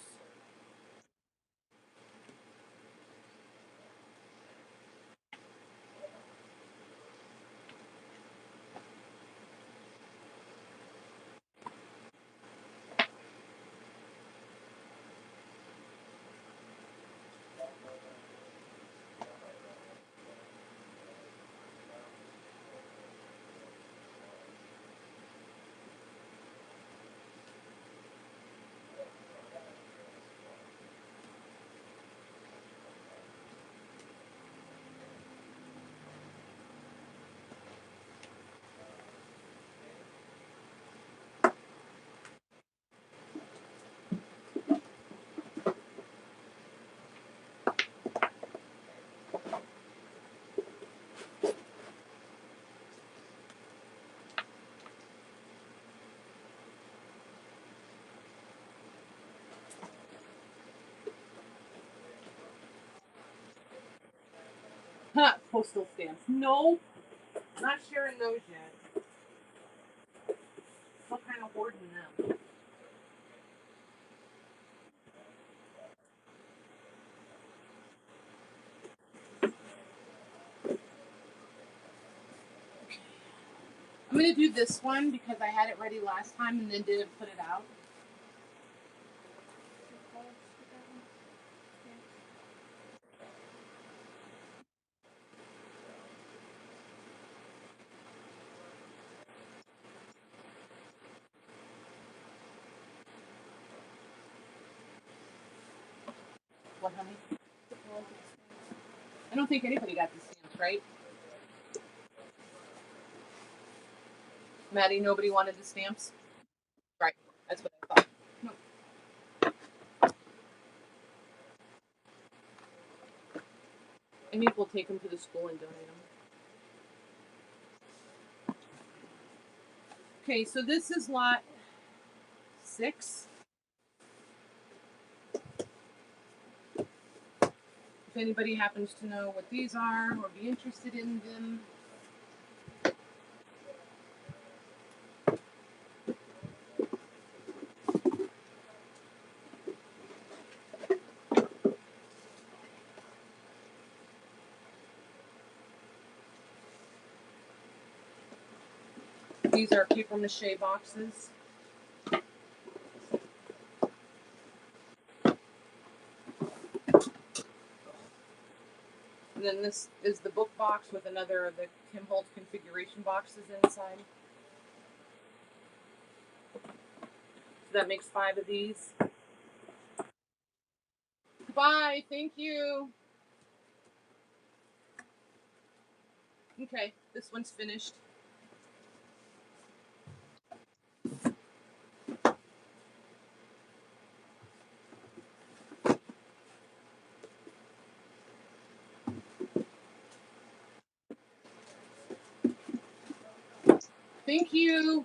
Speaker 1: Huh, postal stamps. No, not sharing those yet. Still kind of hoarding them. I'm going to do this one because I had it ready last time and then didn't put it out. What, honey? I don't think anybody got the stamps, right? Maddie, nobody wanted the stamps? Right, that's what I thought. No. I think we'll take them to the school and donate them. Okay, so this is lot 6. If anybody happens to know what these are or be interested in them. These are paper mache boxes. And then this is the book box with another of the Kim Holtz configuration boxes inside. So that makes 5 of these. Bye, thank you. Okay, this one's finished. Thank you.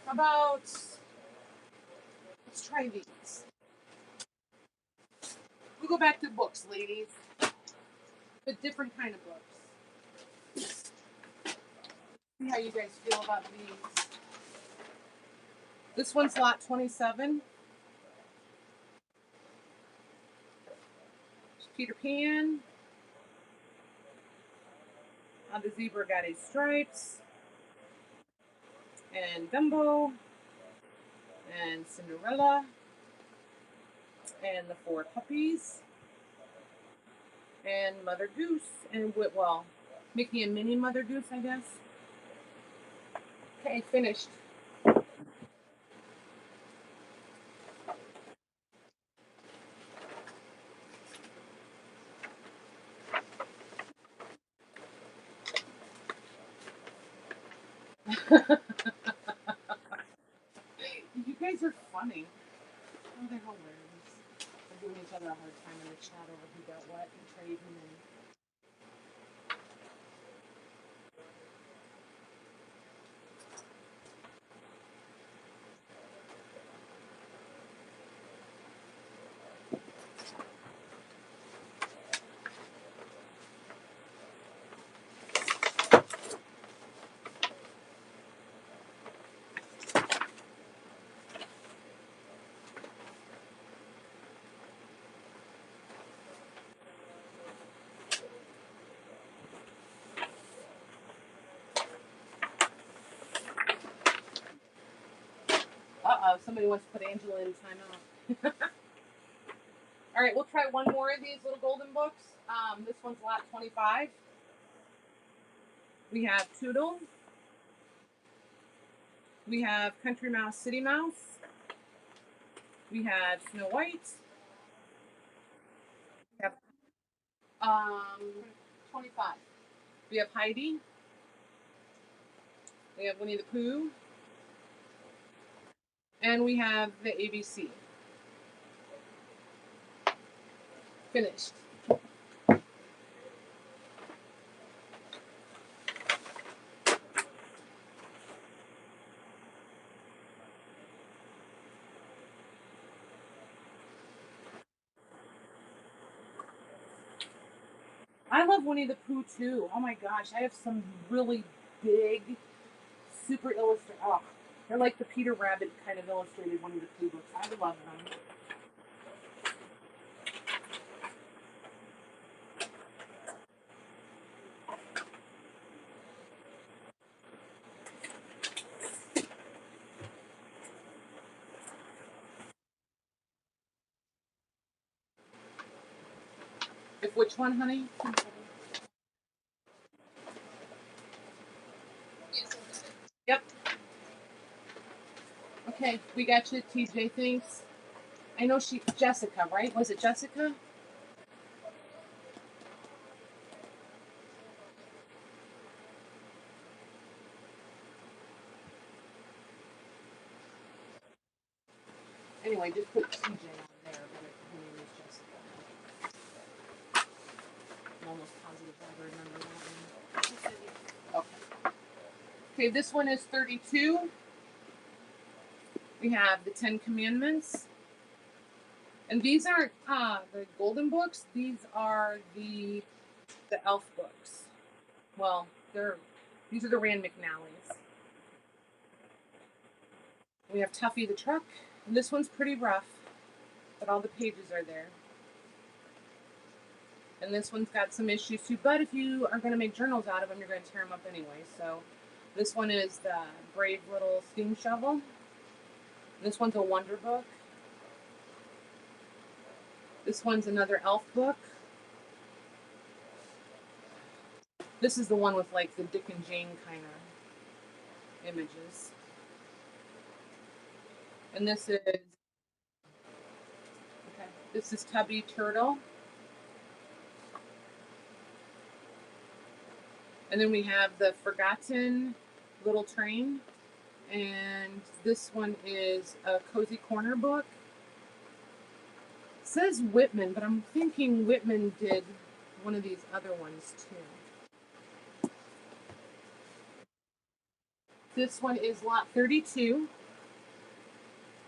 Speaker 1: How about, let's try these. We'll go back to books, ladies. But different kind of books. See how you guys feel about these. This one's lot 27. Peter Pan. The zebra got his stripes. And Dumbo. And Cinderella. And the 4 puppies. And Mother Goose. And, well, Mickey and Minnie Mother Goose, I guess. Okay, finished. You guys are funny. Oh, they're hilarious. We're giving each other a hard time in the chat over who got what and trade and then. Uh-oh, somebody wants to put Angela in timeout. All right, we'll try one more of these little golden books. This one's lot 25. We have Toodle. We have Country Mouse, City Mouse. We have Snow White. We have 25. We have Heidi. We have Winnie the Pooh. And we have the ABC. Finished. I love Winnie the Pooh too. Oh my gosh, I have some really big, super illustrated. Oh, they're like the Peter Rabbit kind of illustrated Winnie the Pooh books. I love them. If which one, honey? Yep. Okay, we got you, TJ. Thanks. I know Jessica, right? Was it Jessica? Anyway, just put TJ on there, but her name is Jessica. I'm almost positive I remember that one. Okay. Okay, this one is 32. We have the 10 Commandments. And these aren't the golden books. These are the elf books. Well, these are the Rand McNally's. We have Tuffy the Truck. And this one's pretty rough, but all the pages are there. And this one's got some issues too, but if you are going to make journals out of them, you're going to tear them up anyway. So this one is the Brave Little Steam Shovel. This one's a Wonder Book. This one's another elf book. This is the one with like the Dick and Jane kind of images. And this is Tubby Turtle. And then we have the Forgotten Little Train. And this one is a Cozy Corner book. It says Whitman, but I'm thinking Whitman did one of these other ones too. This one is lot 32.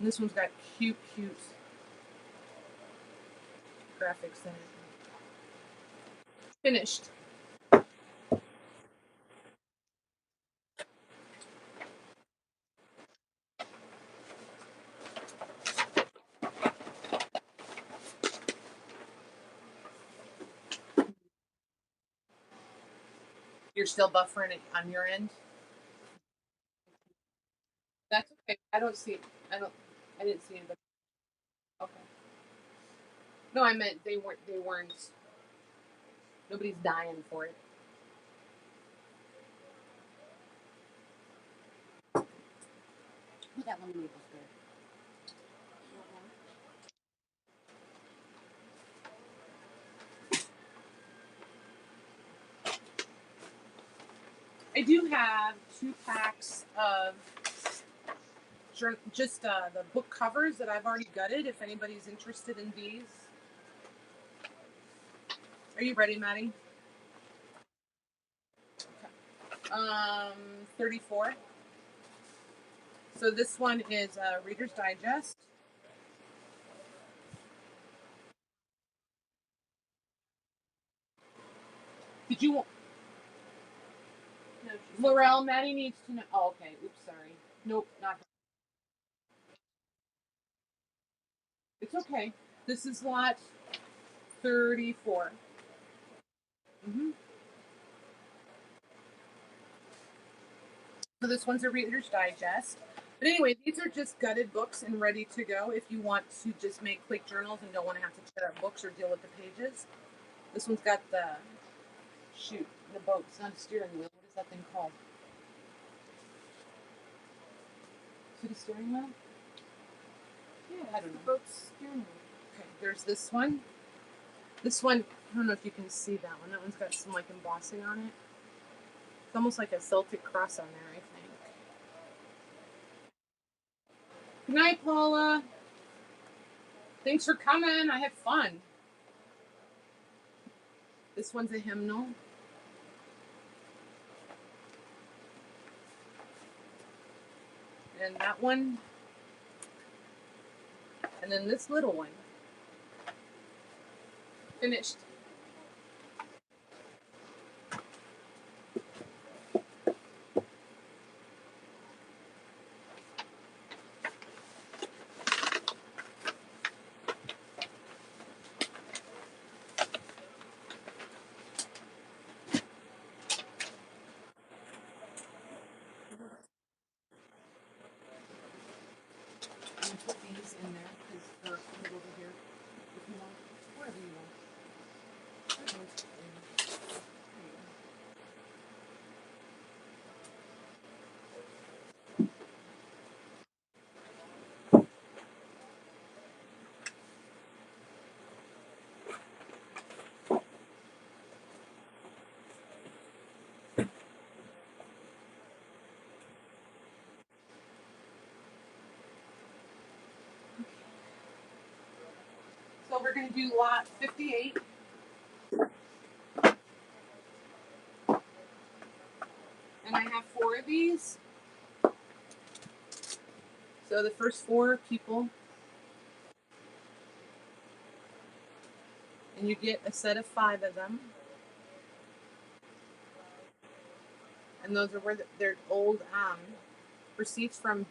Speaker 1: And this one's got cute graphics in it. Finished. You're still buffering it on your end? That's okay. I don't see. I didn't see anybody. Okay. No, I meant they weren't. They weren't. Nobody's dying for it.
Speaker 2: Put that one in maple syrup.
Speaker 1: I do have 2 packs of just the book covers that I've already gutted. If anybody's interested in these, are you ready, Maddie? 34. So this one is Reader's Digest. Did you?
Speaker 2: No,
Speaker 1: Laurel, Maddie needs to know. Oh, okay. Oops, sorry. Nope, not her. It's okay. This is lot 34. Mm-hmm. So this one's a Reader's Digest. But anyway, these are just gutted books and ready to go if you want to just make quick journals and don't want to have to tear up books or deal with the pages. This one's got the boat. It's not a steering wheel. What is that thing called? Is it a steering wheel? Yeah, I don't know.
Speaker 2: boat's steering wheel.
Speaker 1: Okay, there's this one. This one, I don't know if you can see that one. That one's got some like embossing on it. It's almost like a Celtic cross on there, I think. Good night, Paula. Thanks for coming. I had fun. This one's a hymnal. And that one. And then this little one. Finished. I'm going to put these in there because they're right over here. If you want, wherever you want. There you go. So we're going to do lot 58. And I have 4 of these. So the first 4 people. And you get a set of 5 of them. And those are where they're old receipts from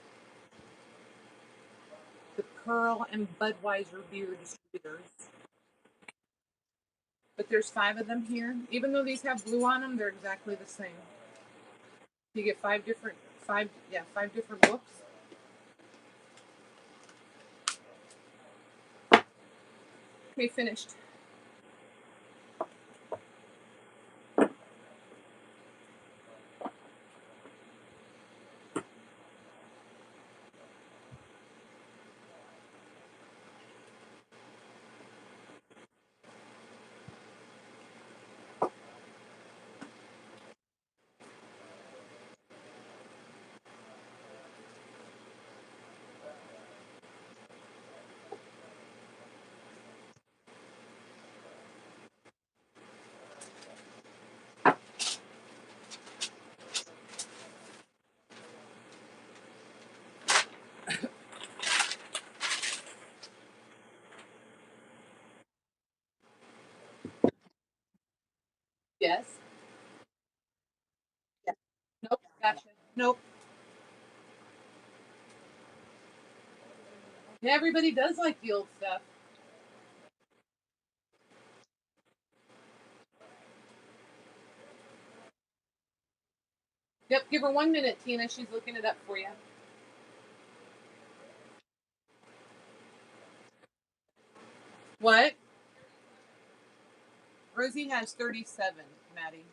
Speaker 1: the Pearl and Budweiser beer distributors. But there's 5 of them here. Even though these have blue on them, they're exactly the same. You get 5 different books. Okay, finished. Yes. Yeah. Nope. Gotcha. Nope. Yeah, everybody does like the old stuff. Yep. Give her 1 minute, Tina. She's looking it up for you. What? Rosie has 37, Maddie.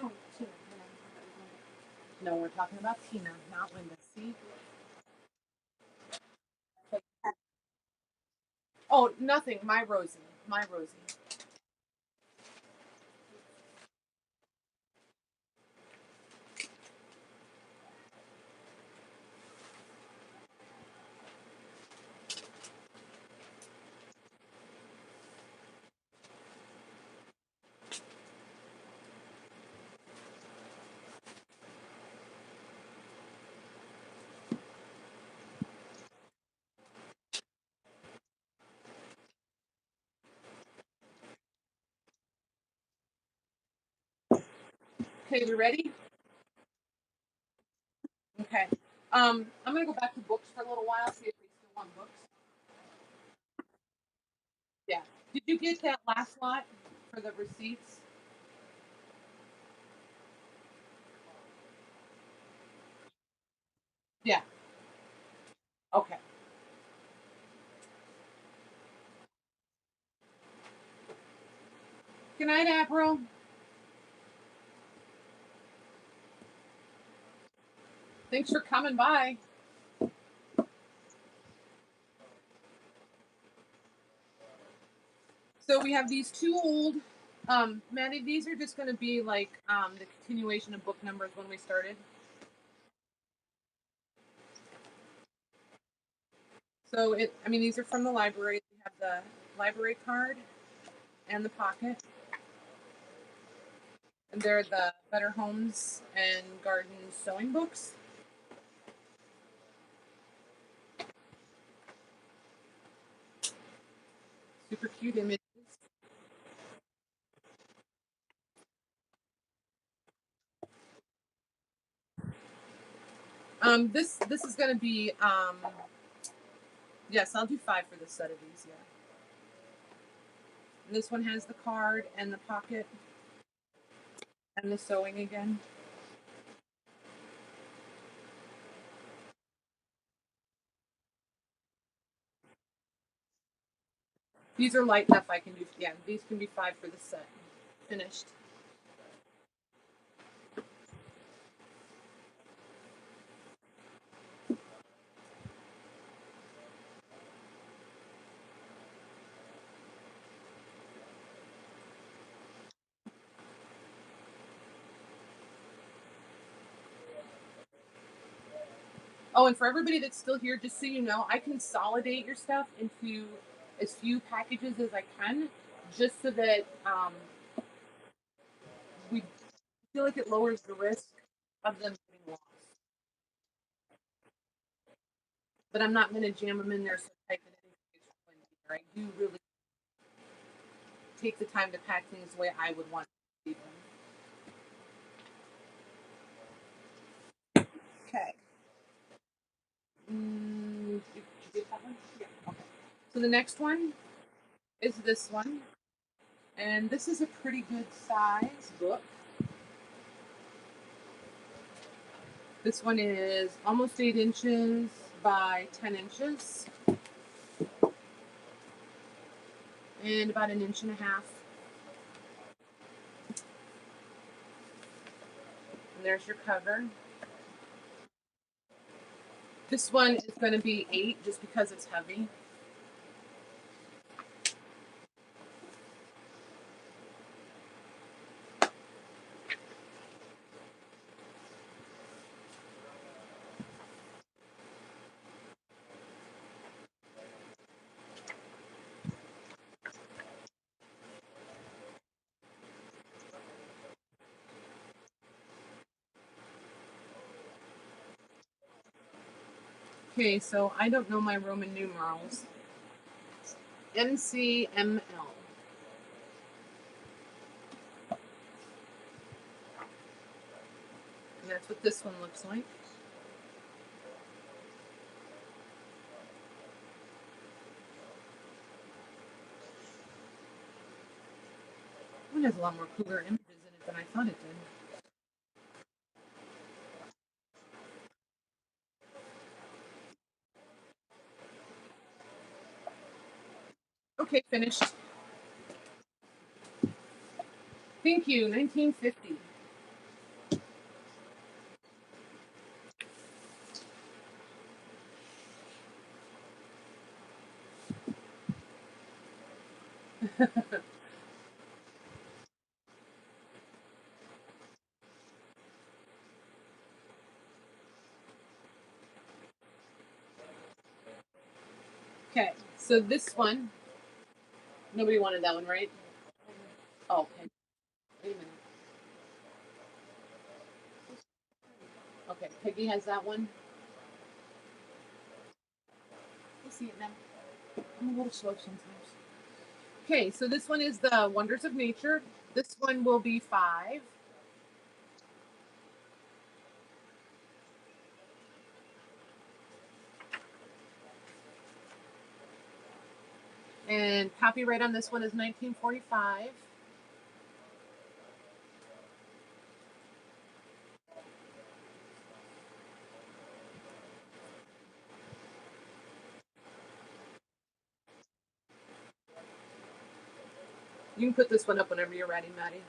Speaker 1: Oh, Tina. No, we're talking about Tina, not Linda. See? Oh, nothing. My Rosie. My Rosie. Okay, we ready? Okay. I'm gonna go back to books for a little while, see if they still want books. Yeah. Did you get that last lot for the receipts? Yeah. Okay. Good night, April. Thanks for coming by. So we have these two old, Maddie, these are just going to be like the continuation of book numbers when we started. So I mean, these are from the library. We have the library card and the pocket. And they're the Better Homes and Gardens sewing books. Super cute images. This is going to be yes, I'll do 5 for this set of these. Yeah. And this one has the card and the pocket and the sewing again. These are light enough. I can do. Yeah, these can be 5 for the set. Finished. Oh, and for everybody that's still here, just so you know, I consolidate your stuff into as few packages as I can, just so that we feel like it lowers the risk of them getting lost. But I'm not going to jam them in there so tight that anything gets ruined either. I do really take the time to pack things the way I would want to keep them. Okay. Did you get that one? Yeah. Okay. So the next one is this one. And this is a pretty good size book. This one is almost 8 inches by 10 inches and about an inch and a half. And there's your cover. This one is going to be 8 just because it's heavy. Okay, so I don't know my Roman numerals. MCML. And that's what this one looks like. It has a lot more cooler images in it than I thought it did. Okay, finished. Thank you, 1950. Okay, so this one, nobody wanted that one, right? Oh, okay. Wait a minute. Okay, Peggy has that one. I see it now. I'm a little slow sometimes. Okay, so this one is the Wonders of Nature. This one will be 5. And copyright on this one is 1945. You can put this one up whenever you're ready, Maddie.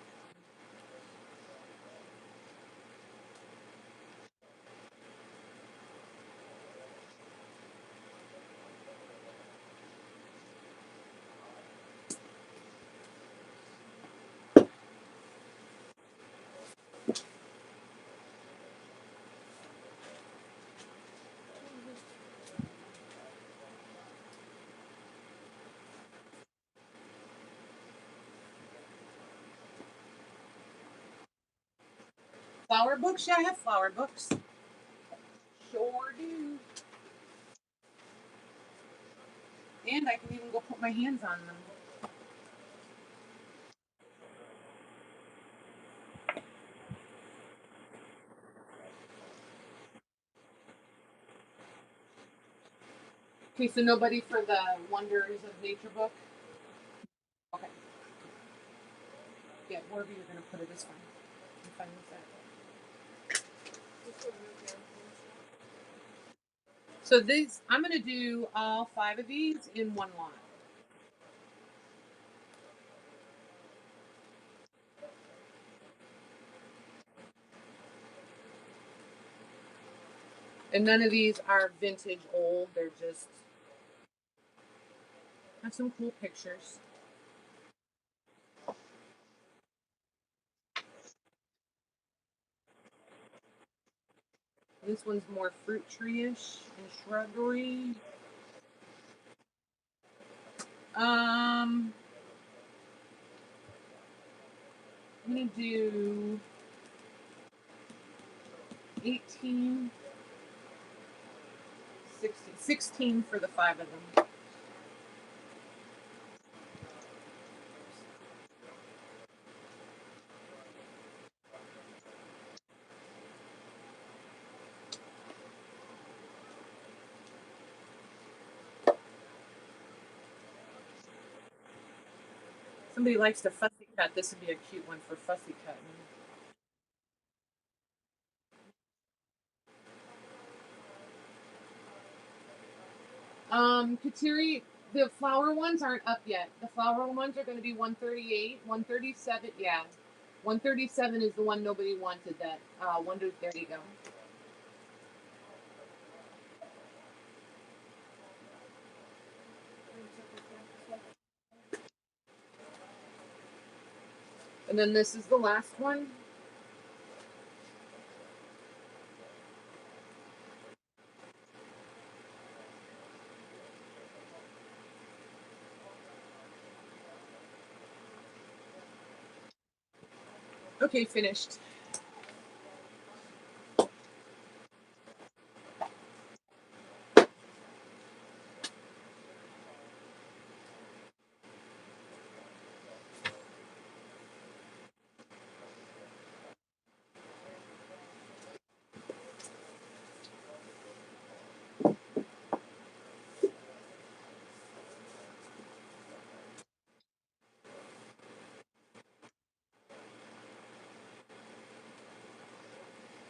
Speaker 1: Flower books? Yeah, I have flower books. Sure do. And I can even go put my hands on them. Okay, so nobody for the Wonders of Nature book? Okay. Yeah, wherever you're going to put it is fine. I'm fine with that. So these, I'm going to do all 5 of these in one lot. And none of these are vintage old. They're just have some cool pictures. This one's more fruit tree-ish and shrubbery. I'm gonna do 18, 16 for the 5 of them. Somebody likes to fussy cut. This would be a cute one for fussy cutting. Kateri, the flower ones aren't up yet. The flower ones are going to be 138, 137. Yeah, 137 is the one nobody wanted. That wonder. There you go. And then this is the last one. Okay, finished.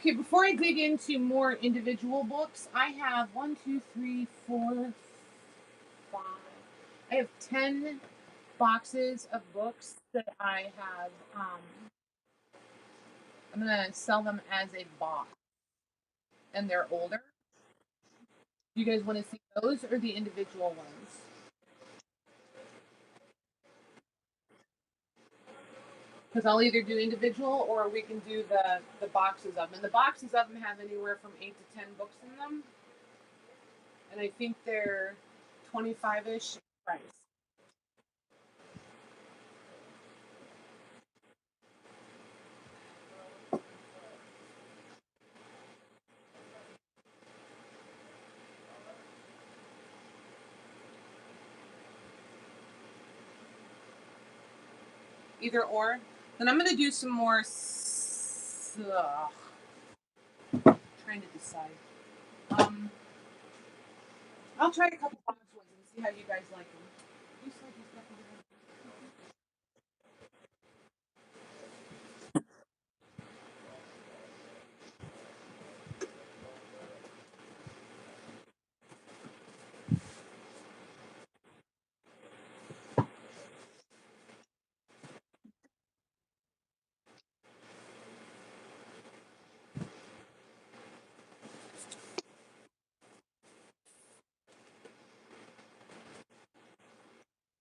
Speaker 1: Okay, before I dig into more individual books, I have 1, 2, 3, 4, 5. I have 10 boxes of books that I have. I'm gonna sell them as a box, and they're older. You guys want to see those or the individual ones? Because I'll either do individual or we can do the boxes of them. And the boxes of them have anywhere from 8 to 10 books in them, and I think they're 25-ish price. Either or. Then I'm gonna do some more. Trying to decide. Um, I'll try a couple box ones and see how you guys like them. You said he's got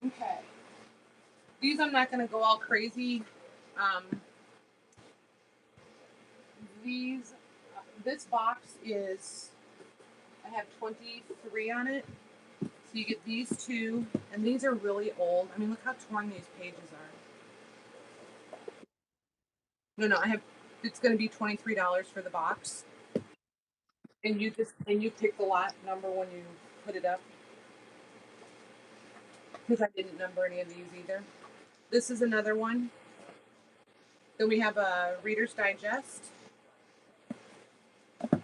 Speaker 1: okay. These I'm not gonna go all crazy. Um, these, this box is, I have 23 on it. So you get these two, and these are really old. I mean, look how torn these pages are. No, I have. It's going to be $23 for the box, and you pick the lot number when you put it up. Because I didn't number any of these either. This is another one. Then we have a Reader's Digest. And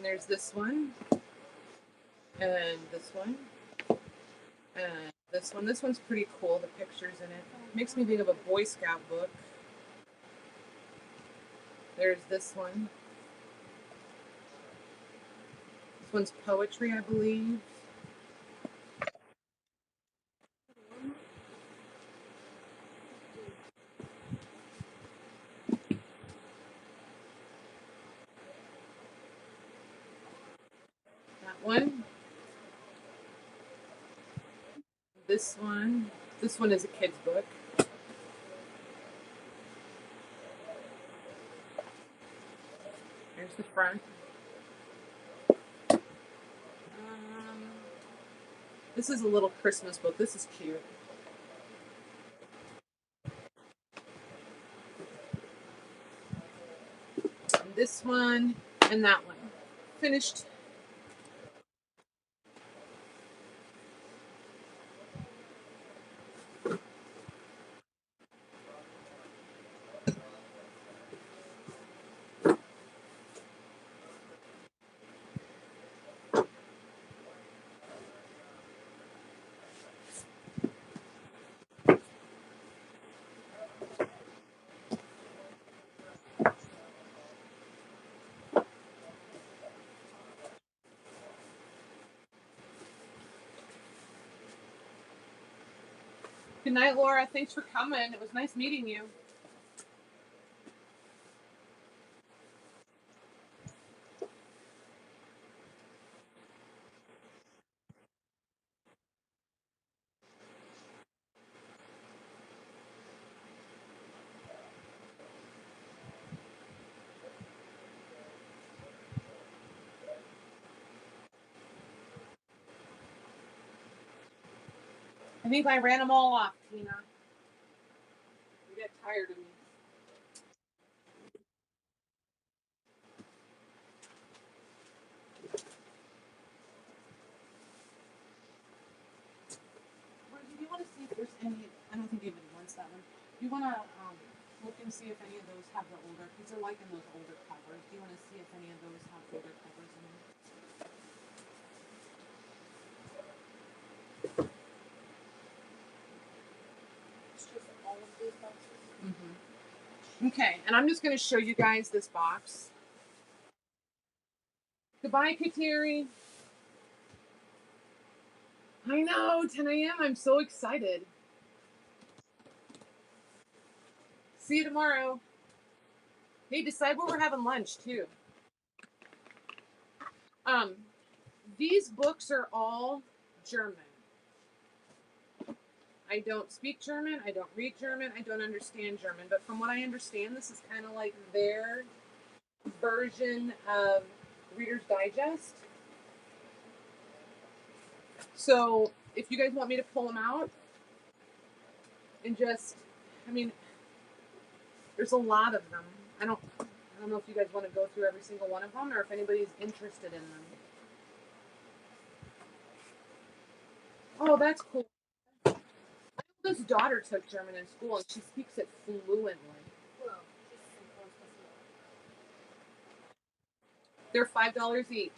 Speaker 1: there's this one, and this one, and this one. This one's pretty cool. The pictures in it makes me think of a Boy Scout book. There's this one. This one's poetry, I believe. That one. This one. This one is a kid's book. There's the front. This is a little Christmas book. This is cute. And this one and that one. Finished. Good night, Laura. Thanks for coming. It was nice meeting you. I think I ran them all off, Tina. You get tired of me. Do you want to see if there's any? I don't think anybody wants that one. Do you want to look and see if any of those have the older? Because they're liking those older covers. Do you want to see if any of those have older covers in them?
Speaker 2: It's just all of these boxes.
Speaker 1: Mm-hmm. Okay, and I'm just going to show you guys this box. Goodbye, Kateri. I know, 10 a.m. I'm so excited. See you tomorrow. Hey, decide where we're having lunch too. Um, these books are all German. I don't speak German. I don't read German. I don't understand German. But from what I understand, this is kind of like their version of Reader's Digest. So if you guys want me to pull them out and just, I mean, there's a lot of them. I don't know if you guys want to go through every single one of them or if anybody's interested in them. Oh, that's cool. This daughter took German in school and she speaks it fluently.
Speaker 2: Well,
Speaker 1: They're $5 each.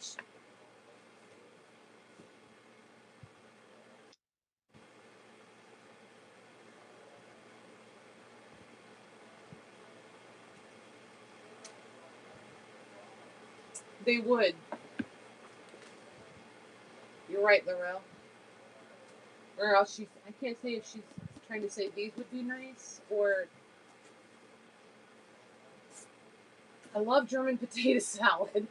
Speaker 1: They would. You're right, Laurel. Or else she's, I can't say if she's trying to say these would be nice or. I love German potato salad.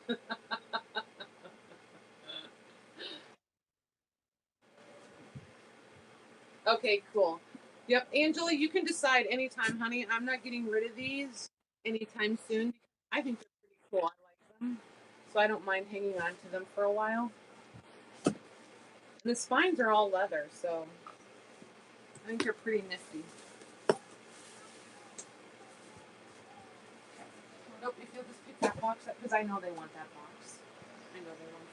Speaker 1: Okay, cool. Yep, Angela, you can decide anytime, honey. I'm not getting rid of these anytime soon. I think they're pretty cool. I like them. So I don't mind hanging on to them for a while. And the spines are all leather, so I think they're pretty nifty. Nope, if you'll just pick that box up, because I know they want that box. I know they want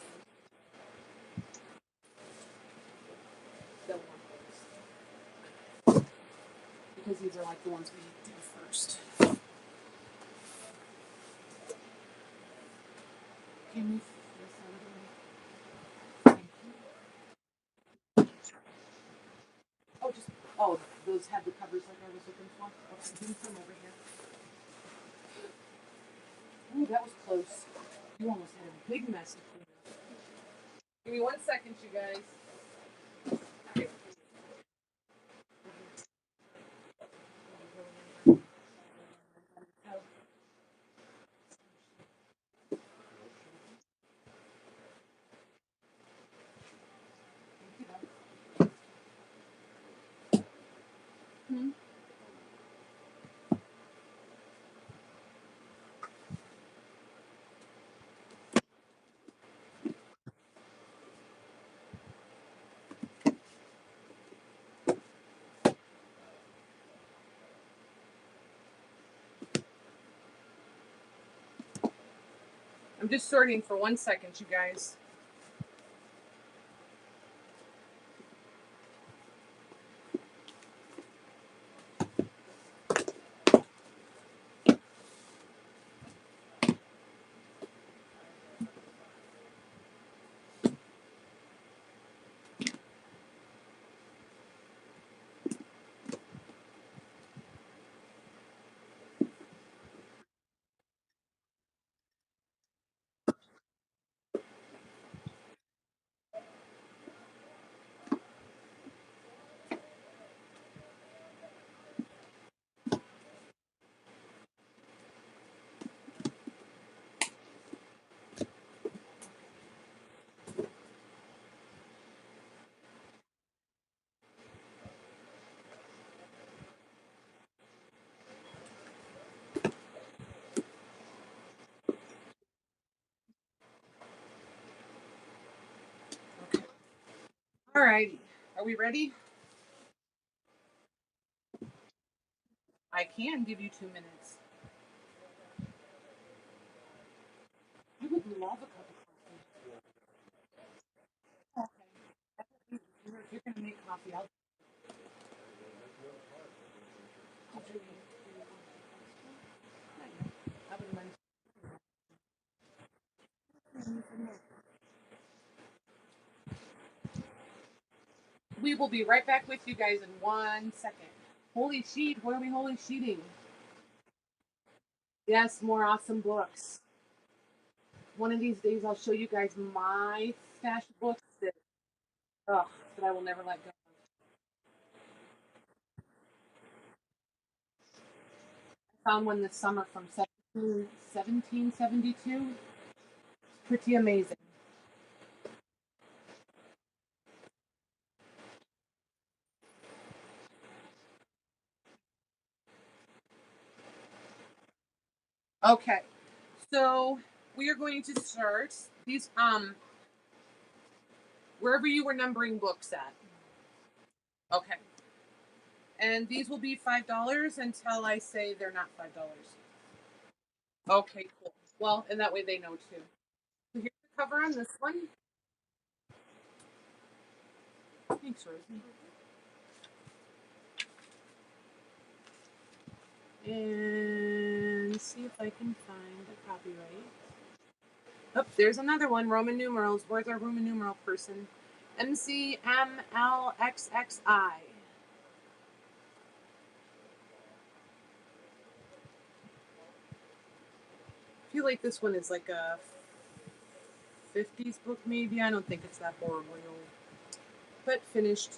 Speaker 1: those. They'll want those. Because these are like the ones we do first. Can you this out of the way? Thank you. Oh, just, oh, those have the covers like I was looking for? Okay, give me some over here. Ooh, that was close. You almost had a big mess to clean up. Give me 1 second, you guys. Here. Hmm? I'm just sorting for 1 second, you guys. Okay. All righty. Are we ready? I can give you 2 minutes. I would love a cup of coffee. Okay. If you're going to make coffee, I'll do you. I wouldn't mind. We will be right back with you guys in 1 second. Holy sheet. What are we holy sheeting? Yes, more awesome books. One of these days, I'll show you guys my stash of books that I will never let go. I found one this summer from 1772. Pretty amazing. Okay, so we are going to start these wherever you were numbering books at. Okay, and these will be $5 until I say they're not $5. Okay, cool. Well, and that way they know too. So here's the cover on this one. Thanks, Rosie. And see if I can find a copyright. Oh, there's another one. Roman numerals. Where's our Roman numeral person? MCMLXXI. I feel like this one is like a 50s book, maybe. I don't think it's that horribly old. But finished.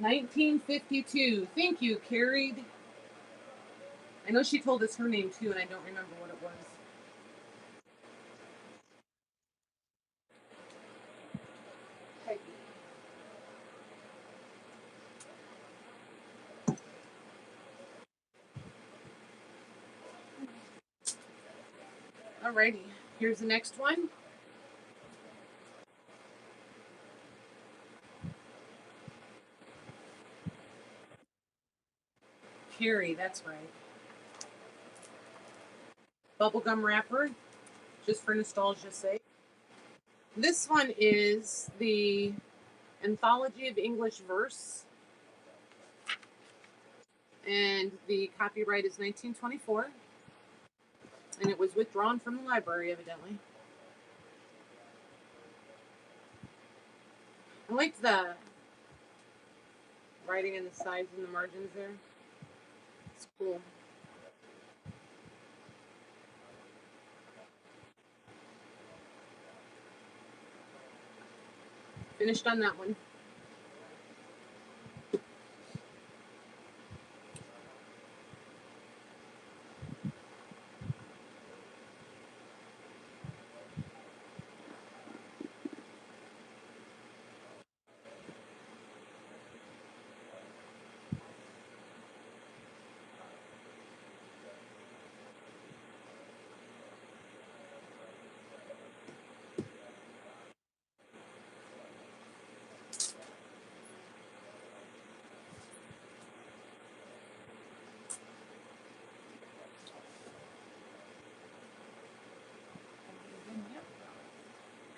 Speaker 1: $19.52. Thank you, Carrie. I know she told us her name too, and I don't remember what it was. Peggy. Alrighty, here's the next one. Carrie, that's right. Bubblegum wrapper, just for nostalgia's sake. This one is the Anthology of English Verse, and the copyright is 1924, and it was withdrawn from the library, evidently. I like the writing in the sides and the margins there. It's cool. Finished on that one.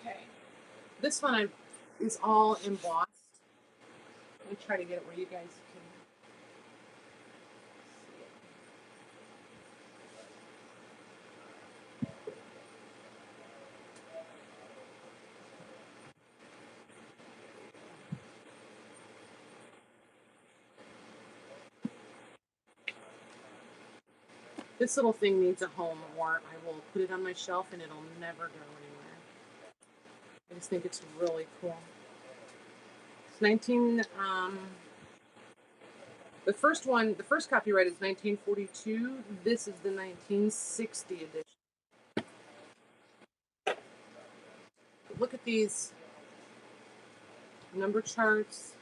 Speaker 1: Okay. This one is all embossed. Let me try to get it where you guys can see it. This little thing needs a home, or I will put it on my shelf and it'll never go anywhere. I just think it's really cool. It's 19. The first copyright is 1942. This is the 1960 edition. But look at these number charts,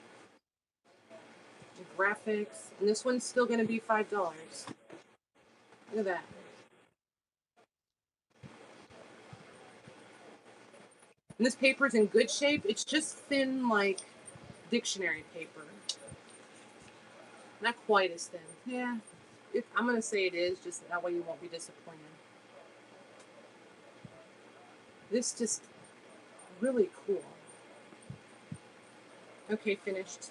Speaker 1: and graphics, and this one's still going to be $5. Look at that. And this paper is in good shape. It's just thin, like dictionary paper. Not quite as thin. Yeah, I'm going to say it is, just that way you won't be disappointed. This just really cool. Okay, finished.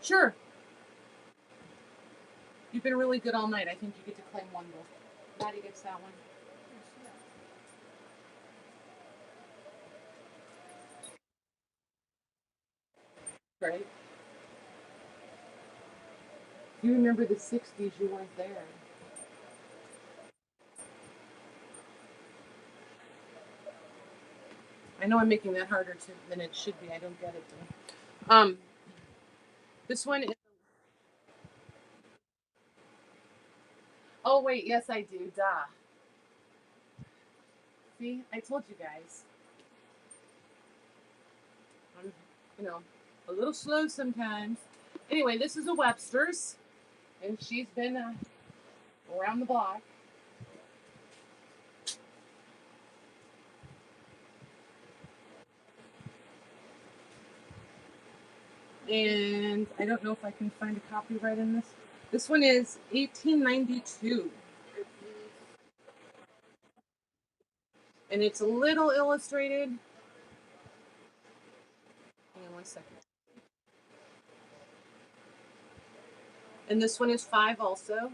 Speaker 1: Sure. You've been really good all night. I think you get to claim one book. Maddie gets that one. Right? You remember the 60s, you weren't there. I know I'm making that harder than it should be. I don't get it though. This one is. Oh wait, yes I do. Duh. See, I told you guys. I'm, a little slow sometimes. Anyway, this is a Webster's, and she's been around the block. And I don't know if I can find a copyright in this. This one is 1892. And it's a little illustrated. Hang on one second. And this one is 5 also.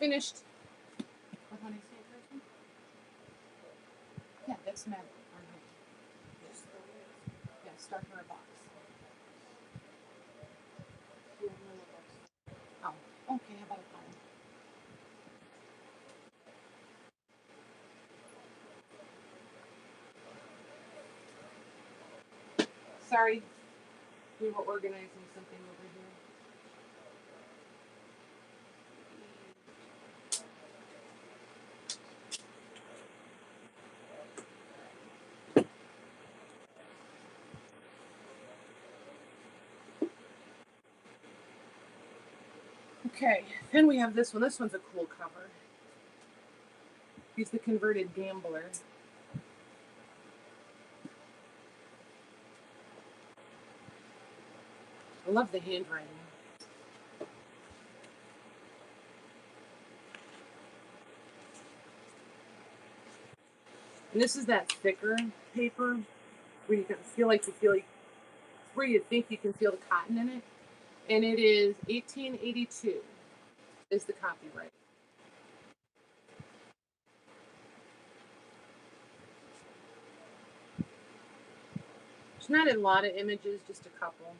Speaker 1: Finished. Oh, honey, see it, person? Yeah, that's Matt. Yeah, start her a box. Oh, okay, how about a phone? Sorry, we were organizing something over here. Okay, then we have this one. This one's a cool cover. He's the converted gambler. I love the handwriting. And this is that thicker paper where you can where you think you can feel the cotton in it. And it is 1882 is the copyright. There's not a lot of images, just a couple.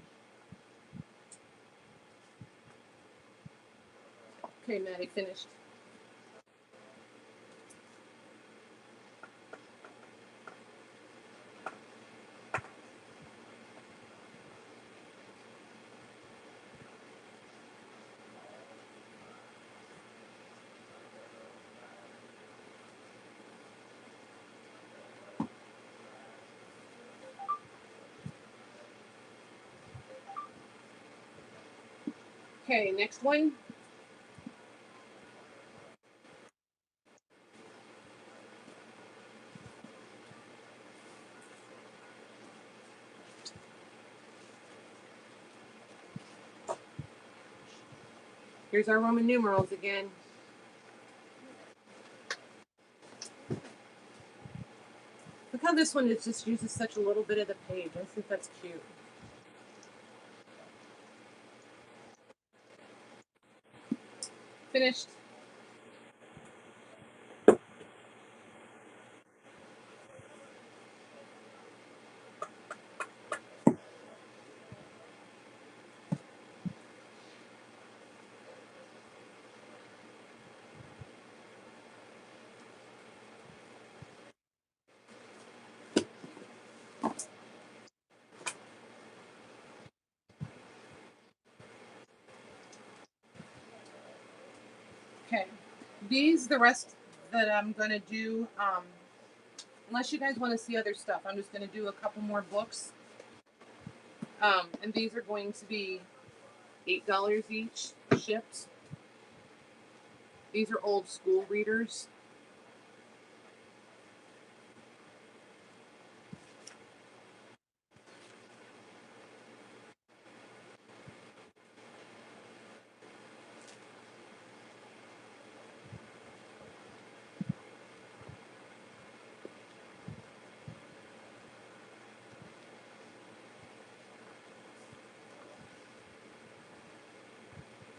Speaker 1: Okay, Maddie, finished. Okay, next one. Here's our Roman numerals again. Look how this one just uses such a little bit of the page. I think that's cute. Finished. Okay. The rest that I'm going to do, unless you guys want to see other stuff, I'm just going to do a couple more books. And these are going to be $8 each, shipped. These are old school readers.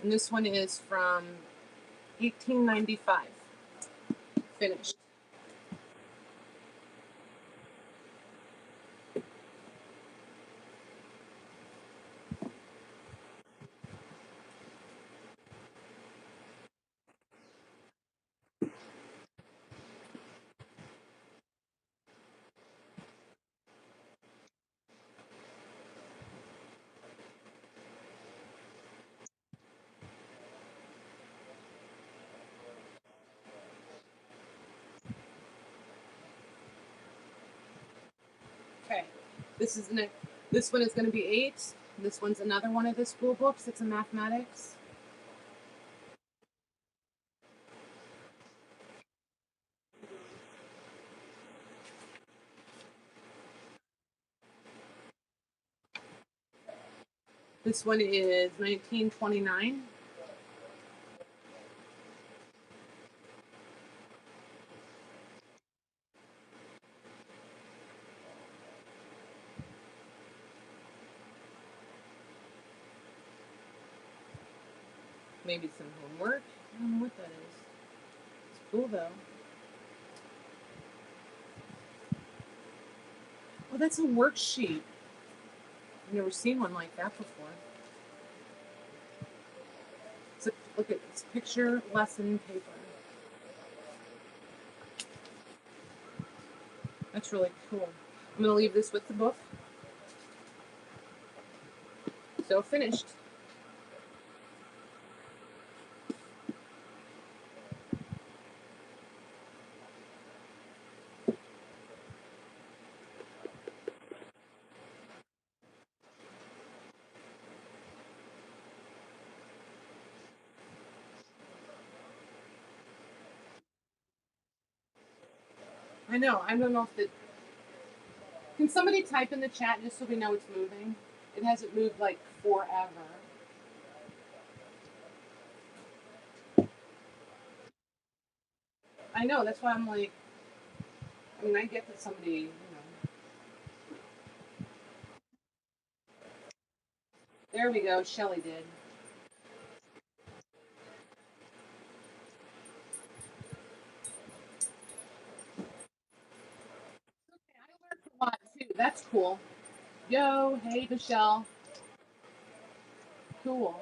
Speaker 1: And this one is from 1895. Finished. Okay. This one is going to be 8. This one's another one of the school books. It's a mathematics. This one is 1929. Maybe some homework. I don't know what that is. It's cool though. Oh, that's a worksheet. I've never seen one like that before. Look at this picture lesson paper. That's really cool. I'm going to leave this with the book. So finished. I know. I don't know if it. Can somebody type in the chat just so we know it's moving? It hasn't moved like forever. I know. That's why I'm like. I mean, I get that somebody. There we go. Shelly did. Okay, I learned a lot too. That's cool. Yo, hey Michelle. Cool.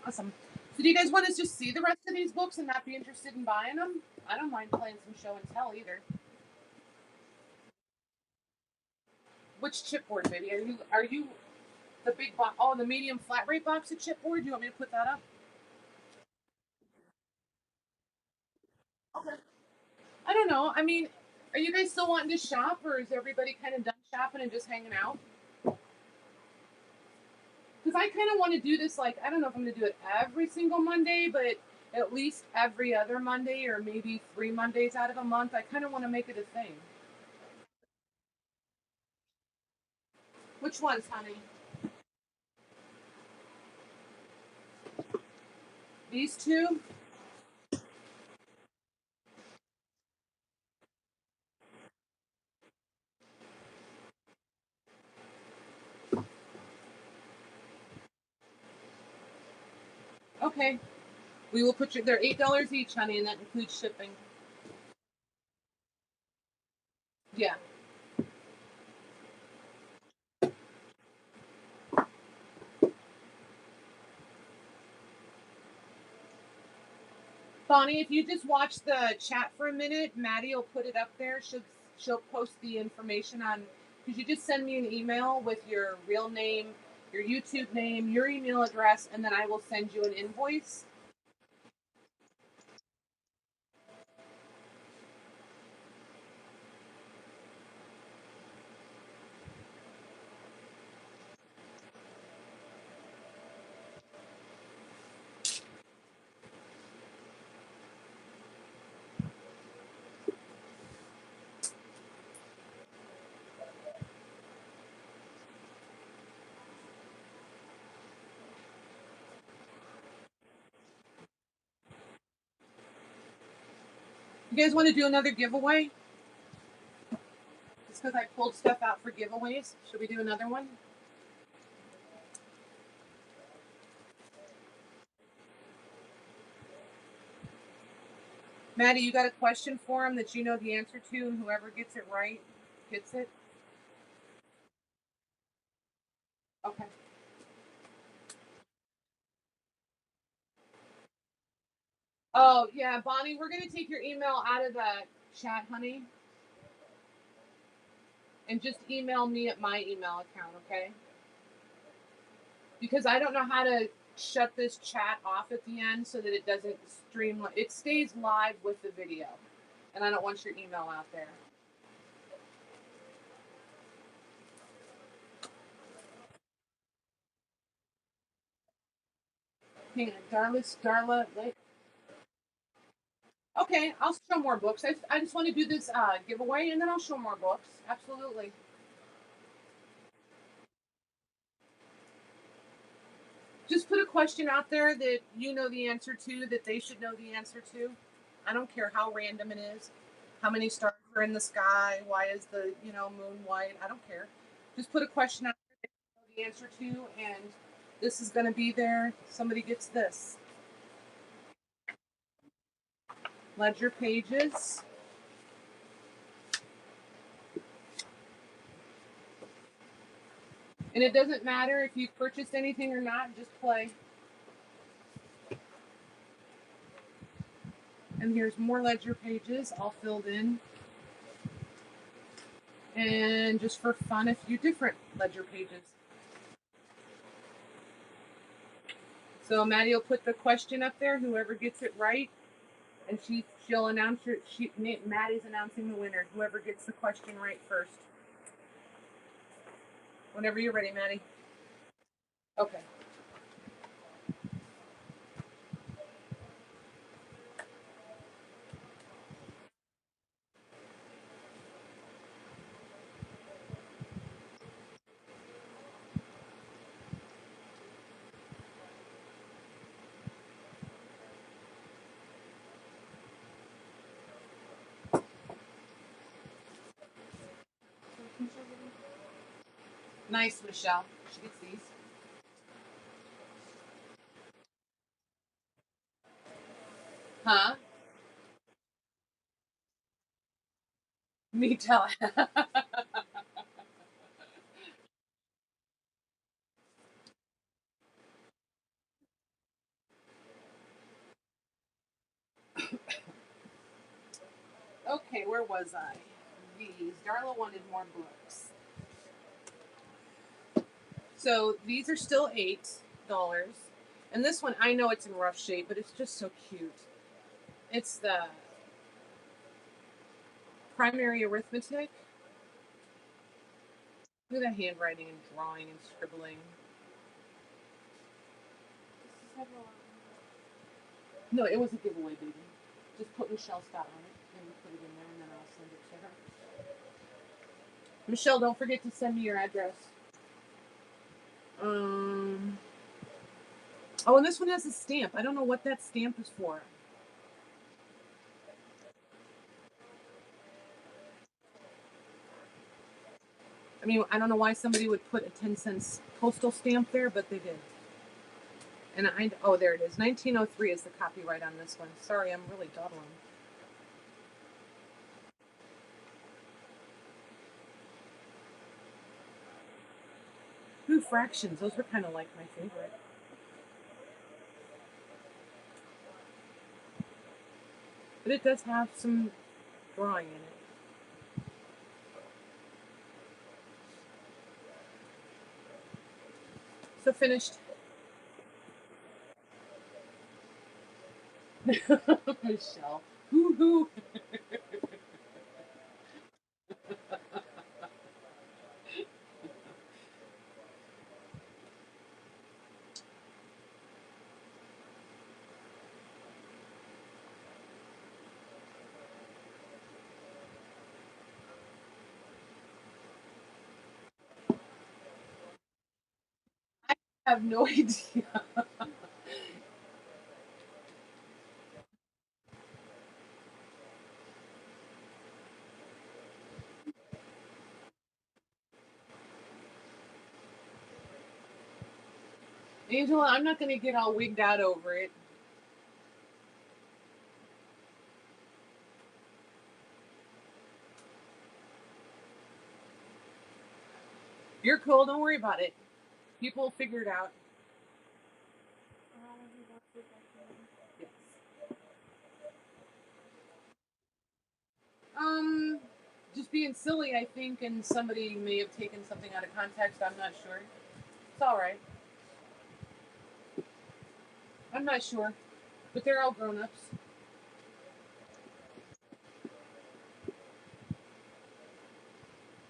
Speaker 1: Awesome. So do you guys want to just see the rest of these books and not be interested in buying them? I don't mind playing some show and tell either. Which chipboard, baby? Are you the big box? Oh, the medium flat rate box of chipboard. You want me to put that up? Okay. I don't know. I mean, are you guys still wanting to shop, or is everybody kind of done shopping and just hanging out? Because I kind of want to do this. Like, I don't know if I'm going to do it every single Monday, but at least every other Monday, or maybe 3 Mondays out of a month. I kind of want to make it a thing. Which ones, honey? These two? Okay. We will put they're $8 each, honey, and that includes shipping. Yeah. Bonnie, if you just watch the chat for a minute, Maddie will put it up there. She'll post the information on. Because you just send me an email with your real name, your YouTube name, your email address, and then I will send you an invoice. You guys want to do another giveaway? Just because I pulled stuff out for giveaways. Should we do another one? Maddie, you got a question for him that you know the answer to, and whoever gets it right gets it? Okay. Oh, yeah, Bonnie, we're going to take your email out of the chat, honey, and just email me at my email account, okay? Because I don't know how to shut this chat off at the end so that it doesn't stream. It stays live with the video, and I don't want your email out there. Hang on, Darla, wait. Okay, I'll show more books. I just want to do this giveaway, and then I'll show more books. Absolutely. Just put a question out there that you know the answer to, that they should know the answer to. I don't care how random it is, how many stars are in the sky, why is the moon white. I don't care. Just put a question out there that you know the answer to, and this is going to be there. Somebody gets this. Ledger pages. And it doesn't matter if you've purchased anything or not, just play. And here's more ledger pages all filled in. And just for fun, a few different ledger pages. So Maddie will put the question up there, whoever gets it right, and she'll announce her. Maddie's announcing the winner. Whoever gets the question right first. Whenever you're ready, Maddie. Okay. Nice, Michelle. She gets these. Huh? Me tell. Okay, where was I? These. Darla wanted more books. So these are still $8. And this one, I know it's in rough shape, but it's just so cute. It's the primary arithmetic. Look at that handwriting and drawing and scribbling. No, it was a giveaway, baby. Just put Michelle's dot on it and put it in there, and then I'll send it to her. Michelle, don't forget to send me your address. Oh, and this one has a stamp. I don't know what that stamp is for. I mean, I don't know why somebody would put a 10-cent postal stamp there, but they did. And there it is. 1903 is the copyright on this one. Sorry, I'm really dawdling. Ooh, fractions. Those were kind of like my favorite. But it does have some drawing in it. So finished. Michelle. Hoo-hoo. I have no idea. Angela, I'm not going to get all wigged out over it. You're cool. Don't worry about it. People will figure it out. Yes. Just being silly, I think, and somebody may have taken something out of context. I'm not sure. It's all right. I'm not sure, but they're all grown-ups.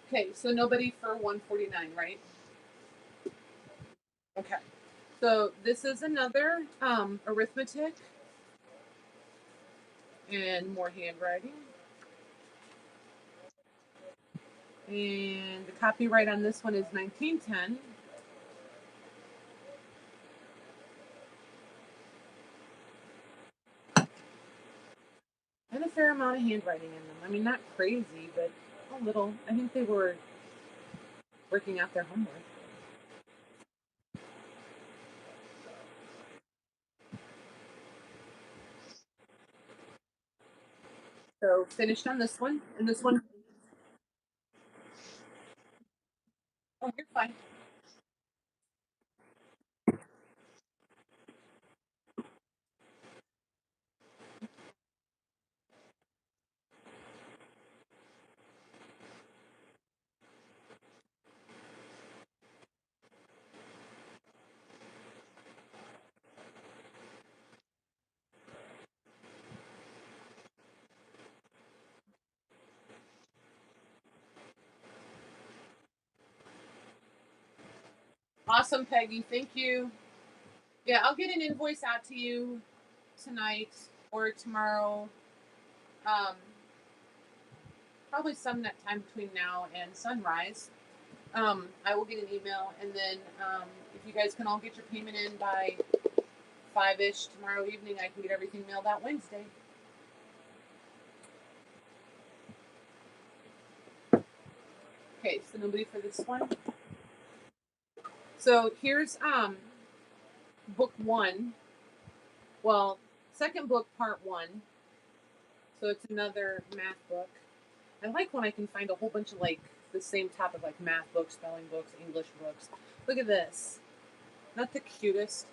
Speaker 1: Okay, so nobody for 149, right? Okay. So this is another arithmetic and more handwriting. And the copyright on this one is 1910. And a fair amount of handwriting in them. I mean, not crazy, but a little. I think they were working out their homework. So finished on this one. And this one, oh, you're fine. Awesome, Peggy. Thank you. Yeah, I'll get an invoice out to you tonight or tomorrow. Um, Probably some that time between now and sunrise. I will get an email, and then if you guys can all get your payment in by 5-ish tomorrow evening, I can get everything mailed out Wednesday. Okay, so nobody for this one. So here's book one. Well, second book, part one. So it's another math book. I like when I can find a whole bunch of like the same topic, like math books, spelling books, English books. Look at this. Not the cutest.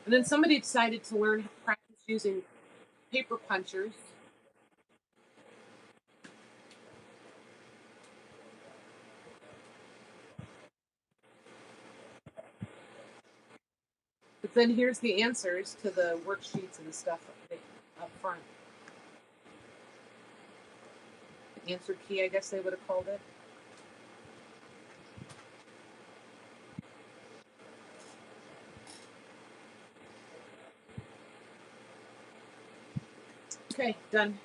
Speaker 1: And then somebody decided to learn how to practice using paper punchers. But then here's the answers to the worksheets and the stuff up front. Answer key, I guess they would have called it. Okay, done.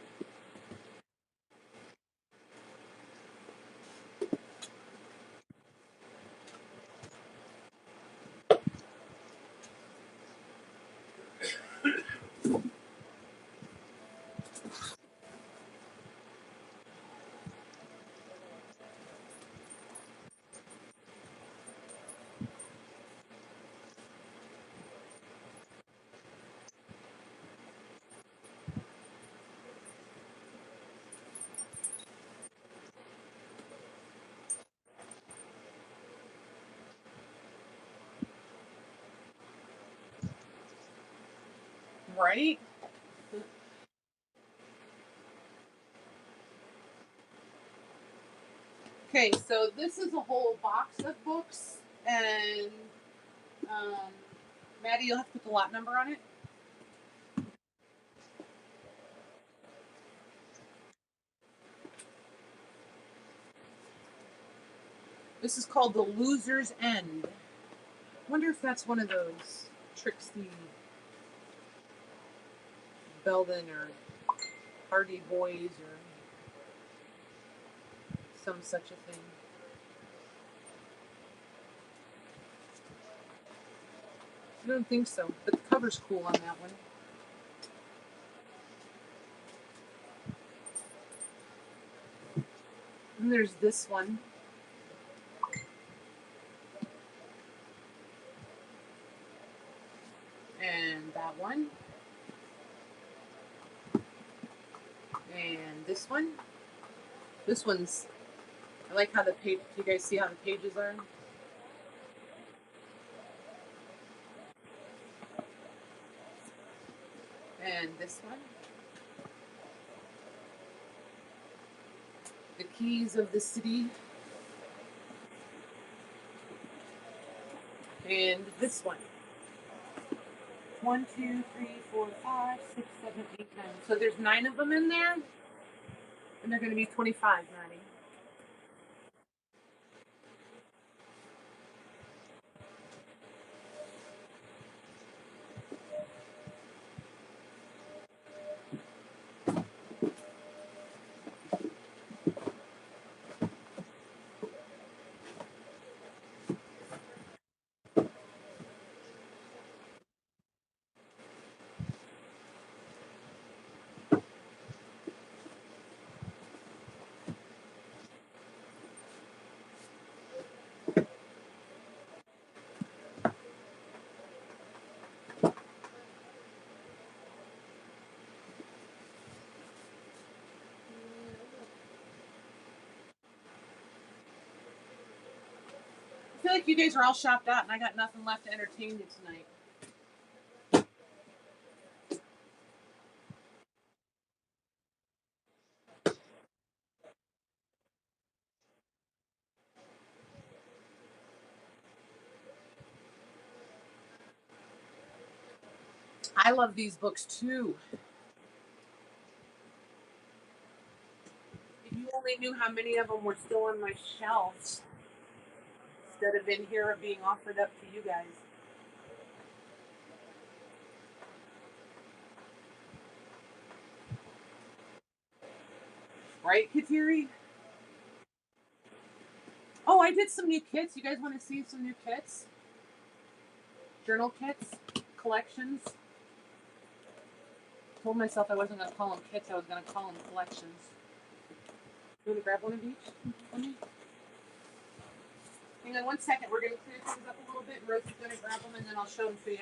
Speaker 1: Right? Okay, so this is a whole box of books, and um, Maddie, you'll have to put the lot number on it. This is called The Loser's End. Wonder if that's one of those Trixie Belden or Hardy Boys or some such a thing. I don't think so, but the cover's cool on that one. And there's this one. And that one. And this one. This one's, I like how the page, you guys see how the pages are? And this one. The keys of the city. And this one. 1, 2, 3, 4, 5, 6, 7, 8, 9. So there's 9 of them in there. And they're going to be 25, Maddie. I feel like you guys are all shopped out and I got nothing left to entertain you tonight. I love these books too. If you only knew how many of them were still on my shelves instead of in here being offered up to you guys. Right, Kateri? Oh, I did some new kits. You guys want to see some new kits? Journal kits, collections. Told myself I wasn't going to call them kits. I was going to call them collections. You want to grab one of each for me? Hang on 1 second. We're going to clear things up a little bit. Rosie's going to grab them and then I'll show them to you.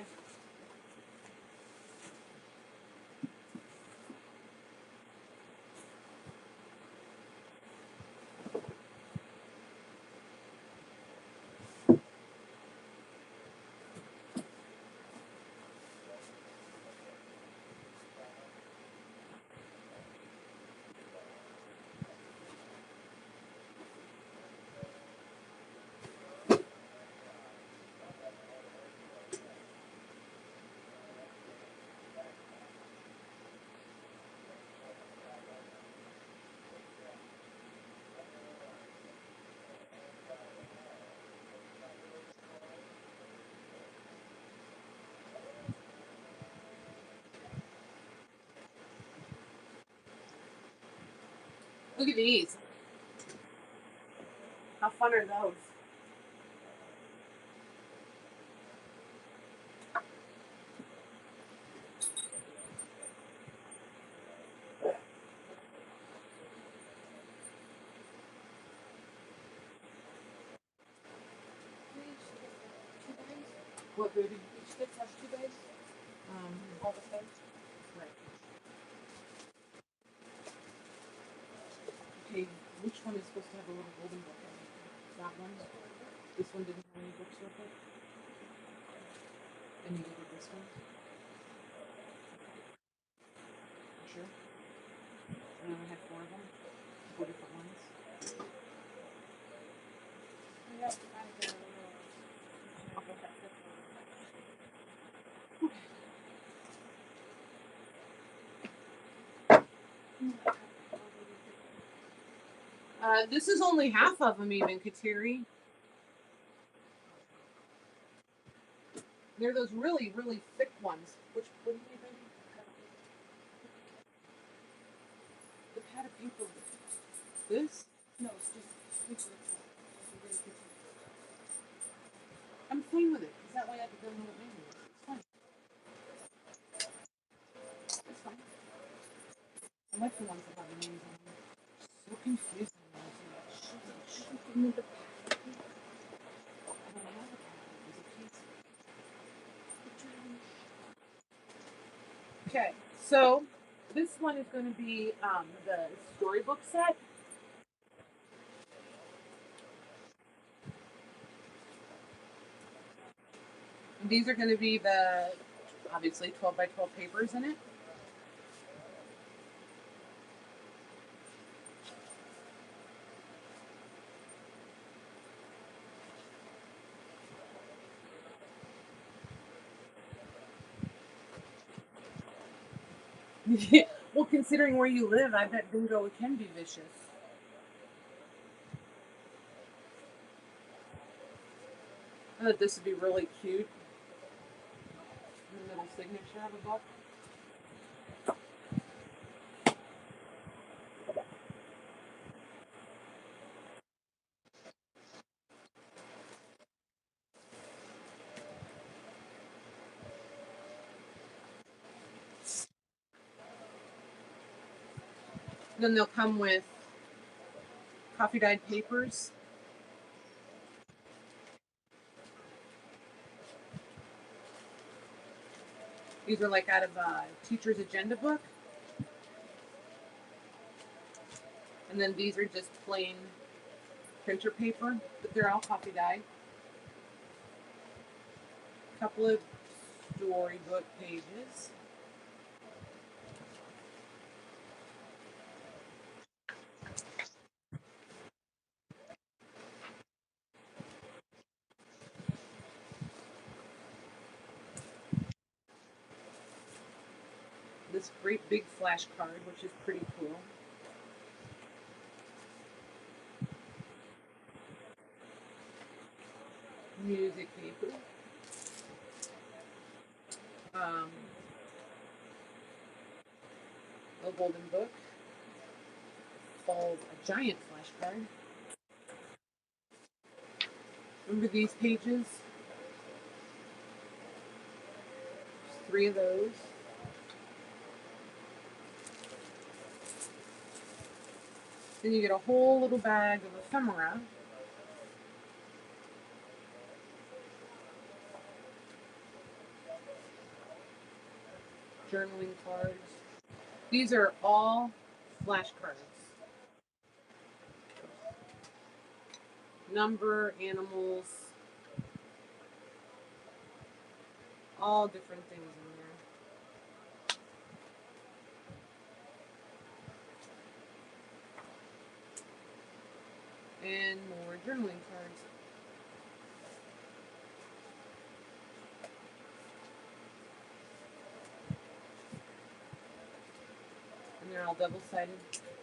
Speaker 1: Look at these. How fun are those? What, baby?
Speaker 2: Each gift has 2 bags. All the things.
Speaker 1: Right. Okay, which one is supposed to have a little golden book in it? That one? This one didn't have any books with it? And you did this one? You sure? And I only had 4 of them? 4 different ones?
Speaker 2: Yep, I do. Okay.
Speaker 1: This is only half of them even, Kateri. They're those really, really thick ones. Which, what do you think? The pad of paper. This?
Speaker 2: No, it's just switch it.
Speaker 1: I'm fine with it, because that way I can go know what name it is. It's fine. It's fine. I like the ones that have the names on them. So confusing.
Speaker 2: Give me the
Speaker 1: Okay, so This one is going to be the storybook set. These are going to be the, obviously, 12 by 12 papers in it. Well, considering where you live, I bet bingo can be vicious. I thought this would be really cute. The little signature of a book. Then they'll come with coffee dyed papers. These are like out of a teacher's agenda book. And then these are just plain printer paper, but they're all coffee dyed. A couple of storybook pages. This great big flashcard, which is pretty cool. Music paper. A golden book. Called a giant flashcard. Remember these pages? There's 3 of those. Then you get a whole little bag of ephemera. Journaling cards. These are all flashcards. Number, animals, all different things in there. And more journaling cards. And they're all double-sided.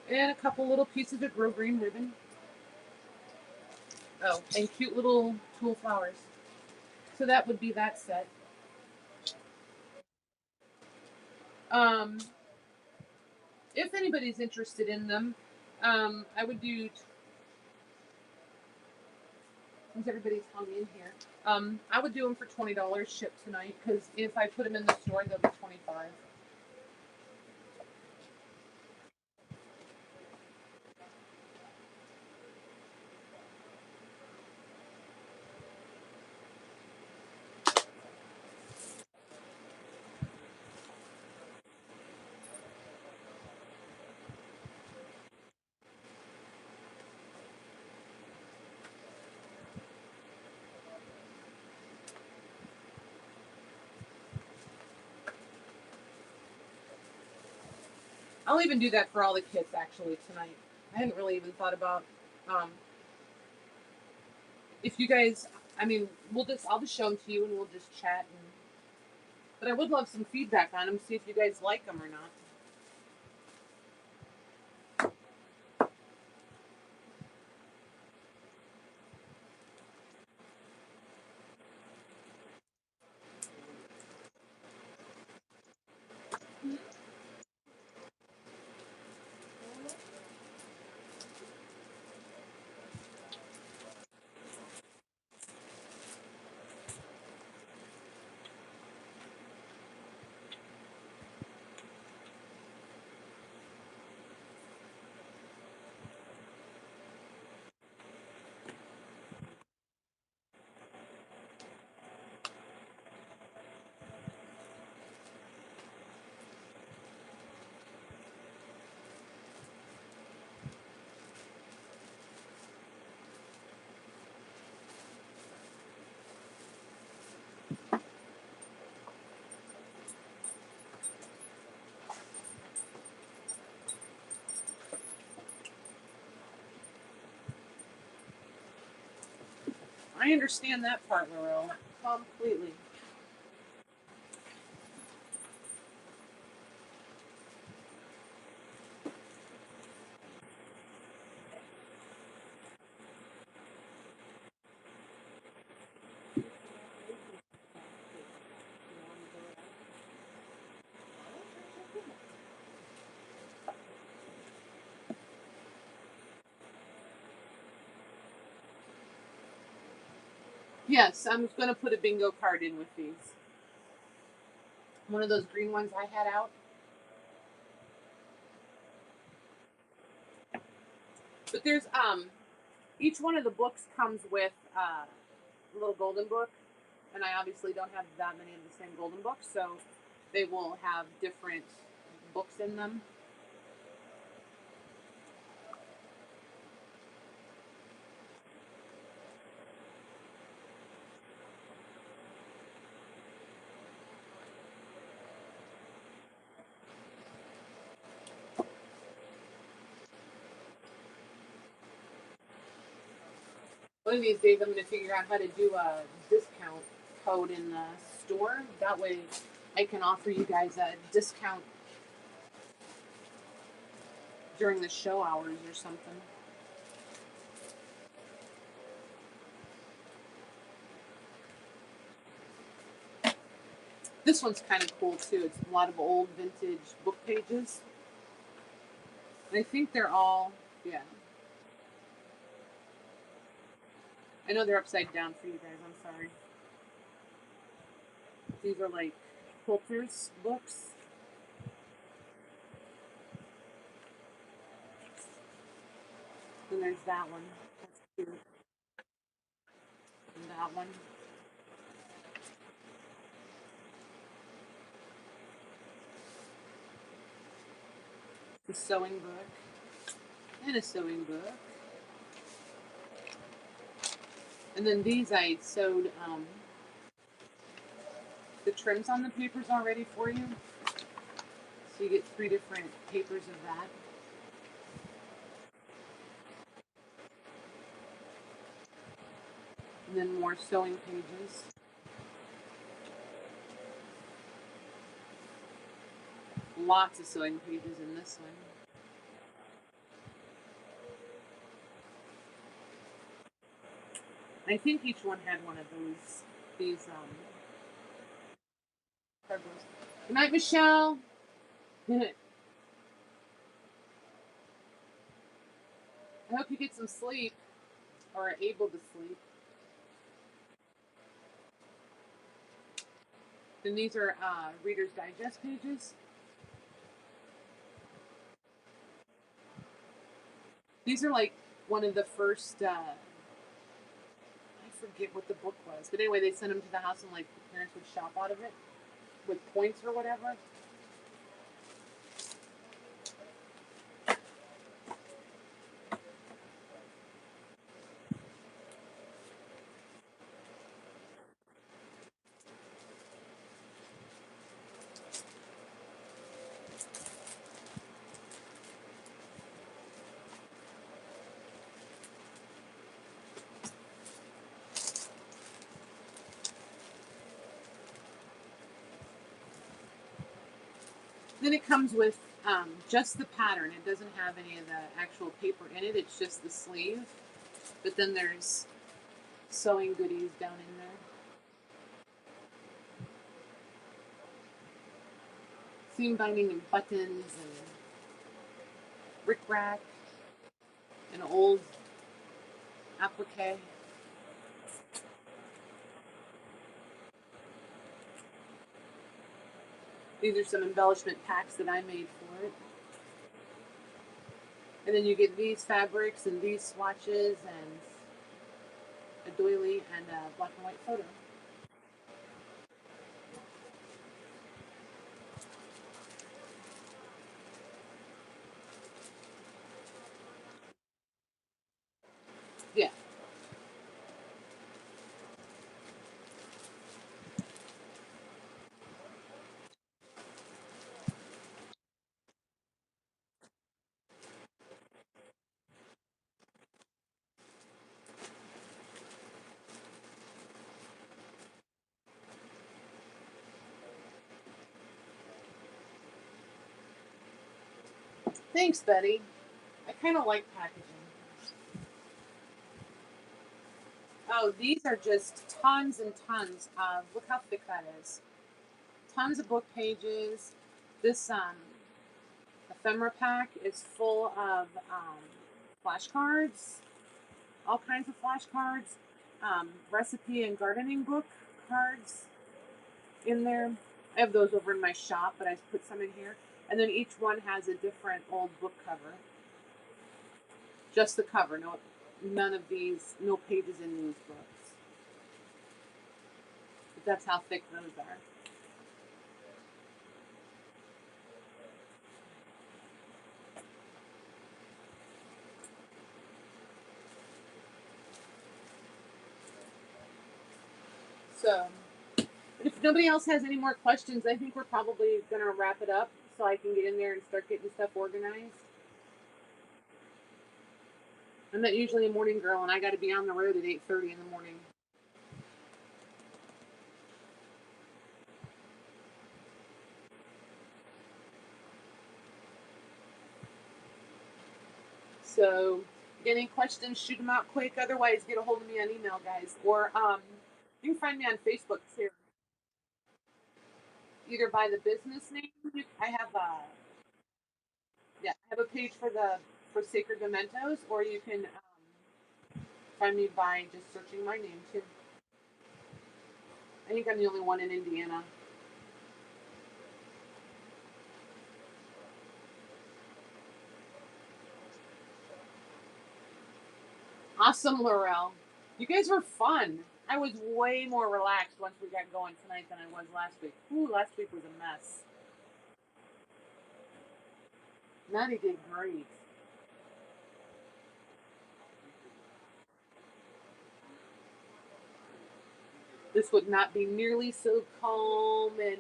Speaker 1: And a couple little pieces of grosgrain ribbon. Oh, and cute little tulle flowers. So that would be that set. If anybody's interested in them, I would do, since everybody's hung in here, I would do them for $20 shipped tonight, because if I put them in the store, they'll be $25. I'll even do that for all the kits actually tonight. I hadn't really even thought about if you guys. I mean, I'll just show them to you and we'll just chat. But I would love some feedback on them, see if you guys like them or not. I understand that part, Laurel. Completely. Yes, I'm going to put a bingo card in with these. One of those green ones I had out. But there's each one of the books comes with a little golden book, and I obviously don't have that many of the same golden books, so they will have different books in them. One of these days, I'm going to figure out how to do a discount code in the store. That way, I can offer you guys a discount during the show hours or something. This one's kind of cool too. It's a lot of old vintage book pages. I think they're all, yeah. I know they're upside down for you guys. I'm sorry. These are like quilters books. Then there's that one. That's cute. And that one. The sewing book. And a sewing book. And then these I sewed the trims on the papers already for you. So you get 3 different papers of that. And then more sewing pages. Lots of sewing pages in this one. I think each one had one of these cardboards. Good night, Michelle. I hope you get some sleep or are able to sleep. Then these are Reader's Digest pages. These are like one of the first. I forget what the book was, but anyway, they sent them to the house and like the parents would shop out of it with points or whatever. Then it comes with just the pattern. It doesn't have any of the actual paper in it. It's just the sleeve. But then there's sewing goodies down in there. Seam binding and buttons and rickrack and old applique. These are some embellishment packs that I made for it. And then you get these fabrics and these swatches and a doily and a black and white photo. Yeah. Thanks, Betty. I kind of like packaging. Oh, these are just tons and tons of, look how thick that is. Tons of book pages. This ephemera pack is full of flashcards, all kinds of flashcards, recipe and gardening book cards in there. I have those over in my shop, but I put some in here. And then each one has a different old book cover. Just the cover, none of these, no pages in these books. But that's how thick those are. So, if nobody else has any more questions, I think we're probably going to wrap it up so I can get in there and start getting stuff organized. I'm not usually a morning girl, and I got to be on the road at 8:30 in the morning. So, get any questions, shoot them out quick. Otherwise, get a hold of me on email, guys. Or you can find me on Facebook too. Either by the business name. I have I have a page for Sacred Mementos, or you can find me by just searching my name too. I think I'm the only one in Indiana. Awesome, Laurel. You guys were fun. I was way more relaxed once we got going tonight than I was last week. Ooh, last week was a mess. Maddie did great. This would not be nearly so calm and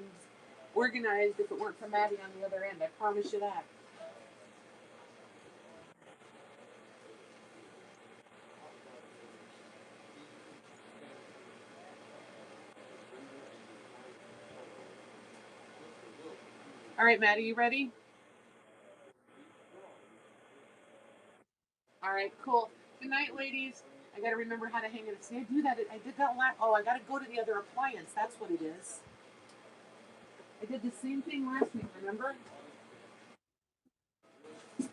Speaker 1: organized if it weren't for Maddie on the other end. I promise you that. All right, Maddie, you ready? All right, cool. Good night, ladies. I got to remember how to hang it. See, I do that. I did that last. Oh, I got to go to the other appliance. That's what it is. I did the same thing last week. Remember? I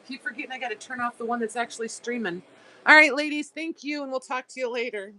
Speaker 1: keep forgetting I got to turn off the one that's actually streaming. All right, ladies. Thank you, and we'll talk to you later.